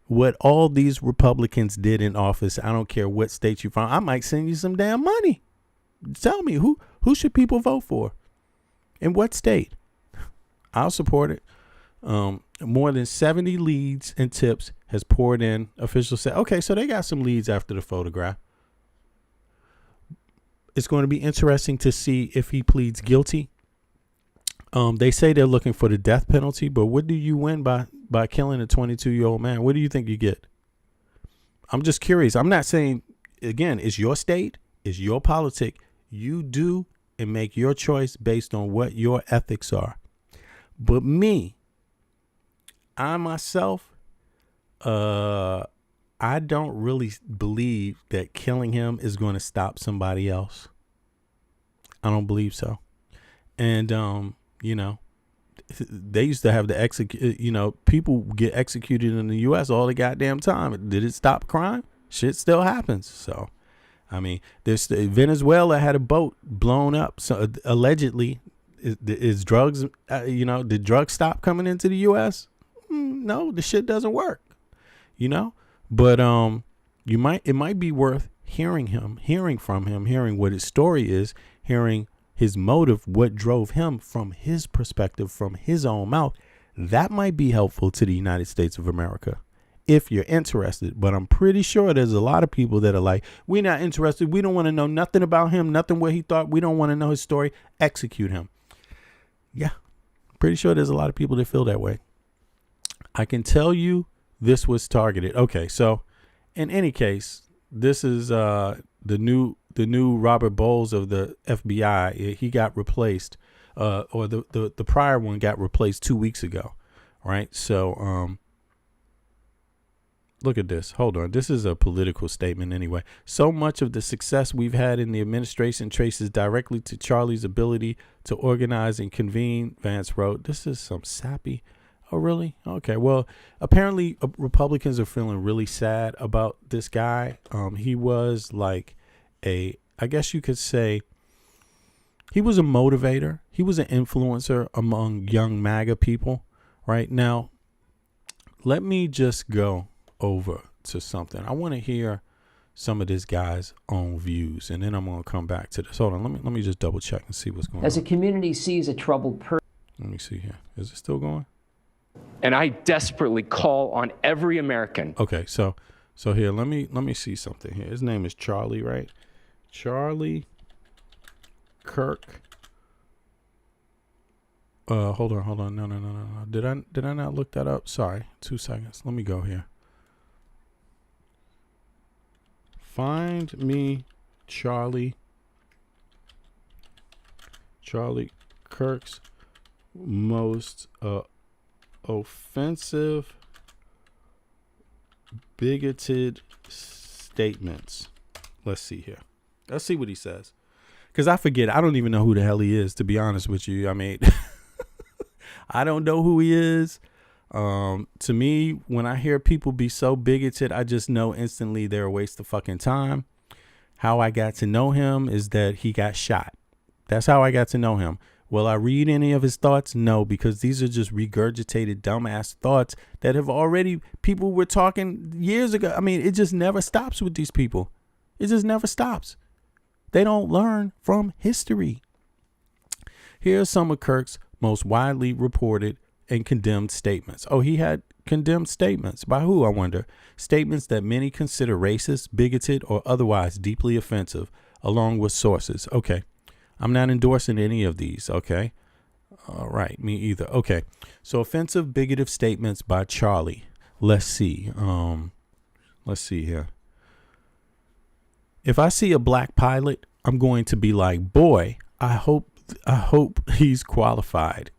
what all these Republicans did in office. I don't care what state you're from. I might send you some damn money. Tell me who should people vote for? In what state? I'll support it. More than 70 leads and tips has poured in. Officials say, okay, so they got some leads after the photograph. It's going to be interesting to see if he pleads guilty. They say they're looking for the death penalty, but what do you win by killing a 22-year-old man? What do you think you get? I'm just curious. I'm not saying, again, it's your state, it's your politic. You do and make your choice based on what your ethics are. But me, I myself, I don't really believe that killing him is going to stop somebody else. I don't believe so. And, they used to have the people get executed in the U.S. all the goddamn time. Did it stop crime? Shit still happens. So, I mean, Venezuela had a boat blown up. So allegedly, is drugs, did drugs stop coming into the U.S.? No, the shit doesn't work, but it might be worth hearing from him, hearing what his story is, hearing his motive, what drove him from his perspective, from his own mouth. That might be helpful to the United States of America if you're interested. But I'm pretty sure there's a lot of people that are like, we're not interested. We don't want to know nothing about him, nothing what he thought. We don't want to know his story. Execute him. Yeah, pretty sure there's a lot of people that feel that way. I can tell you this was targeted. Okay, so in any case, this is the new Robert Bowles of the FBI. He got replaced, or the prior one got replaced 2 weeks ago, right? So look at this. Hold on. This is a political statement anyway. So much of the success we've had in the administration traces directly to Charlie's ability to organize and convene, Vance wrote. This is some sappy. Oh, really? Okay. Well, apparently Republicans are feeling really sad about this guy. He was like I guess you could say he was a motivator. He was an influencer among young MAGA people. Right now, let me just go over to something. I want to hear some of this guy's own views, and then I'm going to come back to this. Hold on. Let me just double check and see what's going on. As a community sees a troubled person. Let me see here. Is it still going? And I desperately call on every American. Okay, so here, let me see something here. His name is Charlie, right? Charlie Kirk. Hold on. No. Did I not look that up? Sorry. 2 seconds. Let me go here. Find me Charlie Kirk's most offensive, bigoted statements. Let's see here. Let's see what he says. Because I forget. I don't even know who the hell he is, to be honest with you. I mean, I don't know who he is. To me, when I hear people be so bigoted, I just know instantly they're a waste of fucking time. How I got to know him is that he got shot. That's how I got to know him. Will I read any of his thoughts? No, because these are just regurgitated dumbass thoughts that have already, people were talking years ago. I mean, it just never stops with these people. It just never stops. They don't learn from history. Here are some of Kirk's most widely reported and condemned statements. Oh, he had condemned statements. By who, I wonder? Statements that many consider racist, bigoted, or otherwise deeply offensive, along with sources. Okay. I'm not endorsing any of these, okay? All right, me either. Okay, so offensive, bigoted statements by Charlie. Let's see. Let's see here. If I see a black pilot, I'm going to be like, boy, I hope he's qualified.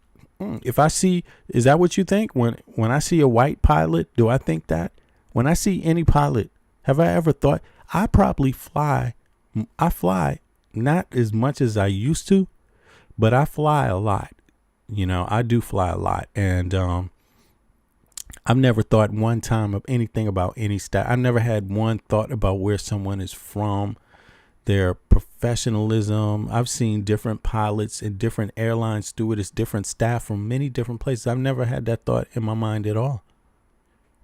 If I see, is that what you think? When I see a white pilot, do I think that? When I see any pilot, have I ever thought, I fly not as much as I used to, but I fly a lot. You know, I do fly a lot. And I've never thought one time of anything about any stat. I never had one thought about where someone is from, their professionalism. I've seen different pilots and different airline stewardess, different staff from many different places. I've never had that thought in my mind at all.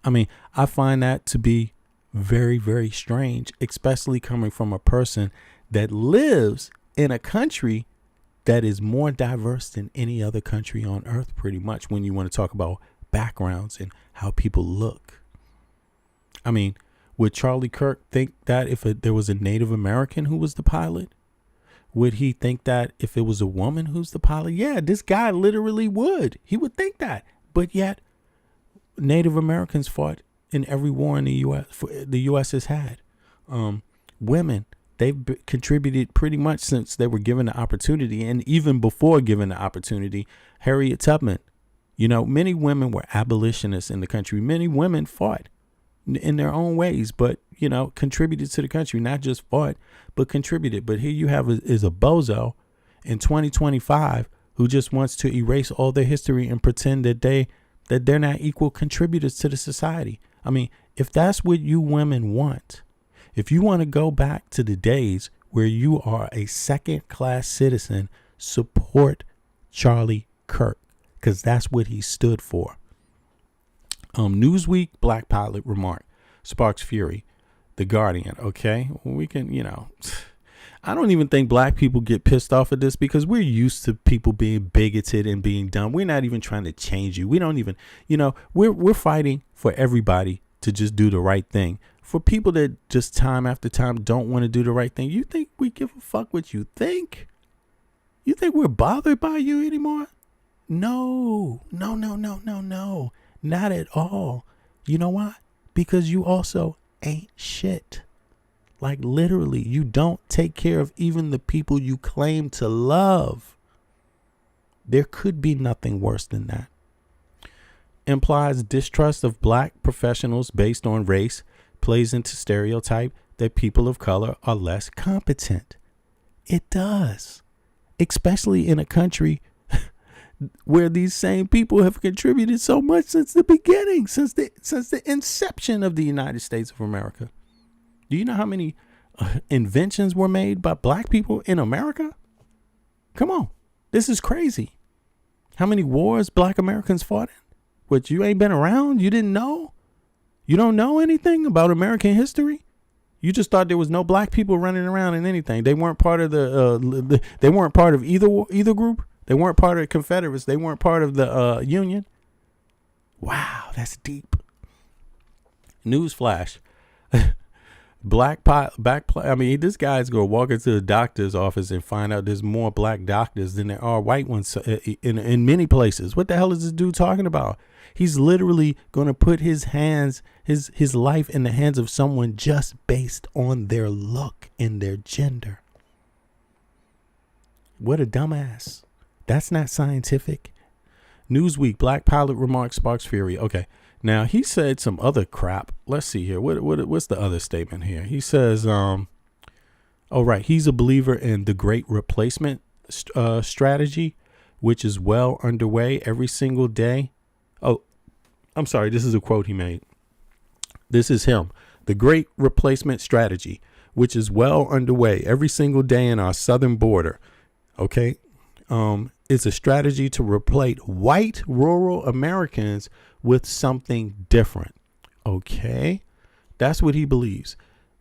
I mean, I find that to be very, very strange, especially coming from a person that lives in a country that is more diverse than any other country on earth, pretty much, when you want to talk about backgrounds and how people look. I mean, would Charlie Kirk think that if there was a Native American who was the pilot? Would he think that if it was a woman who's the pilot? Yeah, this guy literally would. He would think that. But yet, Native Americans fought in every war in the U.S. The U.S. has had. Women, they've contributed pretty much since they were given the opportunity, and even before given the opportunity. Harriet Tubman, you know, many women were abolitionists in the country. Many women fought in their own ways, but, you know, contributed to the country, not just fought, but contributed. But here you have is a bozo in 2025 who just wants to erase all their history and pretend that they're not equal contributors to the society. I mean, if that's what you women want, if you want to go back to the days where you are a second-class citizen, support Charlie Kirk, because that's what he stood for. Newsweek, black pilot remark, sparks fury. The Guardian, okay? We can, you know, I don't even think black people get pissed off at this because we're used to people being bigoted and being dumb. We're not even trying to change you. We don't even, you know, we're fighting for everybody to just do the right thing. For people that just time after time don't want to do the right thing, you think we give a fuck what you think? You think we're bothered by you anymore? No. Not at all. You know why? Because you also ain't shit. Like literally, you don't take care of even the people you claim to love. There could be nothing worse than that. Implies distrust of black professionals based on race, plays into stereotype that people of color are less competent. It does. Especially in a country where these same people have contributed so much since the beginning, since the inception of the United States of America. Do you know how many inventions were made by black people in America? Come on. This is crazy. How many wars black Americans fought in? What, you ain't been around? You didn't know? You don't know anything about American history? You just thought there was no black people running around in anything. They weren't part of they weren't part of either group. They weren't part of the Confederates. They weren't part of the Union. Wow, that's deep. Newsflash. This guy's going to walk into the doctor's office and find out there's more black doctors than there are white ones in many places. What the hell is this dude talking about? He's literally going to put his life in the hands of someone just based on their look and their gender. What a dumbass. That's not scientific. Newsweek, black pilot remarks sparks fury. Okay. Now, he said some other crap. Let's see here. What's the other statement here? He says, he's a believer in the great replacement strategy, which is well underway every single day. Oh, I'm sorry. This is a quote he made. This is him. The great replacement strategy, which is well underway every single day in our southern border. Okay. It's a strategy to replace white rural Americans with something different. Okay. That's what he believes.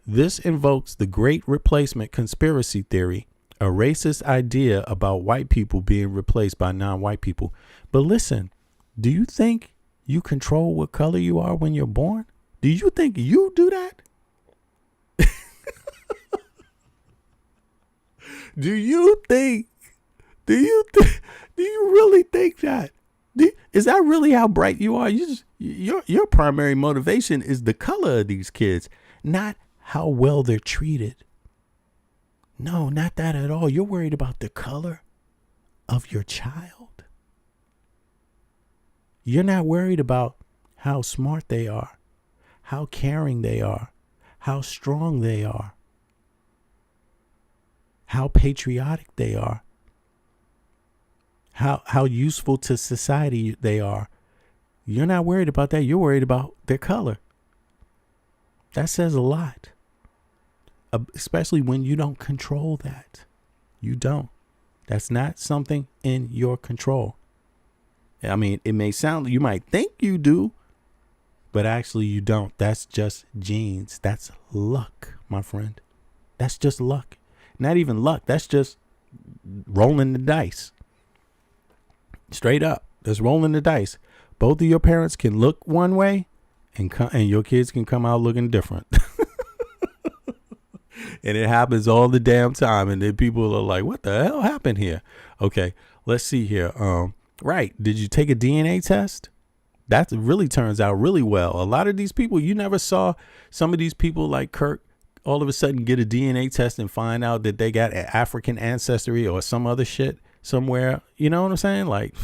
This invokes the great replacement conspiracy theory, a racist idea about white people being replaced by non-white people. But listen, do you think you control what color you are when you're born? Do you think you do that? Do you really think that? Is that really how bright you are? Your primary motivation is the color of these kids, not how well they're treated. No, not that at all. You're worried about the color of your child. You're not worried about how smart they are, how caring they are, how strong they are, how patriotic they are, how useful to society they are. You're not worried about that. You're worried about their color. That says a lot, especially when you don't control that. You don't. That's not something in your control. I mean, it may sound, you might think you do, but actually you don't. That's just genes. That's luck, my friend. That's just luck. Not even luck. That's just rolling the dice. Straight up. That's rolling the dice. Both of your parents can look one way and your kids can come out looking different. And it happens all the damn time. And then people are like, what the hell happened here? Okay, let's see here. Right. Did you take a DNA test? That really turns out really well. A lot of these people, you never saw some of these people like Kirk all of a sudden get a DNA test and find out that they got African ancestry or some other shit somewhere. You know what I'm saying? Like,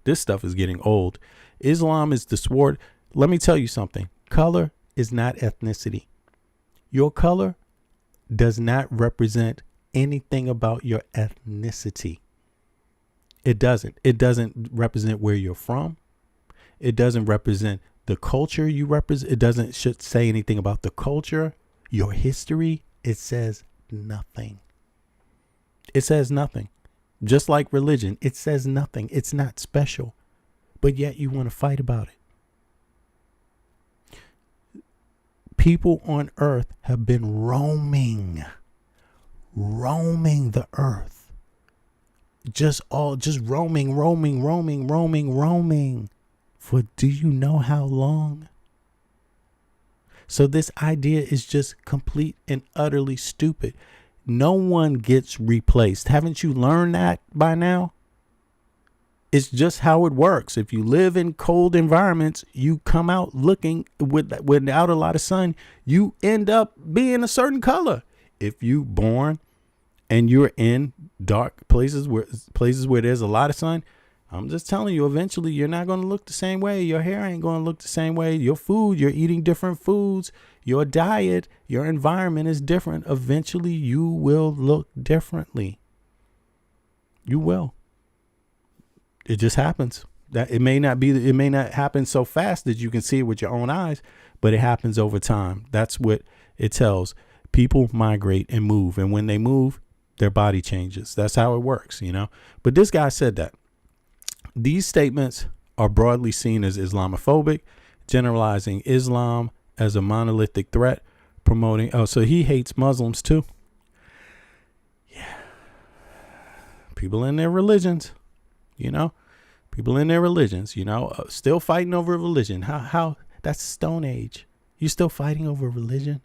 this stuff is getting old. Islam is the sword. Let me tell you something. Color is not ethnicity. Your color does not represent anything about your ethnicity. It doesn't. It doesn't represent where you're from. It doesn't represent the culture you represent. It doesn't should say anything about the culture, your history. It says nothing. It says nothing. Just like religion, it says nothing. It's not special. But yet you want to fight about it. People on earth have been roaming the earth. Just roaming. For do you know how long? So this idea is just complete and utterly stupid. No one gets replaced. Haven't you learned that by now? It's just how it works. If you live in cold environments, you come out looking without a lot of sun, you end up being a certain color. If you born and you're in dark places where there's a lot of sun, I'm just telling you, eventually you're not going to look the same way. Your hair ain't going to look the same way. Your food, you're eating different foods. Your diet, your environment is different. Eventually you will look differently. You will. It just happens. That it may not happen so fast that you can see it with your own eyes, but it happens over time. That's what it tells. People migrate and move, and when they move, their body changes. That's how it works, you know. But this guy said that these statements are broadly seen as Islamophobic, generalizing Islam as a monolithic threat, promoting. Oh, so he hates Muslims too. Yeah. People in their religions, you know, still fighting over religion. How that's Stone Age. You still fighting over religion?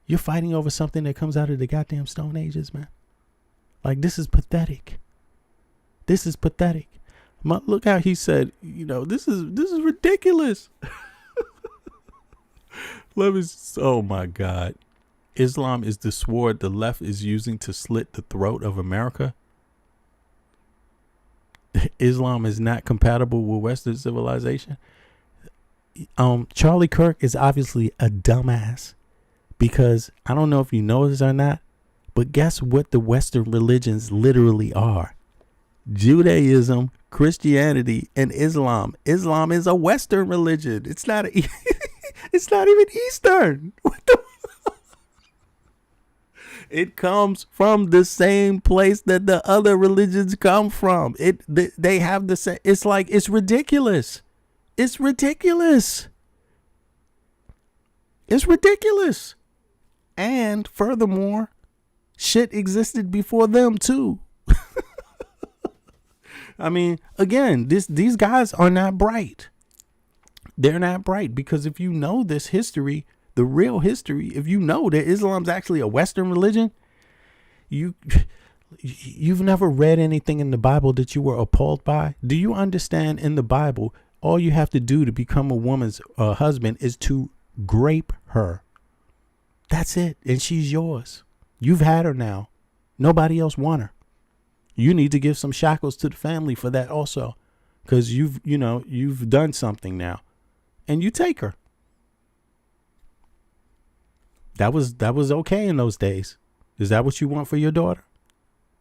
You're fighting over something that comes out of the goddamn Stone Ages, man. Like, this is pathetic. This is pathetic. Look how he said, you know, this is ridiculous. Oh my God. Islam is the sword the left is using to slit the throat of America. Islam is not compatible with Western civilization. Charlie Kirk is obviously a dumbass, because I don't know if you know this or not, but guess what the Western religions literally are? Judaism, Christianity, and Islam. Islam is a Western religion. It's not it's not even Eastern. What the It comes from the same place that the other religions come from. They have the same. It's like, it's ridiculous. It's ridiculous. It's ridiculous. And furthermore, shit existed before them too. I mean, again, these guys are not bright. They're not bright, because if you know this history, the real history, if you know that Islam's actually a Western religion, you've never read anything in the Bible that you were appalled by. Do you understand, in the Bible, all you have to do to become a woman's husband is to grape her. That's it. And she's yours. You've had her now. Nobody else want her. You need to give some shackles to the family for that also, because you've done something now, and you take her. That was okay in those days. Is that what you want for your daughter?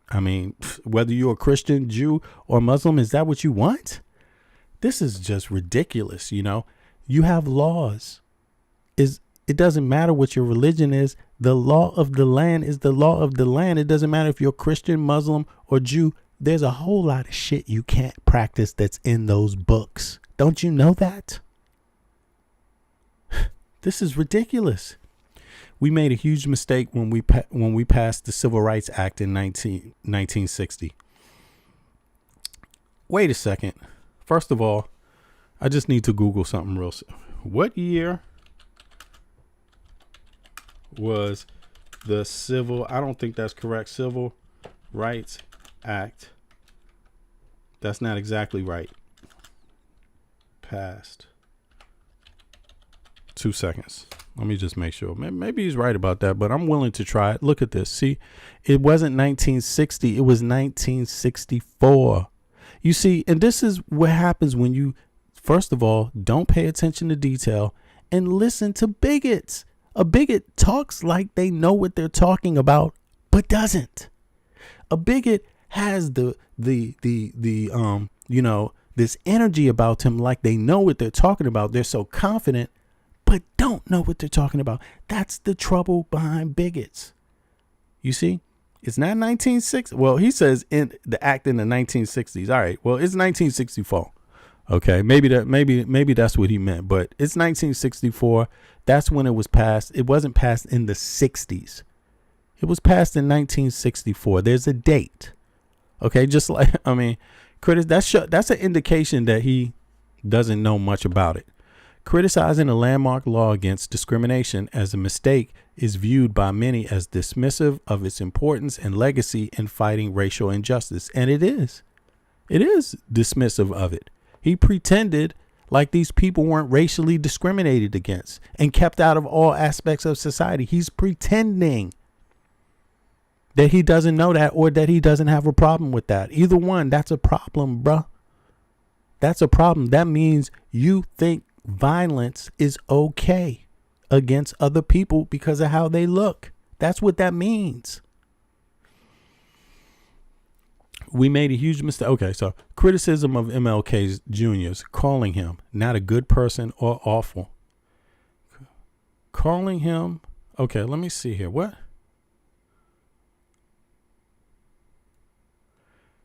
I mean, whether you're a Christian, Jew, or Muslim, is that what you want? This is just ridiculous. You know, you have laws. It doesn't matter what your religion is. The law of the land is the law of the land. It doesn't matter if you're Christian, Muslim, or Jew. There's a whole lot of shit you can't practice that's in those books. Don't you know that? This is ridiculous. We made a huge mistake when we passed the Civil Rights Act in 1960. Wait a second. First of all, I just need to Google something real. What year was the I don't think that's correct. Civil Rights Act. That's not exactly right. Passed. 2 seconds. Let me just make sure. Maybe he's right about that, but I'm willing to try it. Look at this. See, it wasn't 1960. It was 1964. You see, and this is what happens when you, first of all, don't pay attention to detail and listen to bigots. A bigot talks like they know what they're talking about, but doesn't. A bigot has this energy about them, like they know what they're talking about. They're so confident, but don't know what they're talking about. That's the trouble behind bigots. You see, it's not 1960. Well, he says in the act in the 1960s. All right. Well, it's 1964. Okay. Maybe that's what he meant, but it's 1964. That's when it was passed. It wasn't passed in the 60s. It was passed in 1964. There's a date. Okay. Just like, I mean, Curtis, that's an indication that he doesn't know much about it. Criticizing a landmark law against discrimination as a mistake is viewed by many as dismissive of its importance and legacy in fighting racial injustice. And it is. It is dismissive of it. He pretended like these people weren't racially discriminated against and kept out of all aspects of society. He's pretending that he doesn't know that, or that he doesn't have a problem with that. Either one, that's a problem, bruh. That's a problem. That means you think violence is okay against other people because of how they look. That's what that means. We made a huge mistake. Okay, so criticism of MLK Jr.'s, calling him not a good person or awful. Calling him, okay, let me see here. What?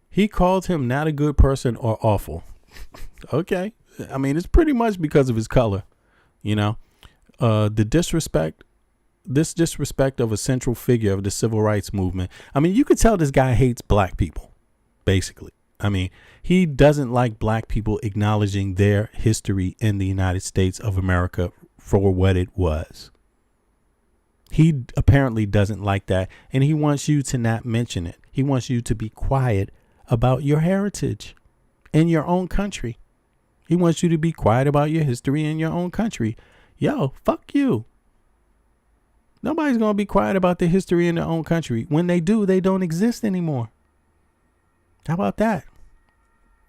He called him not a good person or awful. Okay. I mean, it's pretty much because of his color, you know. This disrespect of a central figure of the civil rights movement. I mean, you could tell this guy hates black people, basically. I mean, he doesn't like black people acknowledging their history in the United States of America for what it was. He apparently doesn't like that, and he wants you to not mention it. He wants you to be quiet about your heritage in your own country. He wants you to be quiet about your history in your own country. Yo, fuck you. Nobody's going to be quiet about their history in their own country. When they do, they don't exist anymore. How about that?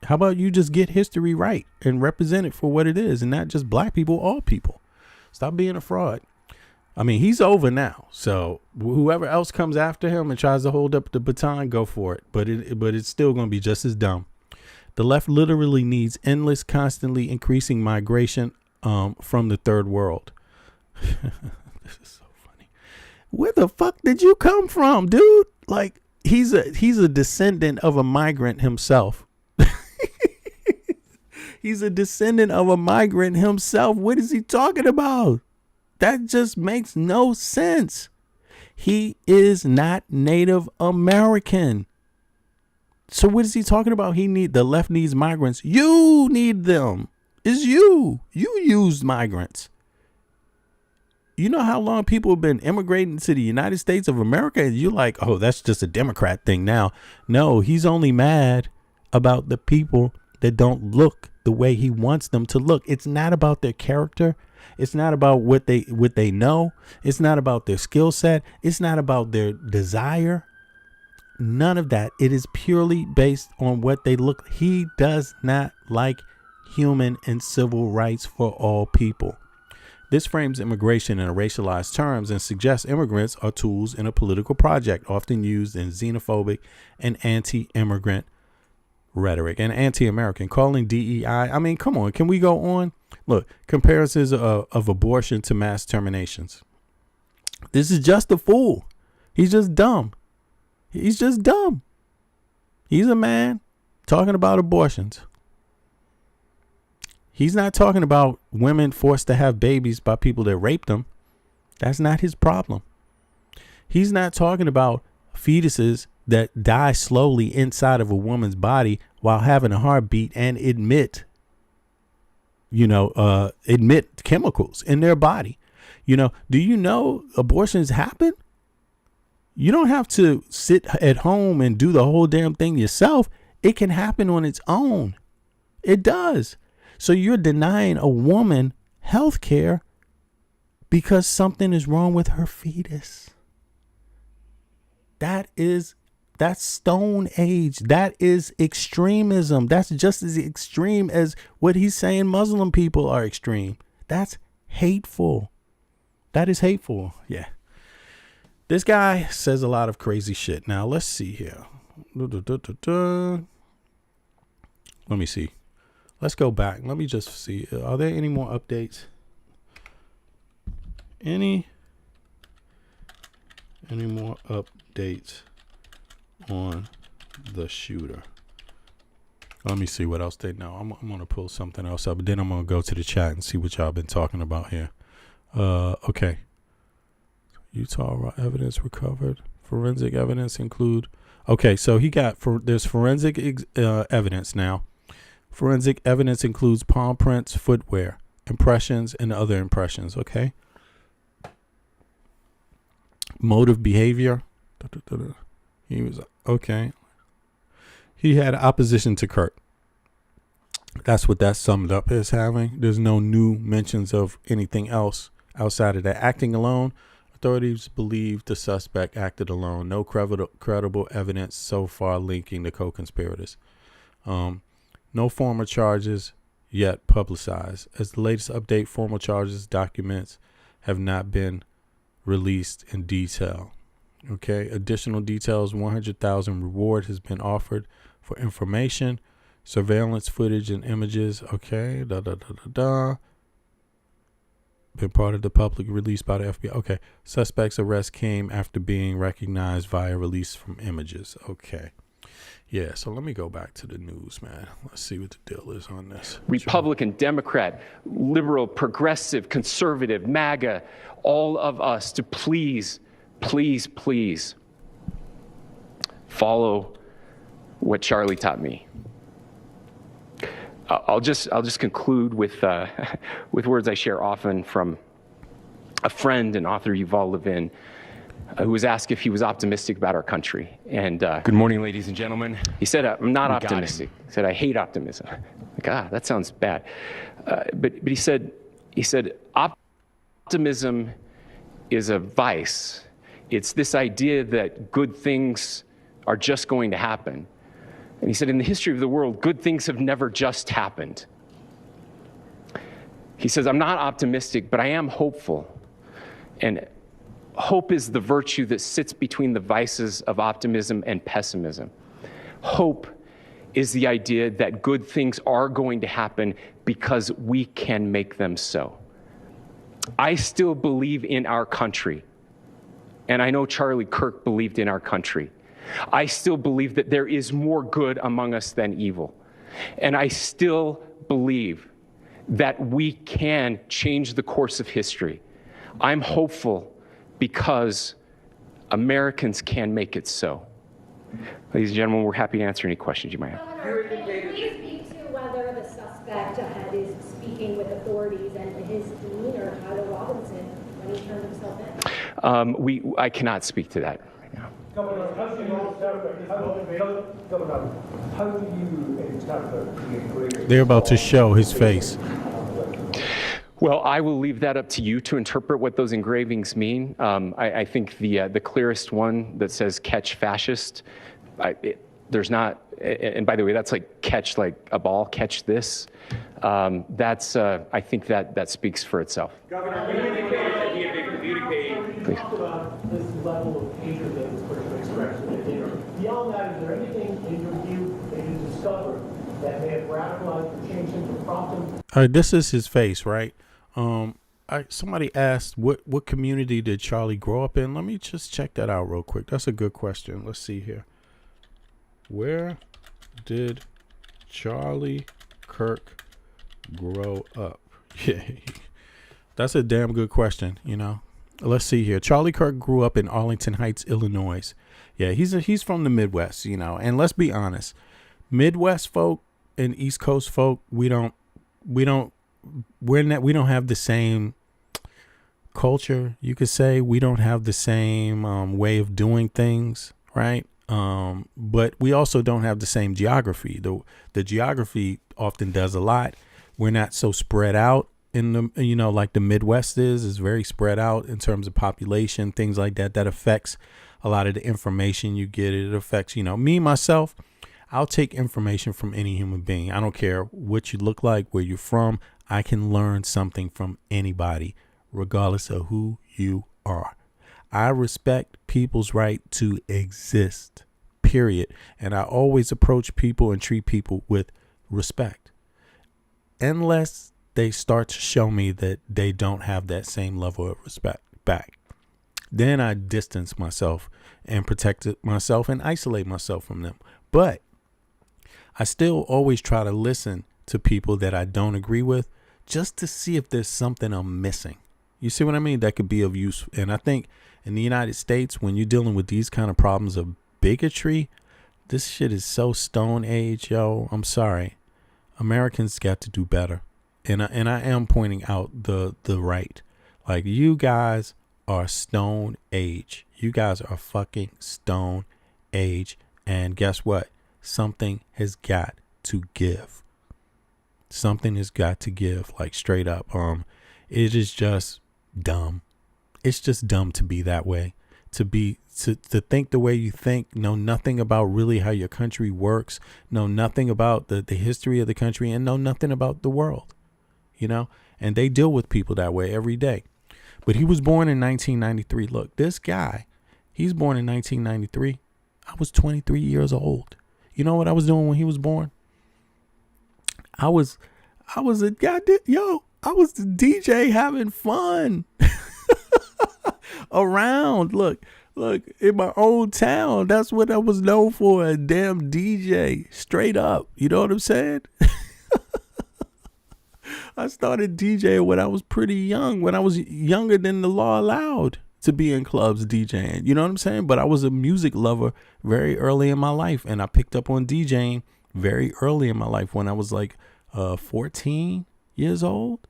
How about you just get history right and represent it for what it is, and not just black people, all people. Stop being a fraud. I mean, he's over now. So whoever else comes after him and tries to hold up the baton, go for it. But it's still going to be just as dumb. The left literally needs endless, constantly increasing migration from the third world. This is so funny. Where the fuck did you come from, dude? Like, he's a descendant of a migrant himself. He's a descendant of a migrant himself. What is he talking about? That just makes no sense. He is not Native American. So what is he talking about? The left needs migrants. You need them. It's you. You used migrants. You know how long people have been immigrating to the United States of America? And you're like, oh, that's just a Democrat thing now. No, he's only mad about the people that don't look the way he wants them to look. It's not about their character. It's not about what they know. It's not about their skill set. It's not about their desire. None of that. It is purely based on what they look. He does not like human and civil rights for all people. This frames immigration in racialized terms and suggests immigrants are tools in a political project, often used in xenophobic and anti-immigrant rhetoric and anti-American, calling DEI. I mean, come on, can we go on? Look, comparisons of abortion to mass terminations. This is just a fool. He's just dumb. He's just dumb. He's a man talking about abortions. He's not talking about women forced to have babies by people that raped them. That's not his problem. He's not talking about fetuses that die slowly inside of a woman's body while having a heartbeat and emit chemicals in their body. Do you know abortions happen? You don't have to sit at home and do the whole damn thing yourself. It can happen on its own. It does. So you're denying a woman health care because something is wrong with her fetus. That's Stone Age. That is extremism. That's just as extreme as what he's saying Muslim people are extreme. That's hateful. That is hateful. Yeah. This guy says a lot of crazy shit. Now, let's see here. Let me see. Let's go back. Let me just see. Are there any more updates? Any more updates on the shooter? Let me see what else they know. I'm going to pull something else up, but then I'm going to go to the chat and see what y'all been talking about here. Okay. Utah evidence recovered. Forensic evidence include. Okay, so there's forensic evidence now. Forensic evidence includes palm prints, footwear, impressions and other impressions. Okay. Motive behavior. He was okay. He had opposition to Kirk. That's what that summed up as having. There's no new mentions of anything else outside of that. Acting alone, authorities believe the suspect acted alone. No credible evidence so far linking the co-conspirators. No formal charges yet publicized. As the latest update, formal charges documents have not been released in detail. Okay. Additional details: 100,000 reward has been offered for information. Surveillance footage and images. Okay. Been part of the public released by the FBI. Okay. Suspect's arrest came after being recognized via release from images. Okay. Yeah. So let me go back to the news, man. Let's see what the deal is on this. Republican, Democrat, liberal, progressive, conservative, MAGA, all of us to please follow what Charlie taught me. I'll just conclude with words I share often from a friend and author, Yuval Levin, who was asked if he was optimistic about our country. And good morning, ladies and gentlemen. He said, "I'm not optimistic." He said, "I hate optimism." Like, that sounds bad. But he said, optimism is a vice. It's this idea that good things are just going to happen. And he said, in the history of the world, good things have never just happened. He says, I'm not optimistic, but I am hopeful. And hope is the virtue that sits between the vices of optimism and pessimism. Hope is the idea that good things are going to happen because we can make them so. I still believe in our country. And I know Charlie Kirk believed in our country. I still believe that there is more good among us than evil. And I still believe that we can change the course of history. I'm hopeful because Americans can make it so. Ladies and gentlemen, we're happy to answer any questions you might have. Governor, can you speak to whether the suspect is speaking with authorities and his demeanor, Tyler Robinson, when he turned himself in? I cannot speak to that right now. Governor, how do you interpret the agreement? They're about to show his face. Well, I will leave that up to you to interpret what those engravings mean. I think the clearest one that says "catch fascist," there's not, and by the way, that's like catch like a ball, catch this. That's I think that speaks for itself. Governor, you talked about this level of hatred that was put into expression. Beyond that, is there anything in your view that you discovered that may have radicalized or changed him to prompt him? All right, this is his face, right? Somebody asked what community did Charlie grow up in? Let me just check that out real quick. That's a good question. Let's see here. Where did Charlie Kirk grow up? Yeah, that's a damn good question, you know. Let's see here. Charlie Kirk grew up in Arlington Heights, Illinois. Yeah, he's from the Midwest, you know. And let's be honest, Midwest folk and East Coast folk, we don't have the same culture, you could say. We don't have the same way of doing things, right? But we also don't have the same geography. The geography often does a lot. We're not so spread out in the, you know, like the Midwest is very spread out in terms of population, things like that. That affects a lot of the information you get. It affects, you know, me, myself. I'll take information from any human being. I don't care what you look like, where you're from. I can learn something from anybody, regardless of who you are. I respect people's right to exist, period. And I always approach people and treat people with respect. Unless they start to show me that they don't have that same level of respect back. Then I distance myself and protect myself and isolate myself from them. But I still always try to listen to people that I don't agree with, just to see if there's something I'm missing. You see what I mean? That could be of use. And I think in the United States, when you're dealing with these kind of problems of bigotry, this shit is so stone age, yo. I'm sorry. Americans got to do better. and I am pointing out the right. Like, you guys are stone age. You guys are fucking stone age. And guess what? Something has got to give. Something has got to give, like, straight up. It is just dumb. It's just dumb to be that way. To think the way you think, know nothing about really how your country works, know nothing about the history of the country, and know nothing about the world. You know? And they deal with people that way every day. But he was born in 1993. Look, this guy, he's born in 1993. I was 23 years old. You know what I was doing when he was born? I was a goddamn, I was the DJ having fun around. Look, in my own town, that's what I was known for, a damn DJ, straight up. You know what I'm saying? I started DJing when I was pretty young, when I was younger than the law allowed to be in clubs DJing. You know what I'm saying? But I was a music lover very early in my life, and I picked up on DJing very early in my life when I was like 14 years old,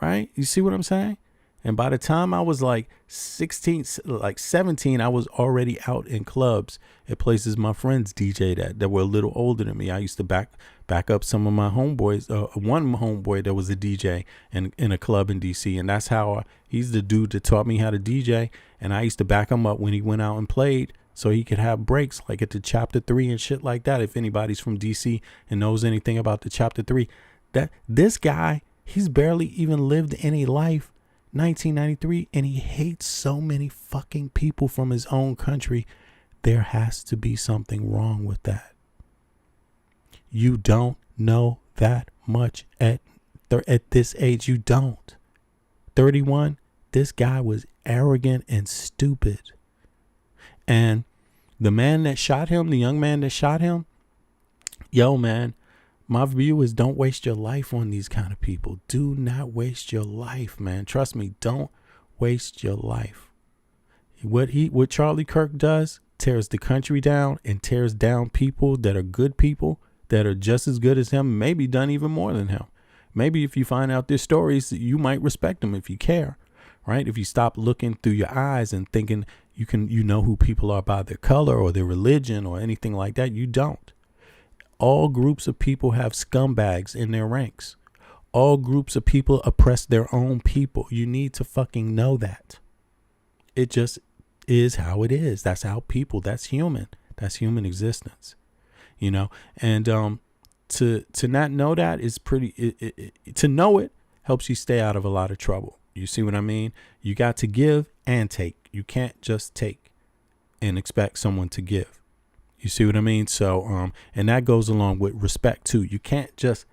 right? You see what I'm saying? And by the time I was like 16, like 17, I was already out in clubs at places my friends DJ'd that were a little older than me. I used to back up some of my homeboys. One homeboy that was a DJ in a club in DC, and that's how he's the dude that taught me how to DJ. And I used to back him up when he went out and played, so he could have breaks like at the Chapter 3 and shit like that. If anybody's from DC and knows anything about the Chapter 3, that this guy, he's barely even lived any life. 1993, and he hates so many fucking people from his own country. There has to be something wrong with that. You don't know that much at this age. You don't. 31, this guy was arrogant and stupid. And the man that shot him, the young man that shot him, yo, man, my view is don't waste your life on these kind of people. Do not waste your life, man. Trust me, don't waste your life. What Charlie Kirk does, tears the country down and tears down people that are good people, that are just as good as him, maybe done even more than him. Maybe if you find out their stories, you might respect them if you care, right? If you stop looking through your eyes and thinking you know who people are by their color or their religion or anything like that, you don't. All groups of people have scumbags in their ranks. All groups of people oppress their own people. You need to fucking know that. It just is how it is. That's how people, that's human. That's human existence. You know, and to not know that is pretty, to know it helps you stay out of a lot of trouble. You see what I mean? You got to give and take. You can't just take and expect someone to give. You see what I mean? So, and that goes along with respect too. You can't just,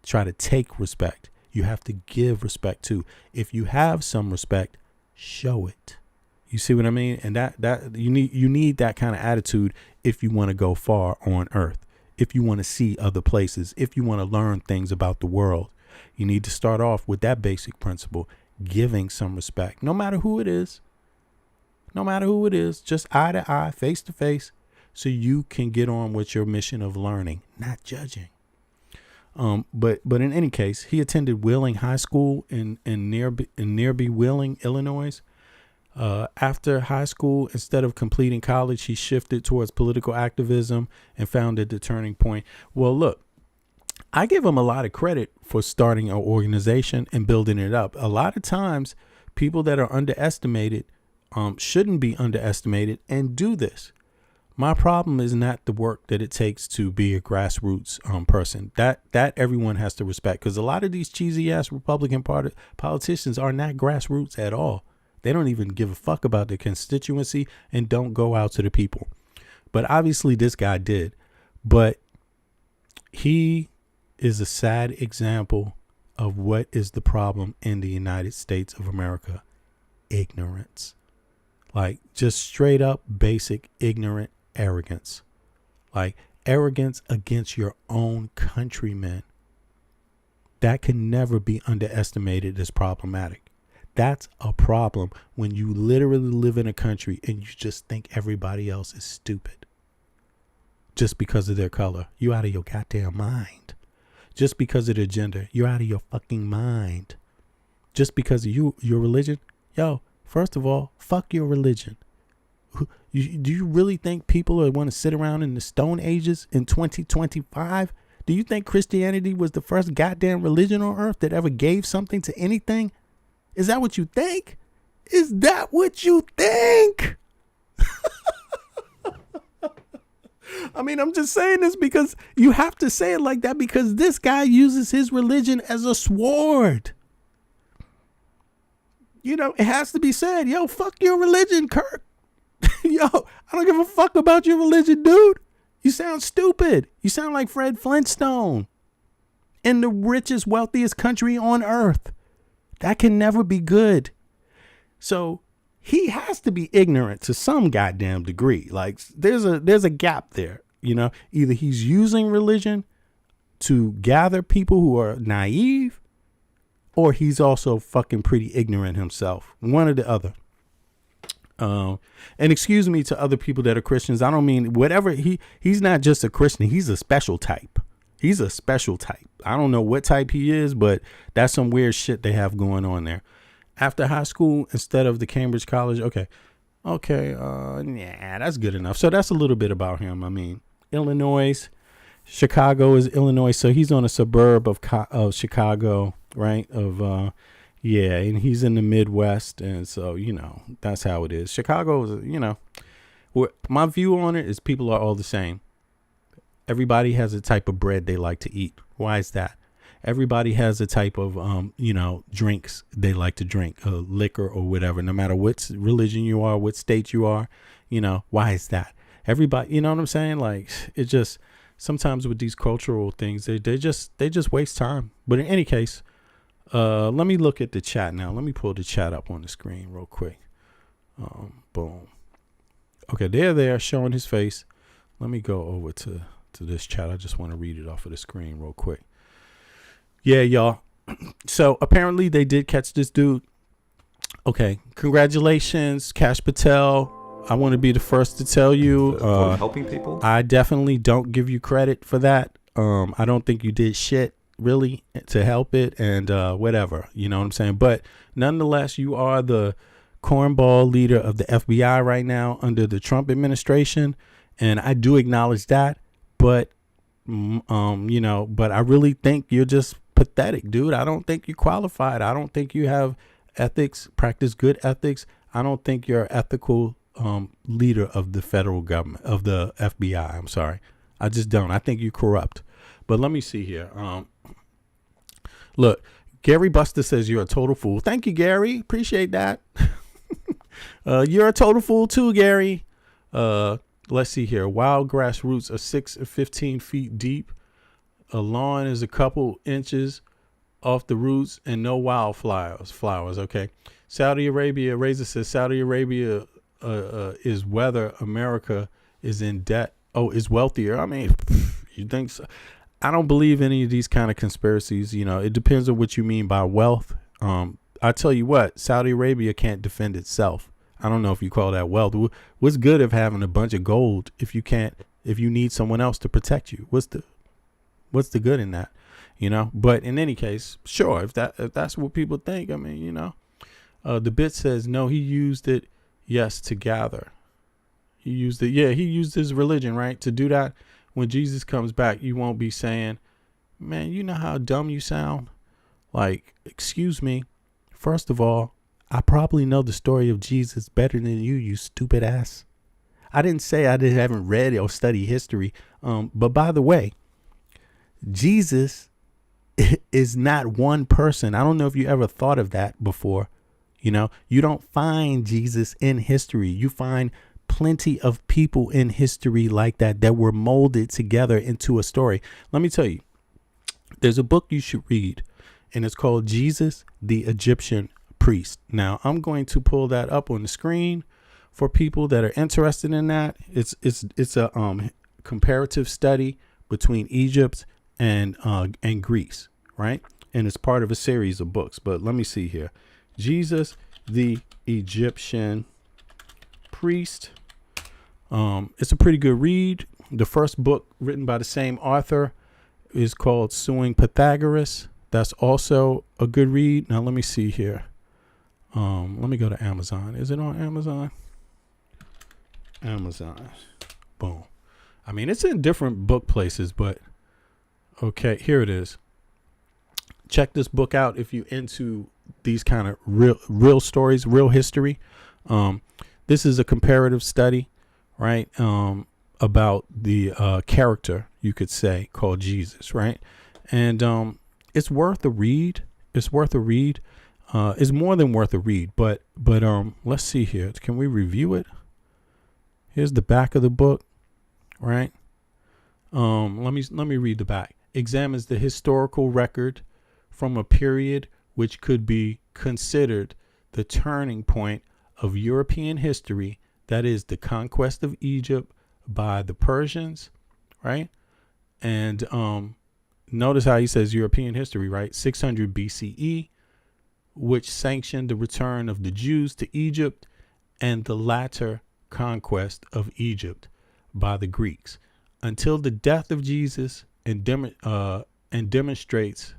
try to take respect. You have to give respect too. If you have some respect, show it. You see what I mean? And that you need that kind of attitude if you want to go far on earth, if you want to see other places, if you want to learn things about the world. You need to start off with that basic principle, giving some respect, no matter who it is. No matter who it is, just eye to eye, face to face. So you can get on with your mission of learning, not judging. But in any case, he attended Wheeling High School in nearby Wheeling, Illinois. After high school, instead of completing college, he shifted towards political activism and founded the Turning Point. Well, look, I give him a lot of credit for starting an organization and building it up. A lot of times, people that are underestimated shouldn't be underestimated and do this. My problem is not the work that it takes to be a grassroots person. That everyone has to respect, because a lot of these cheesy ass Republican politicians are not grassroots at all. They don't even give a fuck about their constituency and don't go out to the people. But obviously this guy did. But he is a sad example of what is the problem in the United States of America. Ignorance. Like just straight up basic ignorant arrogance. Like arrogance against your own countrymen. That can never be underestimated as problematic. That's a problem when you literally live in a country and you just think everybody else is stupid just because of their color. You out of your goddamn mind. just because of their gender. You're out of your fucking mind. Just because of your religion. Yo, first of all, fuck your religion. Do you really think people want to sit around in the Stone Ages in 2025? Do you think Christianity was the first goddamn religion on earth that ever gave something to anything? Is that what you think? Is that what you think? I mean, I'm just saying this because you have to say it like that, because this guy uses his religion as a sword. You know, it has to be said. Yo, fuck your religion, Kirk. Yo, I don't give a fuck about your religion, dude. You sound stupid. You sound like Fred Flintstone in the richest, wealthiest country on earth. That can never be good. So he has to be ignorant to some goddamn degree. Like there's a gap there, you know. Either he's using religion to gather people who are naive, or he's also fucking pretty ignorant himself. One or the other. And excuse me to other people that are Christians. I don't mean whatever. He's not just a Christian. He's a special type. He's a special type. I don't know what type he is, but that's some weird shit they have going on there. After high school, instead of the Cambridge College. Okay. Yeah, that's good enough. So that's a little bit about him. I mean, Illinois, Chicago is Illinois. So he's on a suburb of Chicago, right? Yeah, and he's in the Midwest, and so, you know, that's how it is. Chicago is, you know, my view on it is people are all the same. Everybody has a type of bread they like to eat. Why is that? Everybody has a type of, you know, drinks they like to drink, liquor or whatever, no matter what religion you are, what state you are, you know, why is that? Everybody, you know what I'm saying? Like, it just, sometimes with these cultural things, they just waste time. But in any case, let me look at the chat now. Let me pull the chat up on the screen real quick. Boom. Okay, they're showing his face. Let me go over to this chat. I just want to read it off of the screen real quick. Yeah, y'all. So apparently they did catch this dude. Okay, congratulations, Kash Patel. I want to be the first to tell you, for helping people. I definitely don't give you credit for that. I don't think you did shit really to help it, and whatever, you know what I'm saying? But nonetheless, you are the cornball leader of the FBI right now under the Trump administration, and I do acknowledge that. But you know, but I really think you're just pathetic, dude. I don't think you're qualified. I don't think you have ethics, practice good ethics. I don't think you're an ethical leader of the federal government, of the FBI. I'm sorry, I just don't. I think you're corrupt. But let me see here. Look, Gary Buster says you're a total fool. Thank you, Gary. Appreciate that. You're a total fool too, Gary. Let's see here. Wild grass roots are 6 or 15 feet deep. A lawn is a couple inches off the roots, and no wildflowers. Okay. Saudi Arabia, Razor says Saudi Arabia is whether America is in debt. Oh, is wealthier. I mean, you think so? I don't believe any of these kind of conspiracies. You know, it depends on what you mean by wealth. I tell you what, Saudi Arabia can't defend itself. I don't know if you call that wealth. What's good of having a bunch of gold if you need someone else to protect you? What's the good in that? You know, but in any case, sure, if that's what people think, I mean, you know, the bit says, no, he used it. Yes. To gather. He used it. Yeah. He used his religion, right. To do that. When Jesus comes back, you won't be saying, man, you know how dumb you sound? Like, excuse me. First of all, I probably know the story of Jesus better than you stupid ass. I didn't say I haven't read or studied history. But by the way, Jesus is not one person. I don't know if you ever thought of that before. You know, you don't find Jesus in history. You find plenty of people in history like that were molded together into a story. Let me tell you, there's a book you should read, and it's called Jesus, the Egyptian Priest. Now, I'm going to pull that up on the screen for people that are interested in that. It's a comparative study between Egypt and Greece, right? And it's part of a series of books. But let me see here. Jesus, the Egyptian Priest. It's a pretty good read. The first book, written by the same author, is called Suing Pythagoras. That's also a good read. Now let me see here. Let me go to Amazon. Is it on Amazon? Amazon. Boom. I mean, it's in different book places, but okay, here it is. Check this book out if you're into these kind of real stories, real history. This is a comparative study, right? About the character, you could say, called Jesus, right? And it's worth a read. It's worth a read. It's more than worth a read. But let's see here. Can we review it? Here's the back of the book, right? Let me read the back. Examines the historical record from a period which could be considered the turning point of European history, that is the conquest of Egypt by the Persians, right? And notice how he says European history, right? 600 BCE, which sanctioned the return of the Jews to Egypt, and the latter conquest of Egypt by the Greeks, until the death of Jesus and demonstrates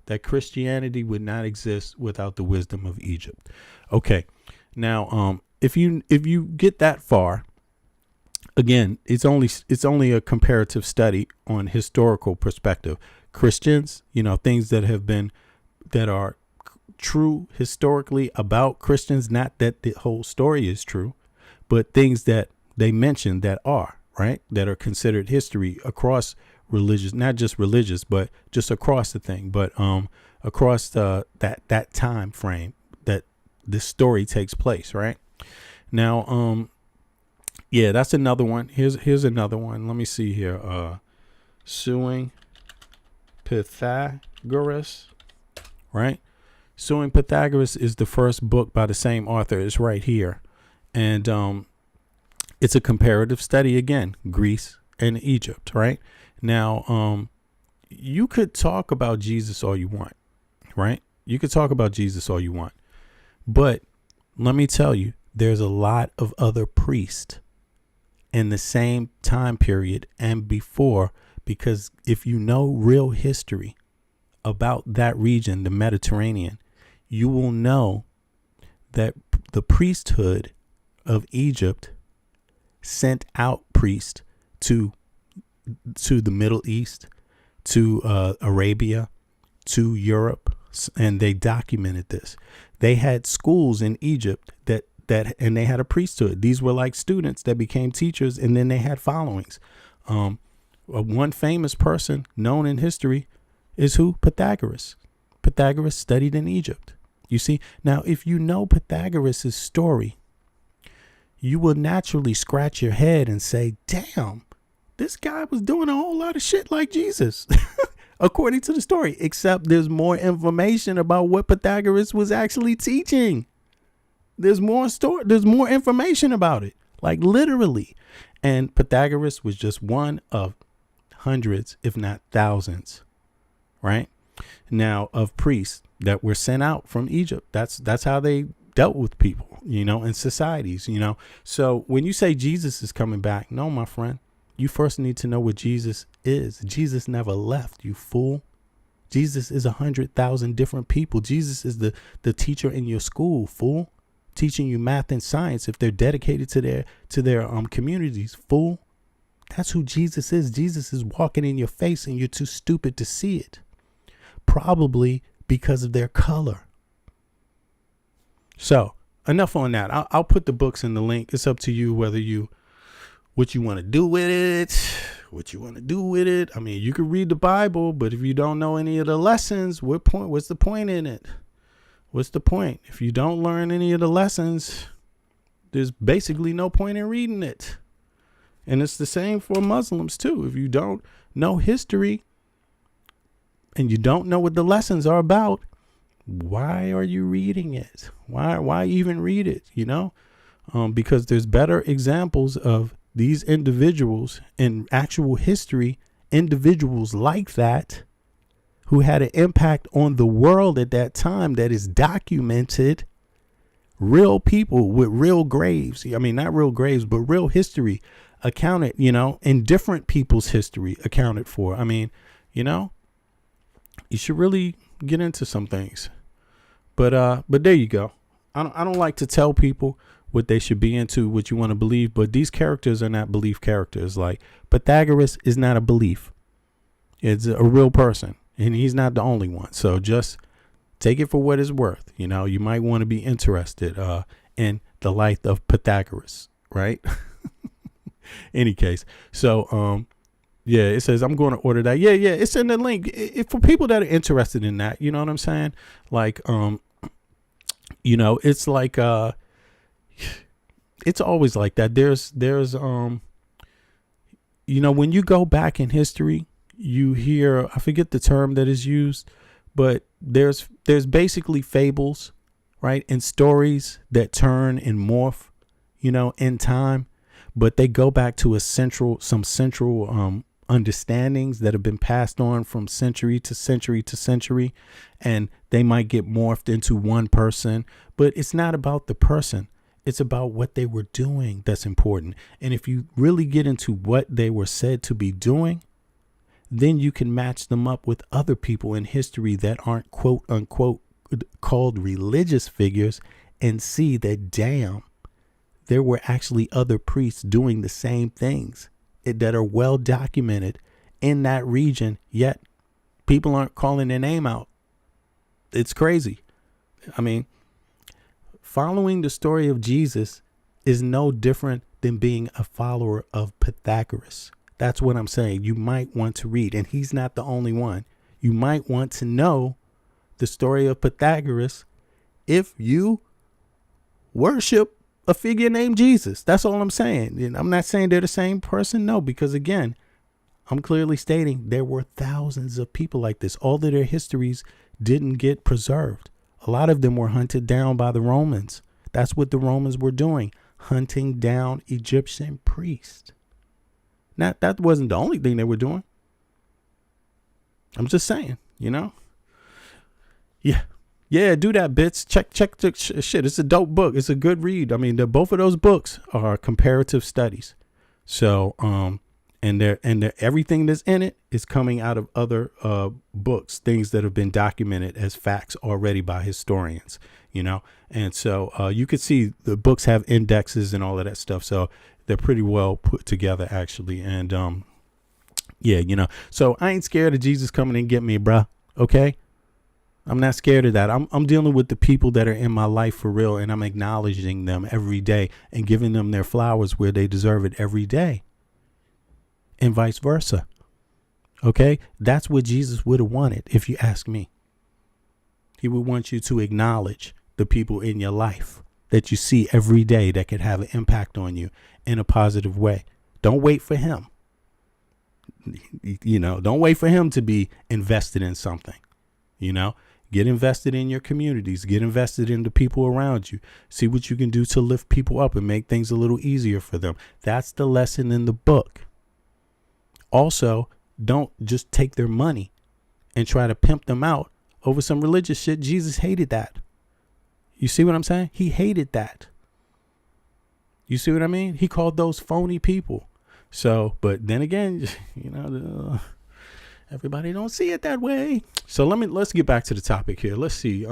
that Christianity would not exist without the wisdom of Egypt. Okay, now if you get that far, again, it's only a comparative study on historical perspective. Christians, things that are true historically about Christians, not that the whole story is true, but things that they mention that are considered history across religious, not just religious, but just across the thing, but across that time frame that this story takes place, right? Now, yeah, that's another one. Here's another one. Let me see here. Suing Pythagoras, right? Suing Pythagoras is the first book by the same author. It's right here. And it's a comparative study, again, Greece and Egypt, right? Now, you could talk about Jesus all you want, right? You could talk about Jesus all you want. But let me tell you, there's a lot of other priests in the same time period and before, because if you know real history about that region, the Mediterranean, you will know that the priesthood of Egypt sent out priests to the Middle East, to Arabia, to Europe, and they documented this. They had schools in Egypt and they had a priesthood. These were like students that became teachers, and then they had followings. One famous person known in history is who? Pythagoras. Pythagoras studied in Egypt. You see, now if you know Pythagoras' story, you will naturally scratch your head and say, damn, this guy was doing a whole lot of shit like Jesus, according to the story, except there's more information about what Pythagoras was actually teaching. There's more information about it, like literally. And Pythagoras was just one of hundreds, if not thousands, right? Now, of priests that were sent out from Egypt. That's how they dealt with people, in societies, So when you say Jesus is coming back, no, my friend, you first need to know what Jesus is. Jesus never left, you fool. Jesus is 100,000 different people. Jesus is the teacher in your school, fool, teaching you math and science if they're dedicated to their communities, fool. That's who Jesus is. Jesus is walking in your face and you're too stupid to see it. Probably because of their color. So enough on that. I'll put the books in the link. It's up to you what you want to do with it. I mean, you can read the Bible, but if you don't know any of the lessons, what's the point in it? What's the point? If you don't learn any of the lessons, there's basically no point in reading it. And it's the same for Muslims too. If you don't know history and you don't know what the lessons are about, why are you reading it? Why even read it? Because there's better examples of these individuals in actual history, individuals like that who had an impact on the world at that time that is documented. Real people with real graves. I mean, not real graves, but real history accounted, in different people's history accounted for. I mean, you should really get into some things. But there you go. I don't like to tell people what they should be into, what you want to believe, but these characters are not belief characters. Like Pythagoras is not a belief. It's a real person, and he's not the only one. So just take it for what it's worth. You might want to be interested in the life of Pythagoras, right? Any case. So, yeah, it says I'm going to order that. Yeah, it's in the link. For people that are interested in that, you know what I'm saying? Like, it's like, it's always like that. There's, when you go back in history, you hear, I forget the term that is used, but there's basically fables, right? And stories that turn and morph, in time, but they go back to some central understandings that have been passed on from century to century to century, and they might get morphed into one person, but it's not about the person. It's about what they were doing that's important. And if you really get into what they were said to be doing, then you can match them up with other people in history that aren't quote unquote called religious figures and see that, damn, there were actually other priests doing the same things that are well documented in that region, yet people aren't calling their name out. It's crazy. I mean, following the story of Jesus is no different than being a follower of Pythagoras. That's what I'm saying. You might want to read, and he's not the only one. You might want to know the story of Pythagoras if you worship a figure named Jesus. That's all I'm saying. And I'm not saying they're the same person. No, because again, I'm clearly stating there were thousands of people like this. All of their histories didn't get preserved. A lot of them were hunted down by the Romans. That's what the Romans were doing, hunting down Egyptian priests. Now, that wasn't the only thing they were doing. I'm just saying, Yeah, do that, bits. Check the shit. It's a dope book. It's a good read. I mean, both of those books are comparative studies. So, and everything that's in it is coming out of other books, things that have been documented as facts already by historians, And so you could see the books have indexes and all of that stuff. So they're pretty well put together, actually. And so I ain't scared of Jesus coming and get me, bruh. Okay. I'm not scared of that. I'm dealing with the people that are in my life for real, and I'm acknowledging them every day and giving them their flowers where they deserve it every day, and vice versa. Okay, that's what Jesus would have wanted, if you ask me. He would want you to acknowledge the people in your life that you see every day that could have an impact on you in a positive way. Don't wait for him. Don't wait for him to be invested in something. Get invested in your communities. Get invested in the people around you. See what you can do to lift people up and make things a little easier for them. That's the lesson in the book. Also, don't just take their money and try to pimp them out over some religious shit. Jesus hated that. You see what I'm saying? He hated that. You see what I mean? He called those phony people. So, but then again, everybody don't see it that way. So let's get back to the topic here. Let's see.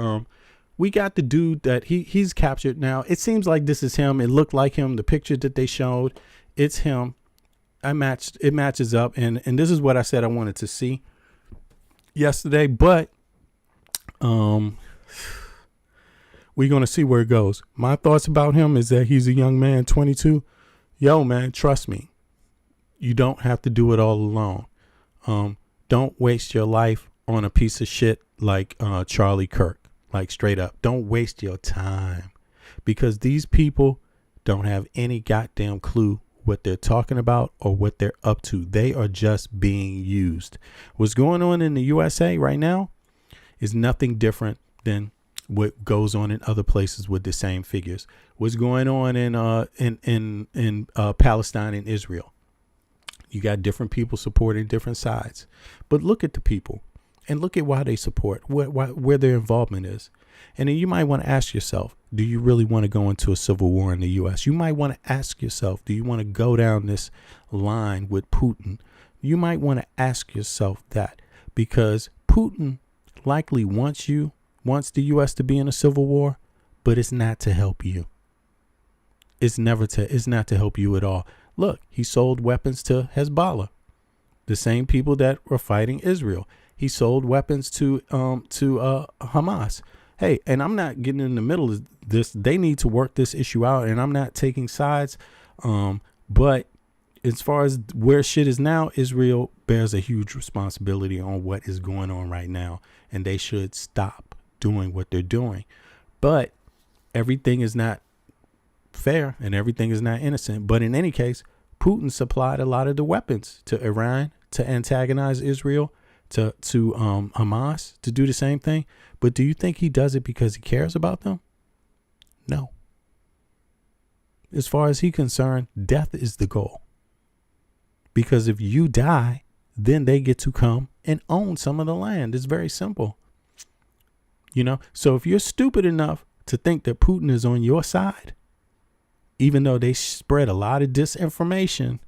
We got the dude that he's captured now. It seems like this is him. It looked like him. The picture that they showed, it's him. It matches up. And this is what I said I wanted to see yesterday, but we're going to see where it goes. My thoughts about him is that he's a young man, 22. Yo, man, trust me. You don't have to do it all alone. Don't waste your life on a piece of shit like Charlie Kirk. Like, straight up, don't waste your time, because these people don't have any goddamn clue what they're talking about or what they're up to. They are just being used. What's going on in the USA right now is nothing different than what goes on in other places with the same figures. What's going on in Palestine and Israel? You got different people supporting different sides, but look at the people and look at why they support, where their involvement is. And then you might want to ask yourself, do you really want to go into a civil war in the U.S.? You might want to ask yourself, do you want to go down this line with Putin? You might want to ask yourself that, because Putin likely wants the U.S. to be in a civil war, but it's not to help you. It's not to help you at all. Look, he sold weapons to Hezbollah, the same people that were fighting Israel. He sold weapons to Hamas. Hey, and I'm not getting in the middle of this. They need to work this issue out, and I'm not taking sides. But as far as where shit is now, Israel bears a huge responsibility on what is going on right now, and they should stop doing what they're doing. But everything is not fair and everything is not innocent. But in any case, Putin supplied a lot of the weapons to Iran to antagonize Israel, to Hamas to do the same thing. But do you think he does it because he cares about them? No. As far as he's concerned, death is the goal. Because if you die, then they get to come and own some of the land. It's very simple. So if you're stupid enough to think that Putin is on your side, even though they spread a lot of disinformation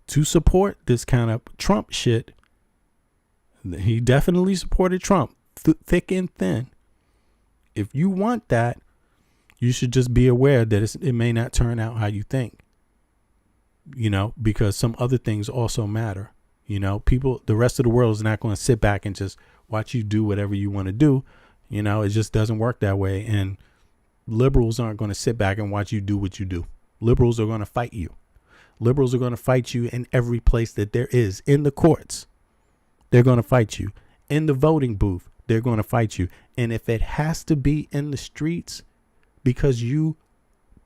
to support this kind of Trump shit, he definitely supported Trump, thick and thin. If you want that, you should just be aware that it may not turn out how you think, because some other things also matter. The rest of the world is not going to sit back and just watch you do whatever you want to do. It just doesn't work that way. And liberals aren't going to sit back and watch you do what you do. Liberals are going to fight you. Liberals are going to fight you in every place that there is. In the courts, they're going to fight you. In the voting booth, they're going to fight you. And if it has to be in the streets because you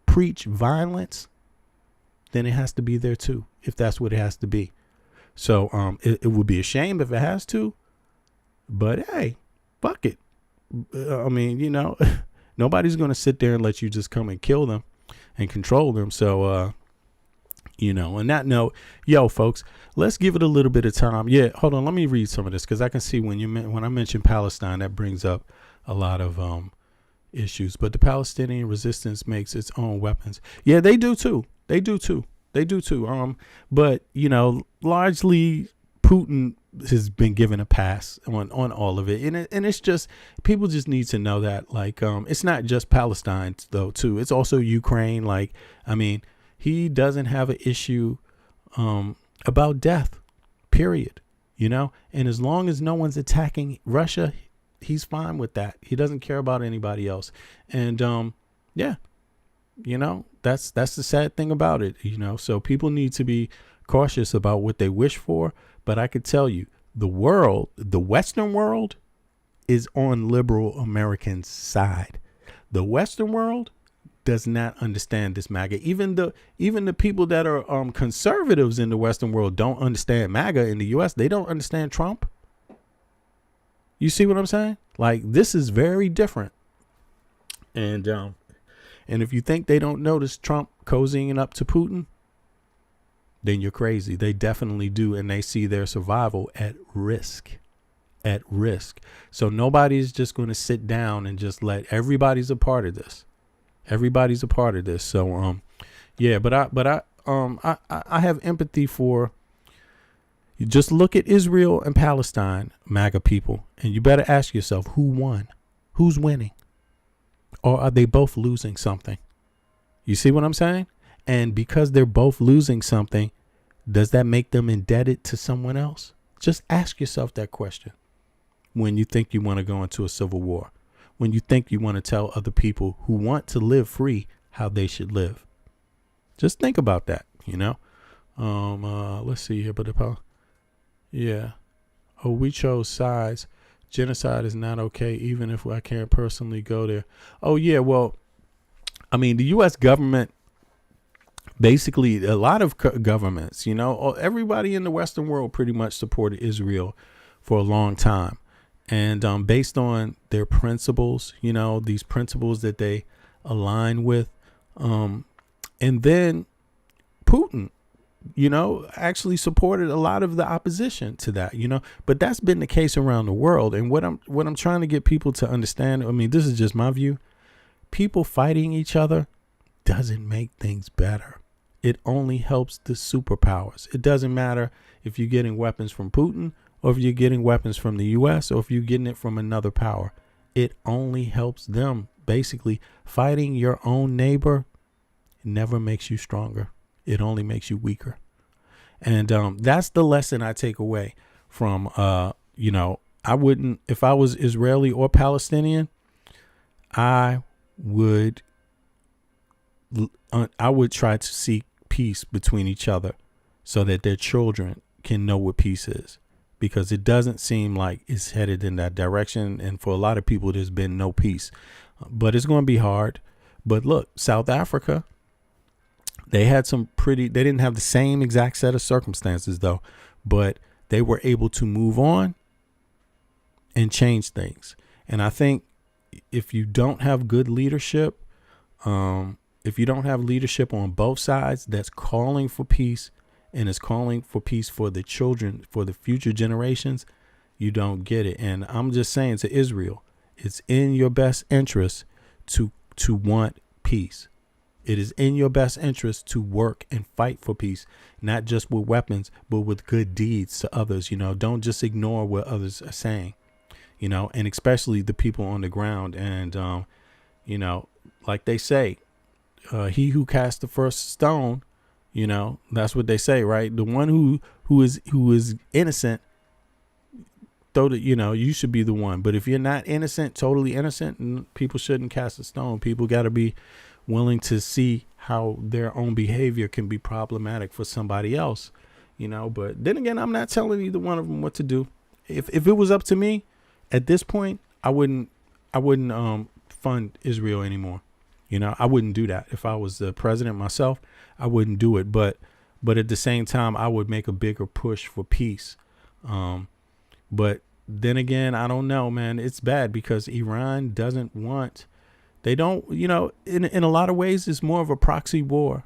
preach violence, then it has to be there too, if that's what it has to be. So it would be a shame if it has to, but hey, fuck it. Nobody's going to sit there and let you just come and kill them and control them. So, on that note, folks, let's give it a little bit of time. Yeah, hold on. Let me read some of this, because I can see when I mention Palestine, that brings up a lot of issues. But the Palestinian resistance makes its own weapons. Yeah, they do too. But largely Putin has been given a pass on all of it, and it's just, people just need to know that, it's not just Palestine though too. It's also Ukraine. He doesn't have an issue about death, period. And as long as no one's attacking Russia, he's fine with that. He doesn't care about anybody else. And that's the sad thing about it. So people need to be cautious about what they wish for. But I could tell you, the Western world is on liberal Americans' side. The Western world does not understand this MAGA. Even the people that are conservatives in the Western world don't understand MAGA in the U.S. They don't understand Trump. You see what I'm saying? This is very different. And if you think they don't notice Trump cozying up to Putin, then you're crazy. They definitely do. And they see their survival at risk. So nobody's just going to sit down and just let everybody's a part of this. So, I have empathy for you. Just look at Israel and Palestine, MAGA people, and you better ask yourself, who won? Who's winning? Or are they both losing something? You see what I'm saying? And because they're both losing something, does that make them indebted to someone else? Just ask yourself that question when you think you want to go into a civil war, when you think you want to tell other people who want to live free how they should live. Just think about that, Let's see here. We chose sides. Genocide is not okay, even if I can't personally go there. The U.S. government, basically a lot of governments, everybody in the Western world pretty much supported Israel for a long time. And based on their principles, these principles that they align with. And then Putin actually supported a lot of the opposition to that, but that's been the case around the world. And what I'm trying to get people to understand, I mean, this is just my view. People fighting each other doesn't make things better. It only helps the superpowers. It doesn't matter if you're getting weapons from Putin or if you're getting weapons from the US or if you're getting it from another power. It only helps them. Basically, fighting your own neighbor never makes you stronger. It only makes you weaker. And that's the lesson I take away from, I wouldn't, if I was Israeli or Palestinian, I would try to seek peace between each other so that their children can know what peace is, because it doesn't seem like it's headed in that direction. And for a lot of people, there's been no peace, but it's going to be hard. But look, South Africa, they didn't have the same exact set of circumstances though, but they were able to move on and change things. And I think if you don't have good leadership, if you don't have leadership on both sides that's calling for peace and is calling for peace for the children, for the future generations, you don't get it. And I'm just saying to Israel, it's in your best interest to want peace. It is in your best interest to work and fight for peace, not just with weapons, but with good deeds to others. Don't just ignore what others are saying, and especially the people on the ground. And, like they say, he who cast the first stone, that's what they say, right? The one who is innocent, you should be the one. But if you're not innocent, totally innocent, people shouldn't cast a stone. People got to be willing to see how their own behavior can be problematic for somebody else, but then again, I'm not telling either one of them what to do. If it was up to me at this point, I wouldn't fund Israel anymore. I wouldn't do that. If I was the president myself, I wouldn't do it. But at the same time, I would make a bigger push for peace. But then again, I don't know, man. It's bad because Iran doesn't want. They don't, in a lot of ways, it's more of a proxy war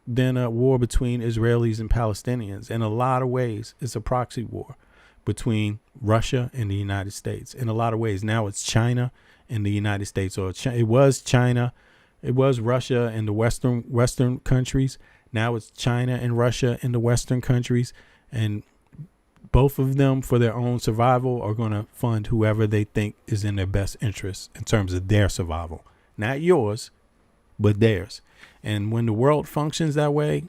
than a war between Israelis and Palestinians. In a lot of ways, it's a proxy war between Russia and the United States. In a lot of ways, now it's China and the United States, or it was China, it was Russia and the Western countries. Now it's China and Russia and the Western countries, and both of them, for their own survival, are going to fund whoever they think is in their best interest in terms of their survival. Not yours, but theirs. And when the world functions that way,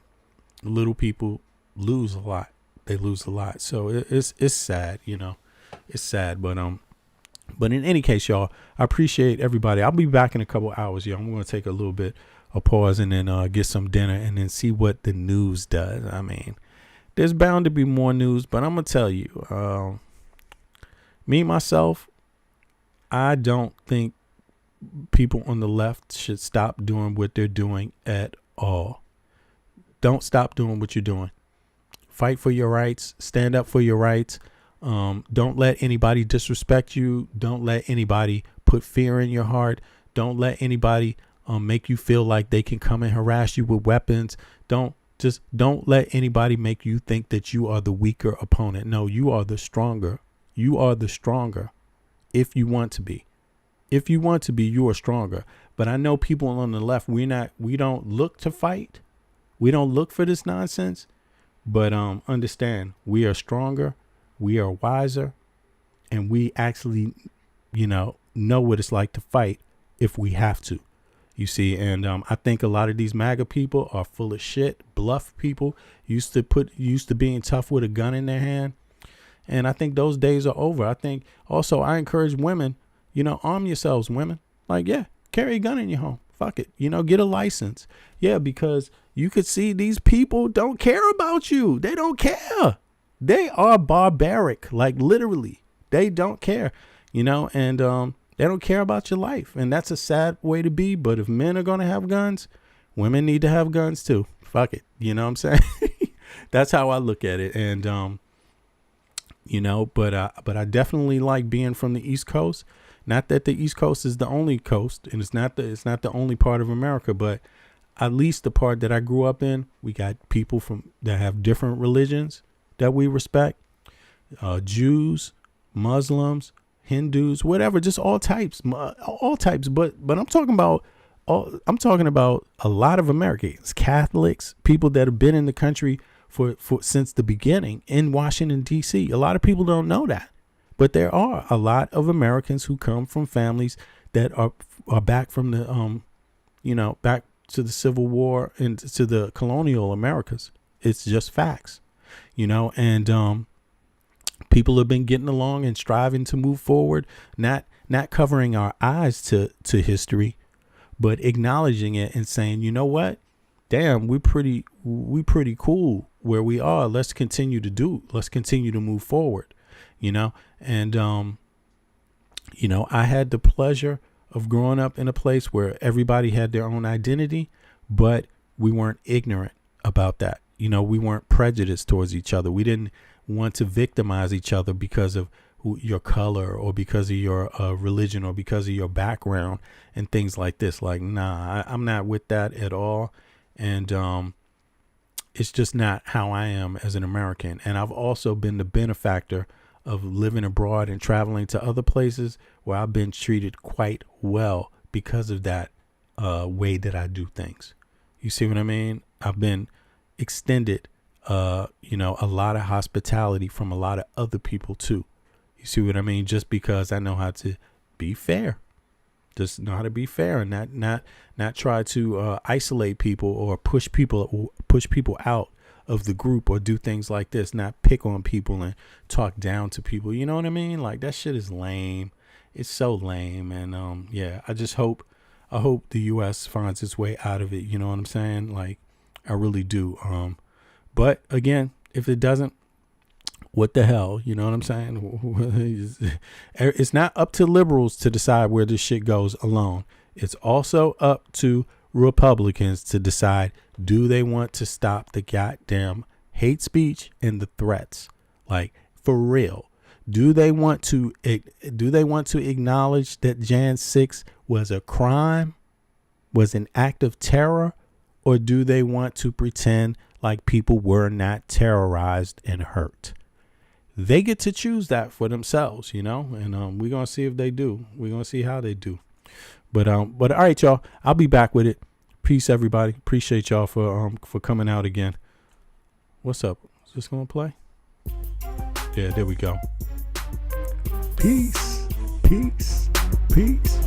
little people lose a lot. They lose a lot. So it's sad, It's sad, but in any case, y'all, I appreciate everybody. I'll be back in a couple hours, y'all. I'm going to take a little bit of pause and then get some dinner and then see what the news does. I mean, there's bound to be more news, but I'm going to tell you, me, myself, I don't think people on the left should stop doing what they're doing at all. Don't stop doing what you're doing. Fight for your rights. Stand up for your rights. Don't let anybody disrespect you. Don't let anybody put fear in your heart. Don't let anybody make you feel like they can come and harass you with weapons. Don't let anybody make you think that you are the weaker opponent. No, you are the stronger. You are the stronger if you want to be. If you want to be, you are stronger. But I know people on the left, we don't look to fight. We don't look for this nonsense. But understand, we are stronger, we are wiser, and we actually, know what it's like to fight if we have to. You see, and I think a lot of these MAGA people are full of shit, bluff people, used to being tough with a gun in their hand. And I think those days are over. I think also I encourage women, arm yourselves, women. Like, yeah, carry a gun in your home. Fuck it. Get a license. Yeah, because you could see these people don't care about you. They don't care. They are barbaric. Like, literally, they don't care, and they don't care about your life. And that's a sad way to be. But if men are going to have guns, women need to have guns too. Fuck it. You know what I'm saying? That's how I look at it. And, but I definitely like being from the East Coast. Not that the East Coast is the only coast, and it's not the only part of America, but at least the part that I grew up in, we got people that have different religions that we respect. Jews, Muslims, Hindus, whatever, just all types. But I'm talking about a lot of Americans, Catholics, people that have been in the country for since the beginning in Washington, D.C. A lot of people don't know that. But there are a lot of Americans who come from families that are back from the, back to the Civil War and to the colonial Americas. It's just facts, and people have been getting along and striving to move forward, not covering our eyes to history, but acknowledging it and saying, you know what? Damn, we pretty cool where we are. Let's continue to move forward, and, I had the pleasure of growing up in a place where everybody had their own identity, but we weren't ignorant about that. We weren't prejudiced towards each other. We didn't want to victimize each other because of your color or because of your religion or because of your background and things like this. Like, nah, I'm not with that at all. And it's just not how I am as an American. And I've also been the benefactor of living abroad and traveling to other places where I've been treated quite well because of that way that I do things. You see what I mean? I've been extended, a lot of hospitality from a lot of other people too. You see what I mean? Just because I know how to be fair. Just know how to be fair and not try to isolate people or push people out of the group or do things like this, not pick on people and talk down to people. You know what I mean? Like, that shit is lame. It's so lame. And I hope the U.S. finds its way out of it. You know what I'm saying? Like, I really do. But again, if it doesn't, what the hell? You know what I'm saying? It's not up to liberals to decide where this shit goes alone. It's also up to Republicans to decide, do they want to stop the goddamn hate speech and the threats? Like, for real. Do they want to acknowledge that Jan 6 was a crime, was an act of terror, or do they want to pretend like people were not terrorized and hurt? They get to choose that for themselves, and we're going to see if they do. We're going to see how they do. But all right, y'all, I'll be back with it. Peace, everybody. Appreciate y'all for coming out again. What's up? Is this going to play? Yeah, there we go. Peace. Peace. Peace.